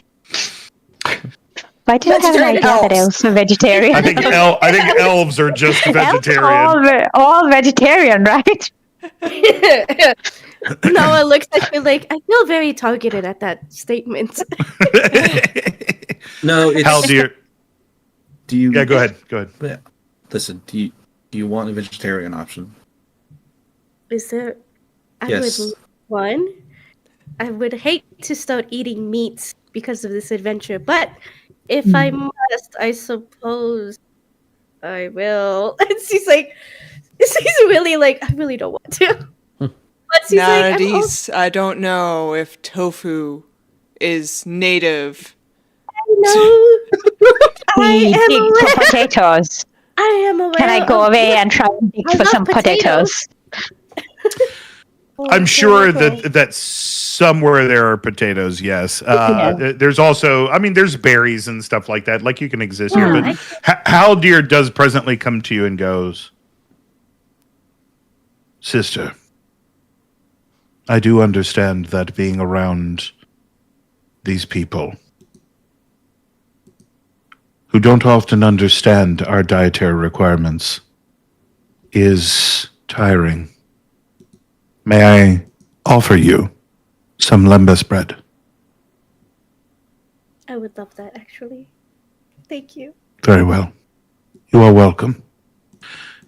Why did I have an idea that elves are vegetarian? I think elves are just vegetarian. All vegetarian, right? Noah looks at me like, I feel very targeted at that statement. No, it's. Hal, do you? Do you? Yeah, go ahead. Go ahead. Yeah. Listen, do you want a vegetarian option? Is there? I Yes. would one. I would hate to start eating meat because of this adventure, but if I must, I suppose I will. And she's really like, I really don't want to. But she's like, I'm Nowadays, I don't know if tofu is native. no. We dig for potatoes. I am aware. Can I go away and try and dig I for love some potatoes? I'm sure that somewhere there are potatoes. Yes. There's also, I mean, there's berries and stuff like that. Like you can exist here. But Haldir does presently come to you and goes, "Sister, I do understand that being around these people who don't often understand our dietary requirements is tiring. May I offer you some lembas bread?" I would love that, actually. Thank you. Very well. You are welcome.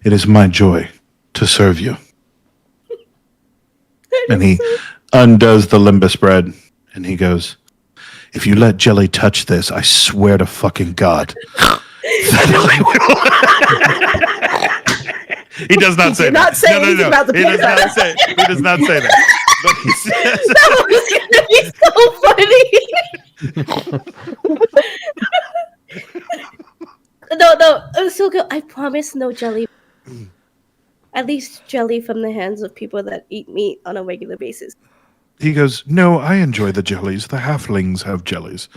It is my joy to serve you. And he undoes the limbus bread and he goes, "If you let Jelly touch this, I swear to fucking God that I will." He does not say that. Not say anything about the He does pizza. not say. He does not say that. But he says, That was gonna be so funny. No, it was so good. I promise no jelly. At least jelly from the hands of people that eat meat on a regular basis. he goes, "No, I enjoy the jellies. The halflings have jellies,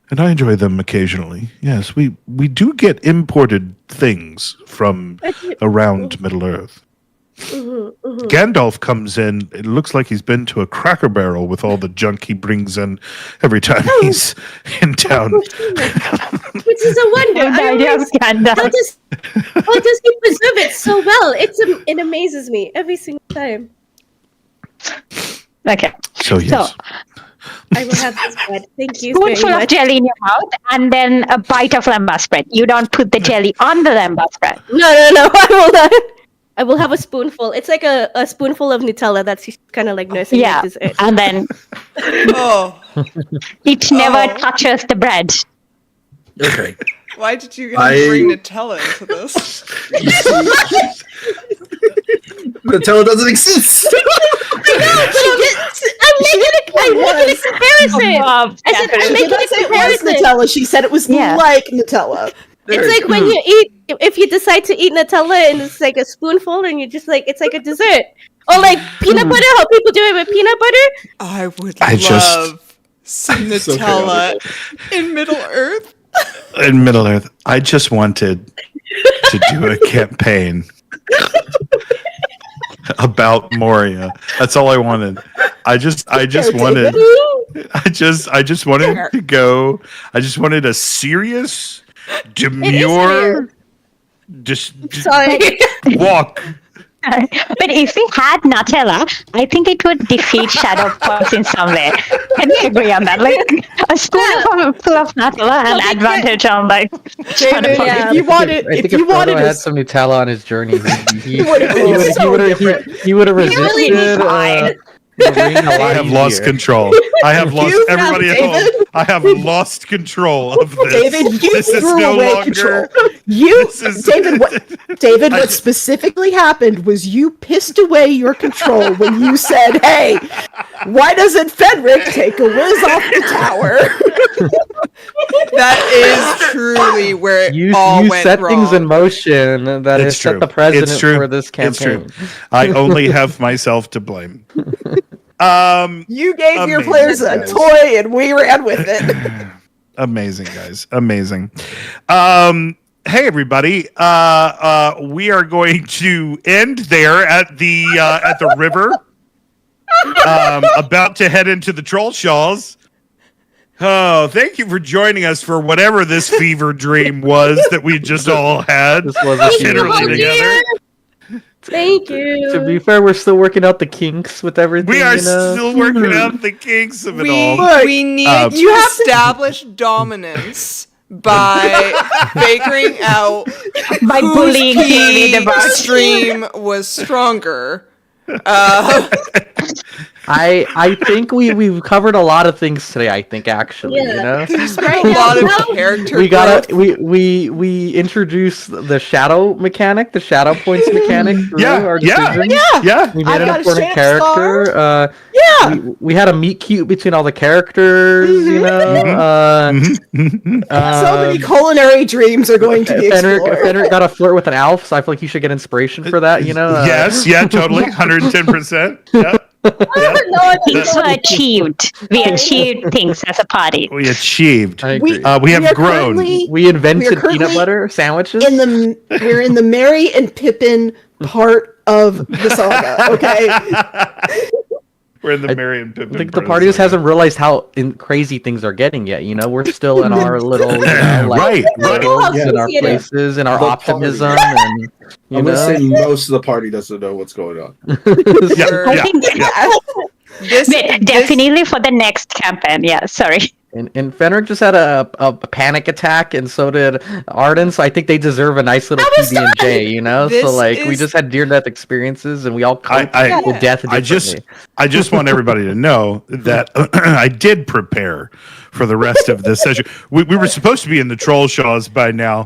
and I enjoy them occasionally. Yes, we do get imported things from around Middle Earth." Gandalf comes in. It looks like he's been to a Cracker Barrel with all the junk he brings in every time he's in town. Which is a wonder. How does he preserve it so well? It amazes me every single time. Okay. So yes. I will have this bread. Thank you very Spoonful of much. jelly in your mouth and then a bite of lembas bread. You don't put the jelly on the lembas bread. No, I will not. I will have a spoonful. It's like a spoonful of Nutella that's kind of like nursing Yeah, like dessert. and then Oh, it never touches the bread. Okay. why did you guys bring Nutella into this? Nutella doesn't exist. I'm making a comparison. I said I'm She making did not a say it was comparison. Nutella. She said it was like Nutella. It's like when you eat, if you decide to eat Nutella and it's like a spoonful and you just like, it's like a dessert. Or like peanut butter, how people do it with peanut butter. I would I just- love some Nutella in Middle Earth. In Middle Earth, I just wanted to do a campaign about Moria. That's all I wanted. I just wanted to go. I just wanted a serious, demure, just Sorry. walk. But if we had Nutella, I think it would defeat Shadow Pulse in some way. Can we agree on that? Like, A school full of Nutella and advantage on like. David, if you wanted, I think if you Frodo wanted had to, some Nutella on his journey, he would have been so different. he would have resisted. really fine. The ring a lot I have lost easier. control. I have lost You, everybody at home. David. I have lost control of this. David, you this is threw no away longer. control. You, This is- David, I what just- specifically happened was you pissed away your control when you said, "Hey, why doesn't Fenric take a whiz off the tower?" That is truly where it You all went set wrong. things in motion that It's has set true. the precedent It's true. for this It's true. campaign. I only have myself to blame. You gave your Amazing, players a guys. toy, and we ran with it. Amazing, guys. Amazing. Hey, everybody. We are going to end there at the river. About to head into the troll shawls. Oh, thank you for joining us for whatever this fever dream was that we just all had. This was a literally together. Thank you. To be fair, we're still working out the kinks with everything. We are you know? still working out the kinks of it all. We need Um, to establish dominance by figuring out By whose bullying key David about stream was stronger. I think we've covered a lot of things today. I think actually, you know, There's been a lot of character we got growth. we introduced the shadow mechanic, the shadow points mechanic. Through our decisions. Yeah. We I made an got a important shape character. Yeah. We had a meet cute between all the characters. You know, So many culinary dreams are going to be explored. Fenric got a flirt with an elf, so I feel like he should get inspiration for that. You know. Yes. Yeah. Totally. 110%. Yeah. Things were achieved. We achieved things as a party. We achieved. I agree. We have are grown. currently- We invented we are currently peanut butter sandwiches. we're in the Merry and Pippin part of the saga. Okay. We're in the Merry and Pippin. I think the party just hasn't realized how crazy things are getting yet. You know, we're still in our little, Right. in our places, in our The optimism, party. and you I'm know. gonna say most of the party doesn't know what's going on. I think This, definitely for the next campaign. Yeah, sorry. And Fenric just had a panic attack, and so did Arden. So I think they deserve a nice little PB&J, you know. This So like we is- just had near-death experiences, and we all coped with death differently. I just want everybody to know that I did prepare for the rest of this session. We were supposed to be in the troll shaws by now,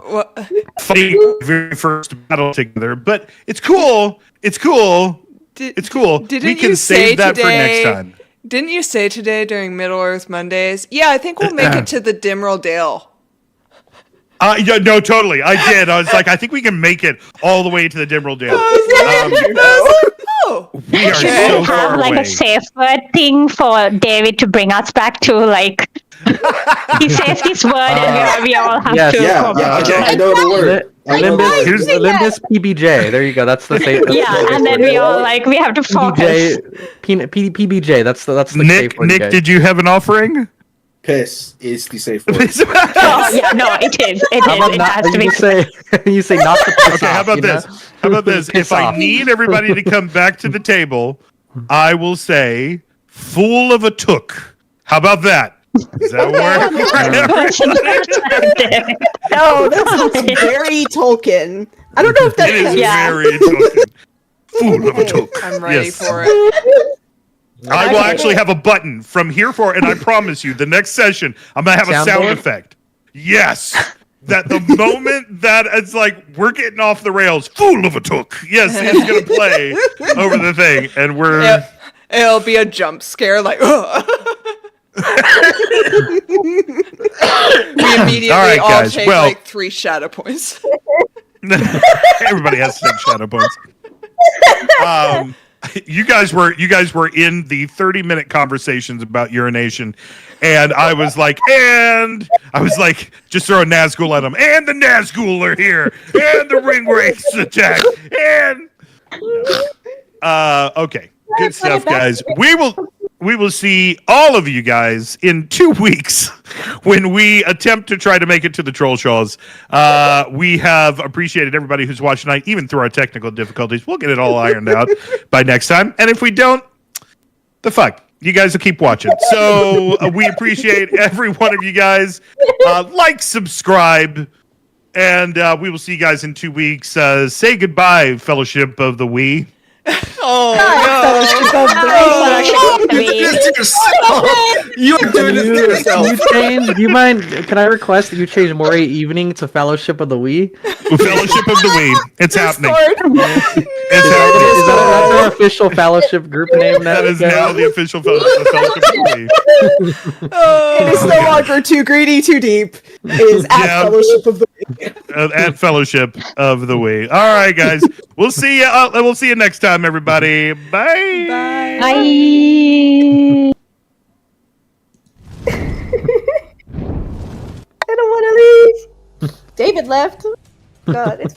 fighting the very first battle together. But it's cool. It's cool. It's cool. Didn't We can you say save that for today- next time. Didn't you say today during Middle Earth Mondays? Yeah, I think we'll make it to the Dimrel Dale. Yeah, no, totally. I did. I was like, I think we can make it all the way to the Dimrel Dale. Oh, We are Should so we far have like away. a safe word thing for David to bring us back to like he says this word and we all have yes, to I know the word. Limbus PBJ. There you go. That's the safe. yeah, and then we all like we have to focus. PBJ. That's the Nick, safe word, Nick, guys. did you have an offering? Piss is the safe word. Oh, yeah, no, it is. It How about is. It not, has to be. you say not to piss Okay, how off, about you this? know? How about this? Piss If I off. need everybody to come back to the table, I will say "fool of a took." How about that? Does that work? No, that sounds very Tolkien. I don't know if that It is Yeah. very Tolkien. Fool of a took. I'm ready Yes. for it. I will actually have a button from here forward, and I promise you, the next session, I'm gonna have a sound Soundboard? effect. Yes. That the moment that it's like we're getting off the rails, fool of a took. Yes, it's gonna play over the thing, and we're It'll be a jump scare, like. We immediately All right, all guys, take well- like 3 shadow points. everybody has to take shadow points. You guys were in the 30-minute conversations about urination, and I was like, just throw a Nazgul at them, and the Nazgul are here, and the ring wraiths attack, and okay, good stuff, guys. We will see all of you guys in 2 weeks when we attempt to try to make it to the troll shows. We have appreciated everybody who's watched tonight, even through our technical difficulties. We'll get it all ironed out by next time. And if we don't, the fuck. You guys will keep watching. So we appreciate every one of you guys. Like, subscribe, and we will see you guys in 2 weeks. Say goodbye, Fellowship of the Wii. You are doing this to yourself. Do you mind? Can I request that you change Moria Evening to Fellowship of the Wii? Fellowship of the Wii. It's happening. Is that our official fellowship group name now? That is now the official Fellowship of the Wii. It is no longer too greedy, too deep. It is at Fellowship of the Wii. At Fellowship of the Wii. All right, guys. We'll see you. We'll see you next time, everybody. Bye. Bye. I don't want to leave. David left. God, it's